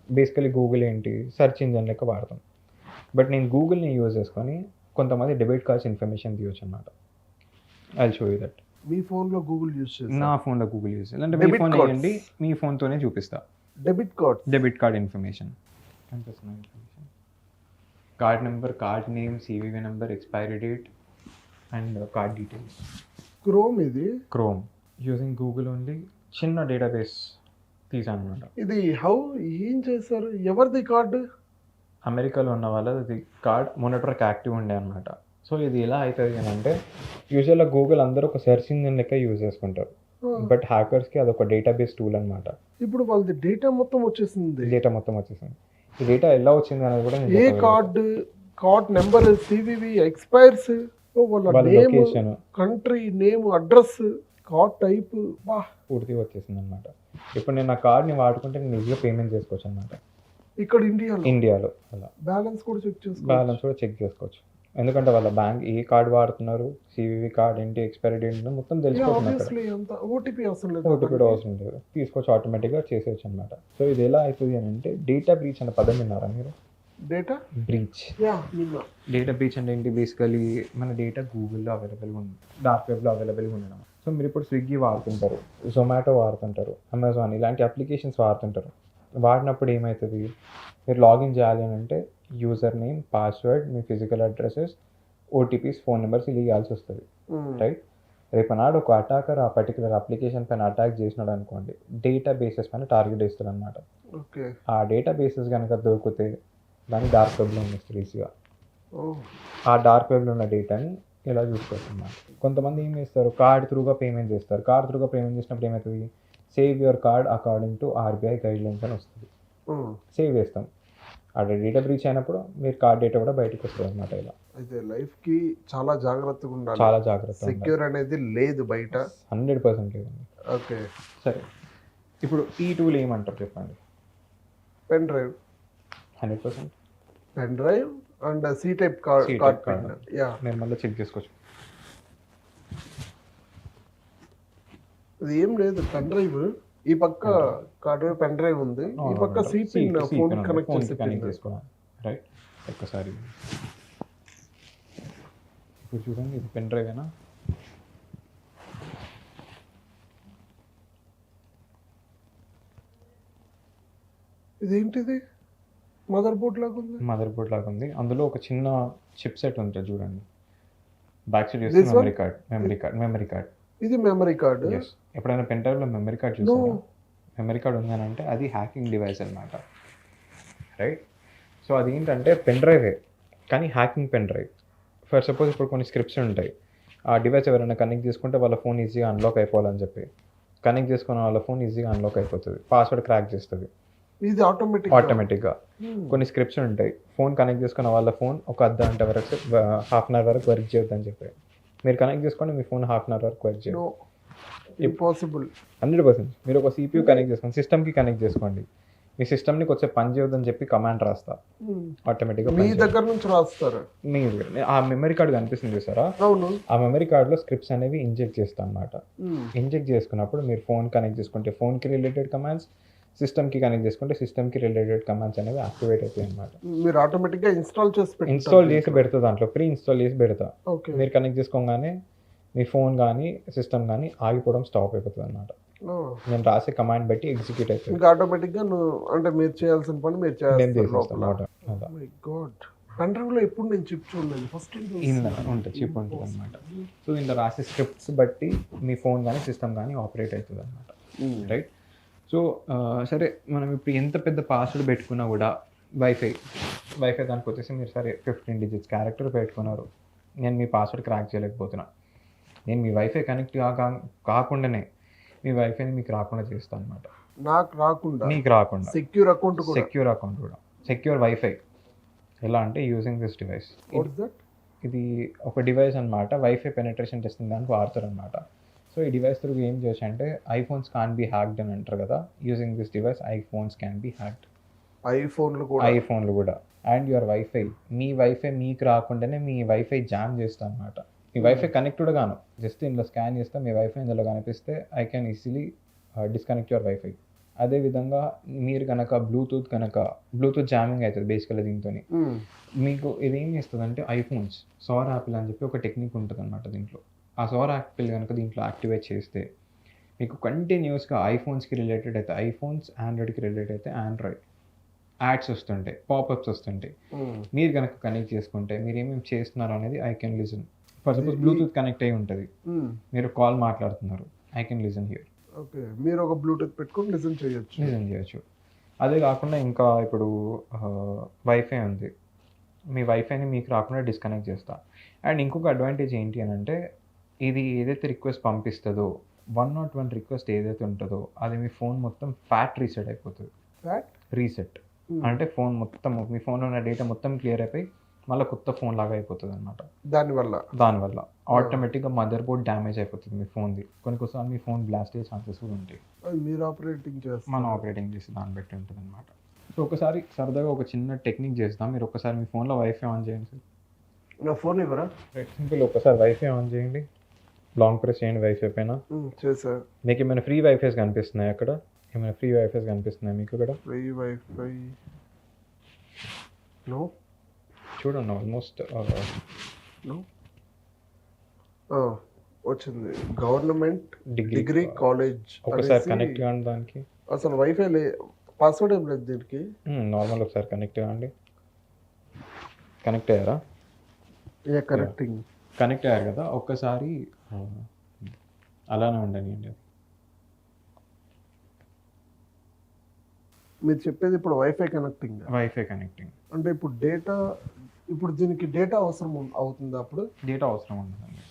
బేసికలీ గూగుల్ ఏంటి, సెర్చ్ ఇంజన్ లెక్క వాడతాం. బట్ నేను గూగుల్ని యూజ్ చేసుకొని కొంతమంది డెబిట్ కార్డ్స్ ఇన్ఫర్మేషన్ తీయొచ్చు అనమాట. I show you that. మీ ఫోన్లో గూగుల్ యూజ్ చేసి నా ఫోన్లో గూగుల్ యూజ్ అంటే మీ ఫోన్ వేయండి, మీ ఫోన్తోనే చూపిస్తా. డెబిట్ కార్డ్ ఇన్ఫర్మేషన్ కనిపిస్తున్న information, card number, card name, CVV number, expiry date and card details. Chrome ఇది క్రోమ్ యూజింగ్ గూగుల్ ఓన్లీ చిన్న డేటాబేస్ తీసాను అనమాట. ఇది హౌ ఏం చేశారు, ఎవరిది కార్డు? అమెరికాలో ఉన్న వాళ్ళది కార్డ్ మొన్నటివరకు యాక్టివ్ ఉండే అనమాట. సో ఇది ఎలా అవుతుంది అని అంటే యూజువల్గా గూగుల్ అందరూ ఒక సెర్చ్ ఇంజిన్ లెక్క యూజ్ చేసుకుంటారు, బట్ హ్యాకర్స్కి అదొక డేటాబేస్ టూల్ అనమాట. ఇప్పుడు వాళ్ళది డేటా మొత్తం వచ్చేసింది. డేటా మొత్తం వచ్చేసింది. ఈ డేటా ఎలా వచ్చింది అనేది కూడా ఏ కార్డ్ నెంబర్, సివివి, ఎక్స్పైర్స్, వాళ్ళ name, country name, address, card type పూర్తి వచ్చేసింది అనమాట. ఇప్పుడు నేను నా కార్డ్ని వాడుకుంటే నేను ఈజీగా పేమెంట్ చేసుకోవచ్చు అనమాట. ఇక్కడ ఇండియాలో అలా బ్యాలెన్స్ కూడా చెక్ చేసుకోవచ్చు. ఎందుకంటే వాళ్ళ బ్యాంక్ ఏ కార్డ్ వాడుతున్నారు, సివివి కార్డ్ ఏంటి, ఎక్స్పైరీ డేట్ మొత్తం తెలిసిపోతుంది. ఓటీపీ అవసరం లేదు, తీసుకోవచ్చు, ఆటోమేటిక్గా చేసేయచ్చు అనమాట. సో ఇది ఎలా అవుతుంది అని అంటే డేటా బ్రీచ్ అనే పదం విన్నారా మీరు? డేటా బ్రీచ్ అంటే ఏంటి, బేసికలీ మన డేటా గూగుల్లో అవైలబుల్గా ఉంది, డార్క్ వెబ్లో అవైలబుల్గా ఉండడం. సో మీరు ఇప్పుడు స్విగ్గీ వాడుతుంటారు, జొమాటో వాడుతుంటారు, అమెజాన్ ఇలాంటి అప్లికేషన్స్ వాడుతుంటారు. వాడినప్పుడు ఏమవుతుంది, మీరు లాగిన్ చేయాలి అని అంటే యూజర్ నేమ్, పాస్వర్డ్, మీ physical addresses, OTPs, phone numbers ఇలా ఇవ్వాల్సి వస్తుంది, రైట్? రేపు నాడు ఒక అటాకర్ ఆ పర్టికులర్ అప్లికేషన్ పైన అటాక్ చేసినాడు అనుకోండి, డేటా బేసెస్ పైన టార్గెట్ ఇస్తాడు అనమాట. ఆ డేటా బేసెస్ కనుక దొరికితే దాన్ని డార్క్ వెబ్లో ఉండేస్తుంది ఈజీగా. ఆ డార్క్ వెబ్లో ఉన్న డేటాని ఇలా చూసుకోవచ్చు అన్నమాట. కొంతమంది ఏం చేస్తారు, కార్డ్ త్రూగా పేమెంట్ చేస్తారు. కార్డ్ త్రూగా పేమెంట్ చేసినప్పుడు ఏమవుతుంది, save your card according to RBI guidelines అని వస్తుంది. సేవ్ చేస్తాం, ఆ డేటా బ్రీచ్ అయినప్పుడు మీరు కార్డ్ డేటా కూడా బయటకు వస్తుంది అనమాట. ఇలా అయితే లైఫ్కి చాలా జాగ్రత్తగా ఉండాలి, చాలా జాగ్రత్త. సెక్యూర్ అనేది లేదు బయట, 100% లేదండి. ఓకే, సరే. ఇప్పుడు ఈ టూల్ ఏమంటారు చెప్పండి? Pen drive. 100% pen drive and C type card. నేను మళ్ళీ చెక్ చేసుకోవచ్చు. అది ఏం లేదు, పెన్ డ్రైవ్ ఈ పక్క కార్డ్ పెన్ డ్రైవ్ ఉంది, ఈ పక్క సిపిన్ ఫోన్ కనెక్ట్ చేసుకోవాలి. రైట్, ఒక్కసారి ఇప్పుడు చూడండి, ఇది పెన్ డ్రైవేనా? ఇదేంటిది? మదర్ బోర్డ్ లాగా ఉంది. మదర్ బోర్డ్ లాగా ఉంది. అందులో ఒక చిన్న చిప్ సెట్ ఉంటుంది చూడండి. బ్యాక్ సైడ్ చూస్తే మెమరీ కార్డ్. ఇది మెమరీ కార్డ్. ఎస్, ఎప్పుడైనా పెన్ డ్రైవ్లో మెమరీ కార్డ్ చూసారా? మెమరీ కార్డ్ ఉందనంటే అది హ్యాకింగ్ డివైస్ అనమాట. రైట్, సో అది ఏంటంటే పెన్ డ్రైవే కానీ hacking pen drive. For suppose ఇప్పుడు కొన్ని స్క్రిప్ట్స్ ఉంటాయి, ఆ డివైస్ ఎవరైనా కనెక్ట్ చేసుకుంటే వాళ్ళ ఫోన్ ఈజీగా అన్లాక్ అయిపోవాలని చెప్పి కనెక్ట్ చేసుకున్న వాళ్ళ ఫోన్ ఈజీగా అన్లాక్ అయిపోతుంది, పాస్వర్డ్ క్రాక్ చేస్తుంది ఇది ఆటోమేటిక్గా. కొన్ని స్క్రిప్ట్స్ ఉంటాయి, ఫోన్ కనెక్ట్ చేసుకున్న వాళ్ళ ఫోన్ ఒక అర్ధగంట వరకు, హాఫ్ అన్ అవర్ వరకు వర్క్ చేయొద్దని చెప్పి మీరు కనెక్ట్ చేసుకోండి, మీ ఫోన్ హాఫ్ అన్ అవర్ వరకు వర్క్ చేయదు. ఇంపాసిబుల్. 100%. మీరు ఒక CPU కనెక్ట్ చేసుకోండి, సిస్టమ్కి కనెక్ట్ చేసుకోండి, మీ సిస్టమ్ని కొంచెం పని చేయొద్దని చెప్పి కమాండ్ రాస్తా, ఆటోమేటిక్గా మీ దగ్గర నుంచి రాస్తారు. మీరు ఆ మెమరీ కార్డు కనిపిస్తుంది చూసారా? అవును. ఆ మెమరీ కార్డులో స్క్రిప్ట్స్ అనేవి ఇంజెక్ట్ చేస్తాం అనమాట. ఇంజెక్ట్ చేసుకున్నప్పుడు మీరు ఫోన్ కనెక్ట్ చేసుకుంటే ఫోన్కి రిలేటెడ్ కమాండ్స్, సిస్టమ్కి కనెక్ట్ చేసుకుంటే సిస్టమ్కి రిలేటెడ్ కమాండ్స్ అనేవి యాక్టివేట్ అవుతాయి అనమాట. మీరు ఆటోమేటిక్గా ఇన్స్టాల్ చేసి పెడతా, దాంట్లో ప్రీ ఇన్స్టాల్ చేసి పెడతా. మీరు కనెక్ట్ చేసుకోగానే మీ ఫోన్ కానీ సిస్టమ్ కానీ ఆగిపోవడం స్టాప్ అయిపోతుంది అనమాట. నేను రాసే కమాండ్ బట్టి ఎగ్జిక్యూట్ అవుతుంది. ఇంకా ఆటోమేటిక్గా అంటే మీరు చేయాల్సిన పని మీరు చేయాలి. పెన్ డ్రైవ్లో ఎప్పుడు నేను చిప్ చూడలేదు, ఫస్ట్ ఉంటుంది చిప్ ఉంటుంది అనమాట. సో ఇందులో రాసే స్క్రిప్ట్స్ బట్టి మీ ఫోన్ కానీ సిస్టమ్ కానీ ఆపరేట్ అవుతుంది అనమాట. రైట్, సో సరే మనం ఇప్పుడు ఎంత పెద్ద పాస్వర్డ్ పెట్టుకున్నా కూడా వైఫై దానికి వచ్చేసి మీరు సరే 15 digits క్యారెక్టర్ పెట్టుకున్నారు, నేను మీ పాస్వర్డ్ క్రాక్ చేయలేకపోతున్నా, నేను మీ వైఫై కనెక్ట్ కాకుండానే మీ వైఫైని మీకు రాకుండా చేస్తాను అనమాట. మీకు రాకుండా సెక్యూర్ అకౌంట్ కూడా, సెక్యూర్ వైఫై. ఎలా అంటే యూజింగ్ దిస్ డివైస్, ఇది ఒక డివైస్ అనమాట, వైఫై పెనట్రేషన్ టెస్టింగ్ దానికి వాడతారు అనమాట. సో ఈ డివైస్ త్రూ ఏం చేయొచ్చు అంటే ఐఫోన్స్ కాన్ బి హ్యాక్డ్ అని అంటారు కదా, using this device iPhones can be hacked. ఐఫోన్లు కూడా అండ్ యువర్ వైఫై, మీ వైఫై మీకు రాకుండానే మీ వైఫై జామ్ చేస్తాను అనమాట. మీ వైఫై కనెక్టెడ్ గాను జస్ట్ ఇందులో స్కాన్ చేస్తే మీ వైఫై ఇందులో కనిపిస్తే I can easily disconnect your wifi. అదేవిధంగా మీరు కనుక బ్లూటూత్ జామింగ్ అవుతుంది బేసికల్గా దీంతో. మీకు ఇది ఏం చేస్తుంది అంటే ఐఫోన్స్ సోర్ యాపిల్ అని చెప్పి ఒక టెక్నిక్ ఉంటుంది అనమాట దీంట్లో. ఆ సోర్ యాపిల్ కనుక దీంట్లో యాక్టివేట్ చేస్తే మీకు కంటిన్యూస్గా ఐఫోన్స్కి రిలేటెడ్ అయితే ఐఫోన్స్, ఆండ్రాయిడ్కి రిలేటెడ్ అయితే ఆండ్రాయిడ్ యాడ్స్ వస్తుంటాయి, పాపప్స్ వస్తుంటాయి. మీరు కనుక కనెక్ట్ చేసుకుంటే మీరు ఏమేమి చేస్తున్నారు అనేది I can listen. For suppose Bluetooth connect అయి ఉంటుంది, మీరు కాల్ మాట్లాడుతున్నారు, I can listen here. Okay, మీరు ఒక బ్లూటూత్ పెట్టుకొని లిజన్ చేయొచ్చు. అదే కాకుండా ఇంకా ఇప్పుడు వైఫై ఉంది, మీ వైఫైని మీకు రాకుండా డిస్కనెక్ట్ చేస్తా. అండ్ ఇంకొక అడ్వాంటేజ్ ఏంటి అని అంటే ఇది ఏదైతే రిక్వెస్ట్ పంపిస్తుందో 101 రిక్వెస్ట్ ఏదైతే ఉంటుందో అది మీ ఫోన్ మొత్తం ఫ్యాట్ రీసెట్ అయిపోతుంది. రీసెట్ అంటే ఫోన్ మొత్తం మీ ఫోన్లో ఉన్న డేటా మొత్తం క్లియర్ అయిపోయి మళ్ళీ కొత్త ఫోన్ లాగా అయిపోతుంది అనమాట. దానివల్ల ఆటోమేటిక్గా మదర్ బోర్డ్ డ్యామేజ్ అయిపోతుంది మీ ఫోన్ది. కొన్నిసార్లు మీ ఫోన్ బ్లాస్ట్ అయ్యే ఛాన్సెస్ కూడా ఉంటాయి. మనం ఆపరేటింగ్ చేసి దాన్ని బట్టి ఉంటుంది అనమాట. సో ఒకసారి సరదాగా ఒక చిన్న టెక్నిక్ చేస్తాం. మీరు ఒకసారి మీ ఫోన్లో వైఫై ఆన్ చేయండి సార్. నా ఫోన్ ఇవ్వరా? సింపుల్, ఒకసారి వైఫై ఆన్ చేయండి, లాంగ్ ప్రెస్ చేయండి వైఫై పైన. మీకు ఏమైనా ఫ్రీ వైఫైస్ కనిపిస్తున్నాయి అక్కడ? ఏమైనా ఫ్రీ వైఫైస్ కనిపిస్తున్నాయి మీకు ఇక్కడ? ఫ్రీ వైఫై చూడండి, ఆల్మోస్ట్ వచ్చింది. Government degree college. ఒకసారి కనెక్ట్ కాండి దానికి. అసలు వైఫై పాస్వర్డ్ ఏం లేదు దీనికి. నార్మల్ ఒకసారి కనెక్ట్ కాండి. కనెక్ట్ అయ్యారా? కనెక్ట్ అయ్యారు కదా, ఒక్కసారి అలానే ఉండనియండి. మీరు చెప్పేది ఇప్పుడు వైఫై కనెక్టింగ్ అంటే ఇప్పుడు దీనికి డేటా అవసరం అవుతుందా? అప్పుడు డేటా అవసరం ఉండదండి.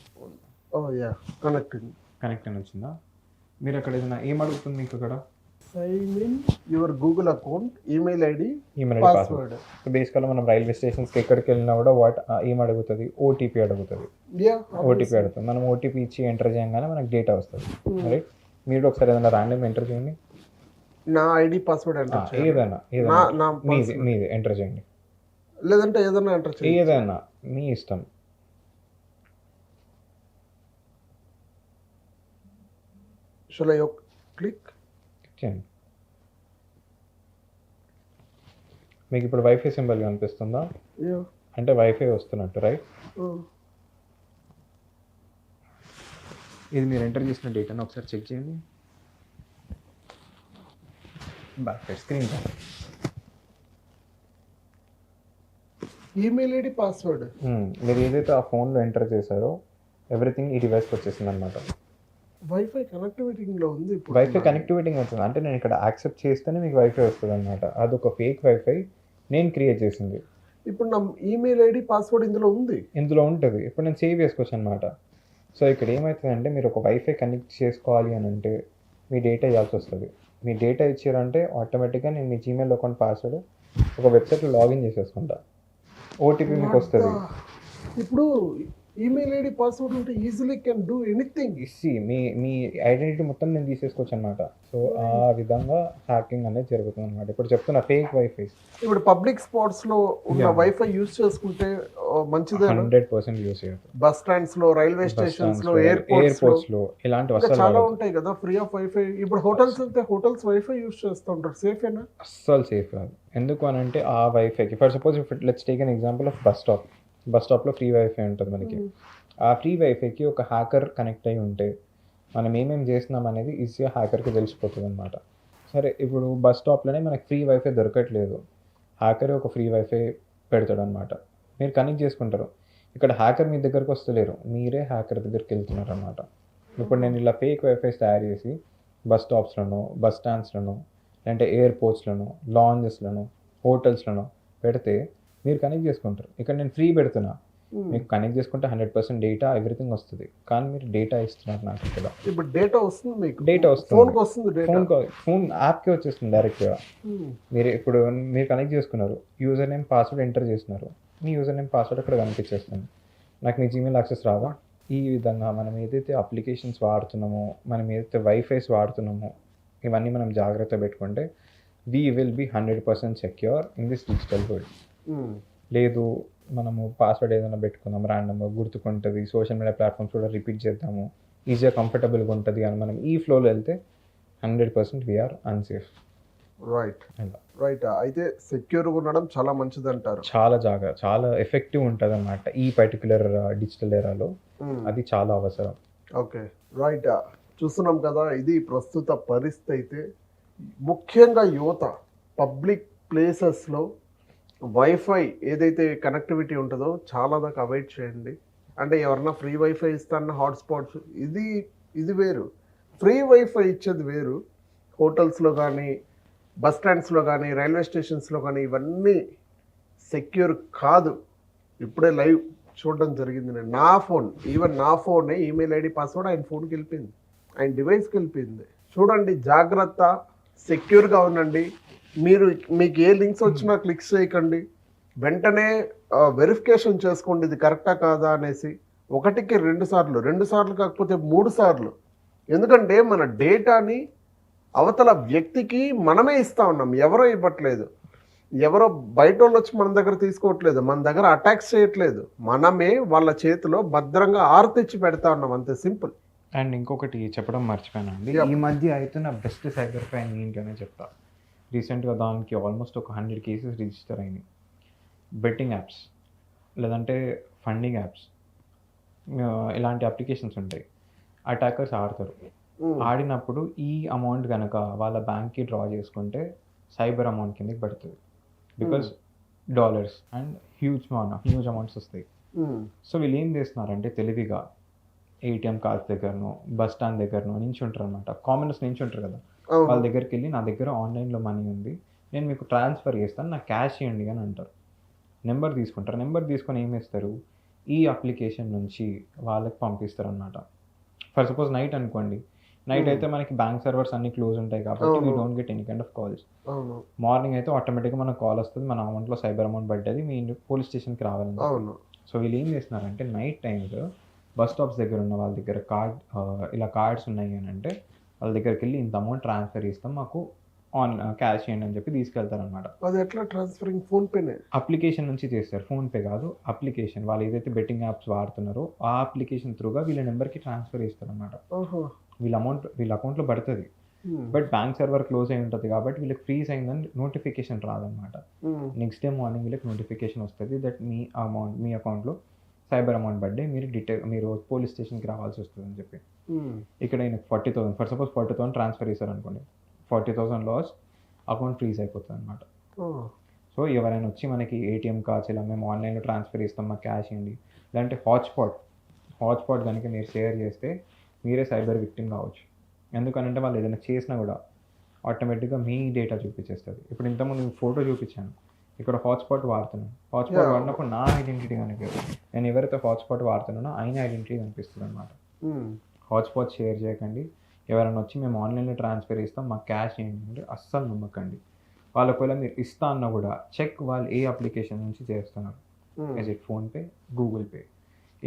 కనెక్టింగ్ వచ్చిందా? మీరు అక్కడ ఏదైనా ఏం అడుగుతుంది మీకు అక్కడ? Sign in your Google account, email ID, password. బేసికల్గా మనం రైల్వే స్టేషన్స్కి ఎక్కడికి వెళ్ళినా కూడా ఏం అడుగుతుంది? ఓటీపీ అడుగుతుంది. మనం ఓటీపీ ఇచ్చి ఎంటర్ చేయగానే మనకు డేటా వస్తుంది. రైట్, మీరు ఒకసారి ఏదైనా ర్యాండమ్ ఎంటర్ చేయండి. నా ఐడి పాస్వర్డ్ ఎంటర్ చేయండి. ఏదైనా మీది ఎంటర్ చేయండి, లేదంటే ఏదైనా ఎంటర్ చేయండి. ఏదైనా మీ ఇష్టం. Shall I click? చేయండి. మీకు ఇప్పుడు వైఫై సింబల్ కనిపిస్తుందా? అంటే వైఫై వస్తున్నట్టు, రైట్? ఇది మీరు ఎంటర్ చేసిన డేటాను ఒకసారి చెక్ చేయండి. బ్యాక్ సైడ్ స్క్రీన్ పైన ఈమెయిల్ ఐడి పాస్వర్డ్ మీరు ఏదైతే ఆ ఫోన్లో ఎంటర్ చేశారో ఎవ్రీథింగ్ ఈ డివైస్కి వచ్చేసింది అనమాట. వైఫై కనెక్టివిటీలో ఉంది ఇప్పుడు. వైఫై కనెక్టివిటీ వచ్చింది అంటే నేను ఇక్కడ యాక్సెప్ట్ చేస్తేనే మీకు వైఫై వస్తుంది అనమాట. అదొక ఫేక్ వైఫై నేను క్రియేట్ చేసింది. ఇప్పుడు నా ఈమెయిల్ ఐడి పాస్వర్డ్ ఇందులో ఉంది. ఇందులో ఉంటుంది. ఇప్పుడు నేను సేవ్ చేసుకోవచ్చు అనమాట. సో ఇక్కడ ఏమవుతుందంటే మీరు ఒక వైఫై కనెక్ట్ చేసుకోవాలి అని అంటే మీ డేటా ఇవ్వాల్సి వస్తుంది. మీ డేటా ఇచ్చారంటే ఆటోమేటిక్గా నేను మీ జీమెయిల్ అకౌంట్ పాస్వర్డ్ ఒక వెబ్సైట్లో లాగిన్ చేసేసుకుంటా. ఓటీపీ మీకు వస్తుంది. ఇప్పుడు ఈమెయిల్ ఐడి పాస్వర్డ్ ఉంటే easily can do anything. Me identity మొత్తం నేను తీసేసుకోవచ్చు అనమాట. సో ఆ విధంగా హ్యాకింగ్ అనేది జరుగుతుంది అనమాట. ఇప్పుడు చెప్తున్నా ఫేక్ వైఫై. ఇప్పుడు పబ్లిక్ స్పాట్స్ లో ఉన్న వైఫై యూజ్ చేసుకుంటే మంచిదే. 100% యూజ్ చేయదు. బస్ స్టాండ్స్ లో, రైల్వే స్టేషన్స్ లో, ఎయిర్పోర్ట్స్ లో ఇలాంటి చాలా ఉంటాయి కదా ఫ్రీ ఆఫ్ వైఫై. ఇప్పుడు హోటల్స్ వెళ్తే హోటల్స్ వైఫై యూజ్ చేస్తూ ఉంటారు. సేఫేనా? అస్సలు సేఫ్ కాదు. ఎందుకు అని అంటే ఆ వైఫైకి for suppose let's take an example of bus స్టాప్లో ఫ్రీ వైఫై ఉంటుంది మనకి. ఆ ఫ్రీ వైఫైకి ఒక హ్యాకర్ కనెక్ట్ అయి ఉంటే మనం ఏమేమి చేస్తున్నాం అనేది ఈజీగా హ్యాకర్కి తెలిసిపోతుంది అనమాట. సరే ఇప్పుడు బస్ స్టాప్లోనే మనకి ఫ్రీ వైఫై దొరకట్లేదు, హ్యాకర్ ఒక ఫ్రీ వైఫై పెడతాడు అనమాట. మీరు కనెక్ట్ చేసుకుంటారు. ఇక్కడ హ్యాకర్ మీ దగ్గరకు వస్తలేరు, మీరే హ్యాకర్ దగ్గరికి వెళ్తున్నారు అనమాట. ఇప్పుడు నేను ఇలా ఫేక్ వైఫైస్ తయారు చేసి బస్ స్టాప్స్లోనో, బస్ స్టాండ్స్లోనో, లేదంటే ఎయిర్పోర్ట్స్లోనో, లాంజెస్లోనో, హోటల్స్లోనో పెడితే మీరు కనెక్ట్ చేసుకుంటారు. ఇక్కడ నేను ఫ్రీ పెడుతున్నా, మీకు కనెక్ట్ చేసుకుంటే 100% డేటా ఎవ్రీథింగ్ వస్తుంది. కానీ మీరు డేటా ఇస్తున్నారు నాకు. ఇక్కడ ఇప్పుడు డేటా వస్తుంది, మీకు డేటా వస్తుంది, ఫోన్ యాప్కి వచ్చేస్తుంది డైరెక్ట్గా. ఇప్పుడు మీరు కనెక్ట్ చేసుకున్నారు, యూజర్ నేమ్ పాస్వర్డ్ ఎంటర్ చేస్తున్నారు, మీ యూజర్ నేమ్ పాస్వర్డ్ అక్కడ కనిపించేస్తుంది. నాకు మీ జీమెయిల్ యాక్సెస్ రాదా? ఈ విధంగా మనం ఏదైతే అప్లికేషన్స్ వాడుతున్నామో, మనం ఏదైతే వైఫైస్ వాడుతున్నామో ఇవన్నీ మనం జాగ్రత్త పెట్టుకుంటే we will be 100% secure in this digital world. లేదు మనము పాస్వర్డ్ ఏదైనా పెట్టుకుందాం ర్యాండమ్గా, గుర్తుకుంటుంది, సోషల్ మీడియా ప్లాట్ఫామ్స్ కూడా రిపీట్ చేద్దాము, ఈజీగా కంఫర్టబుల్గా ఉంటుంది అని మనం ఈ ఫ్లోలో వెళ్తే 100% వీఆర్ అన్సేఫ్. రైట్. అయితే సెక్యూర్గా ఉండడం చాలా మంచిది అంటారు. చాలా ఎఫెక్టివ్ ఉంటుంది అన్నమాట ఈ పర్టికులర్ డిజిటల్ ఎరాలో. అది చాలా అవసరం. Okay, right. చూస్తున్నాం కదా, ఇది ప్రస్తుత పరిస్థితి. అయితే ముఖ్యంగా యువత పబ్లిక్ ప్లేసెస్లో వైఫై ఏదైతే కనెక్టివిటీ ఉంటుందో చాలా దాకా అవాయిడ్ చేయండి. అంటే ఎవరన్నా ఫ్రీ వైఫై ఇస్తారన్న హాట్స్పాట్స్, ఇది వేరు. ఫ్రీ వైఫై ఇచ్చేది వేరు. హోటల్స్లో కానీ, బస్ స్టాండ్స్లో కానీ, రైల్వే స్టేషన్స్లో కానీ ఇవన్నీ సెక్యూర్ కాదు. ఇప్పుడే లైవ్ చూడడం జరిగింది. నేను నా ఫోనే ఈమెయిల్ ఐడి పాస్వర్డ్ ఆయన ఫోన్కి వెళ్ళిపోయింది, ఆయన డివైస్కి వెళ్ళిపోయింది. చూడండి, జాగ్రత్త, సెక్యూర్గా ఉండండి. మీకు ఏ లింక్స్ వచ్చినా క్లిక్ చేయకండి. వెంటనే వెరిఫికేషన్ చేసుకోండి ఇది కరెక్టా కాదా అనేసి. 1కి 2 సార్లు, 2 సార్లు కాకపోతే 3 సార్లు. ఎందుకంటే మన డేటాని అవతల వ్యక్తికి మనమే ఇస్తా ఉన్నాం, ఎవరో ఇవ్వట్లేదు. ఎవరో బయట వాళ్ళు వచ్చి మన దగ్గర తీసుకోవట్లేదు, మన దగ్గర అటాక్స్ చేయట్లేదు. మనమే వాళ్ళ చేతిలో భద్రంగా ఆర్తిచ్చి పెడతా ఉన్నాం, అంతే సింపుల్. అండ్ ఇంకొకటి చెప్పడం మర్చిపోయానండి. ఈ మధ్య అవుతున్న బెస్ట్ సైబర్ క్రైమ్ ఏంటనే చెప్తా. రీసెంట్గా దానికి ఆల్మోస్ట్ ఒక 100 కేసెస్ రిజిస్టర్ అయినాయి. బెట్టింగ్ యాప్స్ లేదంటే ఫండింగ్ యాప్స్, ఇలాంటి అప్లికేషన్స్ ఉంటాయి. అటాకర్స్ ఆడతారు. ఆడినప్పుడు ఈ అమౌంట్ కనుక వాళ్ళ బ్యాంక్కి డ్రా చేసుకుంటే సైబర్ అమౌంట్ కిందకి పడుతుంది. Because dollars and huge amounts వస్తాయి. సో వీళ్ళు ఏం చేస్తున్నారంటే తెలివిగా ఏటీఎం కార్డ్స్ దగ్గరనో, బస్ స్టాండ్ దగ్గరనో నించుంటారు అనమాట. కామనర్స్ నించుంటారు కదా, వాళ్ళ దగ్గరికి వెళ్ళి నా దగ్గర ఆన్లైన్లో మనీ ఉంది, నేను మీకు ట్రాన్స్ఫర్ చేస్తాను, నాకు క్యాష్ ఇవ్వండి అని అంటారు. నెంబర్ తీసుకుంటారు. నెంబర్ తీసుకొని ఏం చేస్తారు, ఈ అప్లికేషన్ నుంచి వాళ్ళకి పంపిస్తారు అనమాట. ఫర్ సపోజ్ నైట్ అనుకోండి, నైట్ అయితే మనకి బ్యాంక్ సర్వర్స్ అన్ని క్లోజ్ ఉంటాయి కాబట్టి we don't get any kind of calls. Morning అయితే ఆటోమేటిక్గా మనకు కాల్ వస్తుంది, మన అమౌంట్లో సైబర్ అమౌంట్ పడ్డది, మీ పోలీస్ స్టేషన్కి రావాలని. సో వీళ్ళు ఏం చేస్తున్నారంటే నైట్ టైమ్స్ బస్ స్టాప్స్ దగ్గర ఉన్న వాళ్ళ దగ్గర ఇలా కార్డ్స్ ఉన్నాయి అని అంటే వాళ్ళ దగ్గరికి వెళ్ళి ఇంత అమౌంట్ ట్రాన్స్ఫర్ చేస్తాం, మాకు క్యాష్ చేయండి అని చెప్పి తీసుకెళ్తారనమాట. అది ఎట్లా ట్రాన్స్ఫరింగ్? ఫోన్పేనే అప్లికేషన్ నుంచి చేస్తారు. ఫోన్పే కాదు, అప్లికేషన్. వాళ్ళు ఏదైతే బెట్టింగ్ యాప్స్ వాడుతున్నారో ఆ అప్లికేషన్ త్రూగా వీళ్ళ నెంబర్కి ట్రాన్స్ఫర్ చేస్తారనమాట. వీళ్ళ అకౌంట్లో పడుతుంది. బట్ బ్యాంక్ సర్వర్ క్లోజ్ అయి ఉంటుంది కాబట్టి వీళ్ళకి ఫ్రీజ్ అయిందని నోటిఫికేషన్ రాదనమాట. నెక్స్ట్ డే మార్నింగ్ వీళ్ళకి నోటిఫికేషన్ వస్తుంది దట్ మీ అకౌంట్లో సైబర్ అమౌంట్ పడ్డే, మీరు పోలీస్ స్టేషన్కి రావాల్సి వస్తుంది అని చెప్పి. ఇక్కడ ఆయనకు 40,000 ఫర్ సపోజ్ 40,000 ట్రాన్స్ఫర్ చేశారు అనుకోండి, 40,000 లాస్, అకౌంట్ ఫ్రీజ్ అయిపోతుంది అనమాట. సో ఎవరైనా వచ్చి మనకి ఏటీఎం కార్డ్స్ ఇలా మేము ఆన్లైన్లో ట్రాన్స్ఫర్ చేస్తాం, మాకు క్యాష్ ఇవ్వండి, లేదంటే హాట్స్పాట్ కనుక మీరు షేర్ చేస్తే మీరే సైబర్ విక్టిమ్ కావచ్చు. ఎందుకనంటే వాళ్ళు ఏదైనా చేసినా కూడా ఆటోమేటిక్గా మీ డేటా చూపించేస్తుంది. ఇప్పుడు ఇంతకుముందు ఫోటో చూపించాను, ఇక్కడ హాట్స్పాట్ వాడుతున్నాను, హాట్స్పాట్ వాడినప్పుడు నా ఐడెంటిటీ కనుక నేను ఎవరైతే హాట్స్పాట్ వాడుతున్నానో ఆయన ఐడెంటిటీ కనిపిస్తుంది అనమాట. హాట్స్పాట్ షేర్ చేయకండి. ఎవరైనా వచ్చి మేము ఆన్లైన్లో ట్రాన్స్ఫర్ చేస్తాం, మాకు క్యాష్ ఏంటంటే అస్సలు నమ్మకండి. వాళ్ళ ఒకవేళ మీరు ఇస్తా అన్నా కూడా చెక్ వాళ్ళు ఏ అప్లికేషన్ నుంచి చేస్తున్నారు, as it PhonePe, Google pay,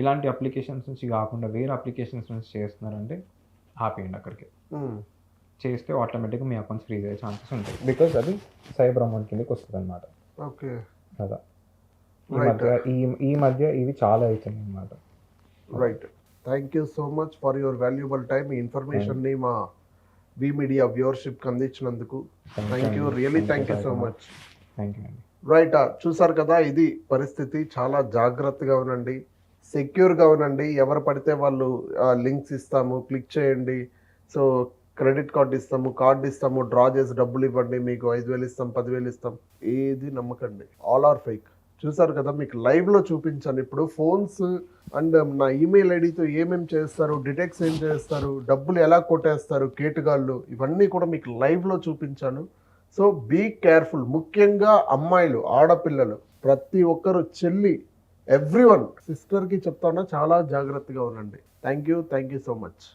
ఇలాంటి అప్లికేషన్స్ నుంచి కాకుండా వేరే అప్లికేషన్స్ నుంచి చేస్తున్నారంటే ఆపేయండి. అక్కడికి చేస్తే ఆటోమేటిక్గా మీ అకౌంట్స్ ఫ్రీజ్ అయ్యే ఛాన్సెస్ ఉంటాయి, బికాజ్ అది సైబర్ అమౌంట్ కిందకి వస్తుంది అనమాట. ఓకే, కదా ఈ మధ్య ఇవి చాలా అవుతున్నాయి అన్నమాట. Right. Thank you so much for your valuable time. ఈ ఇన్ఫర్మేషన్ని మా వి మీడియా వ్యూవర్షిప్కి అందించినందుకు thank you, really thank you so much. Thank you అండి. రైట్, చూసారు కదా, ఇది పరిస్థితి. చాలా జాగ్రత్తగా ఉండండి, సెక్యూర్గా ఉండండి. ఎవరు పడితే వాళ్ళు లింక్స్ ఇస్తాము, క్లిక్ చేయండి, సో క్రెడిట్ కార్డు ఇస్తాము, కార్డు ఇస్తాము, డ్రా చేసి డబ్బులు ఇవ్వండి, మీకు 5,000 ఇస్తాం, 10,000 ఇస్తాం, ఏది నమ్మకండి. All are fake. చూసారు కదా, మీకు లైవ్లో చూపించాను. ఇప్పుడు ఫోన్స్ అండ్ నా ఈమెయిల్ ఐడితో ఏమేమి చేస్తారు, డిటెక్ట్స్ ఏం చేస్తారు, డబ్బులు ఎలా కొట్టేస్తారు కేటుగాళ్ళు, ఇవన్నీ కూడా మీకు లైవ్లో చూపించాను. So be careful. ముఖ్యంగా అమ్మాయిలు, ఆడపిల్లలు, ప్రతి ఒక్కరు, చెల్లి, ఎవ్రీవన్, సిస్టర్కి చెప్తాను, చాలా జాగ్రత్తగా ఉండండి. Thank you so much.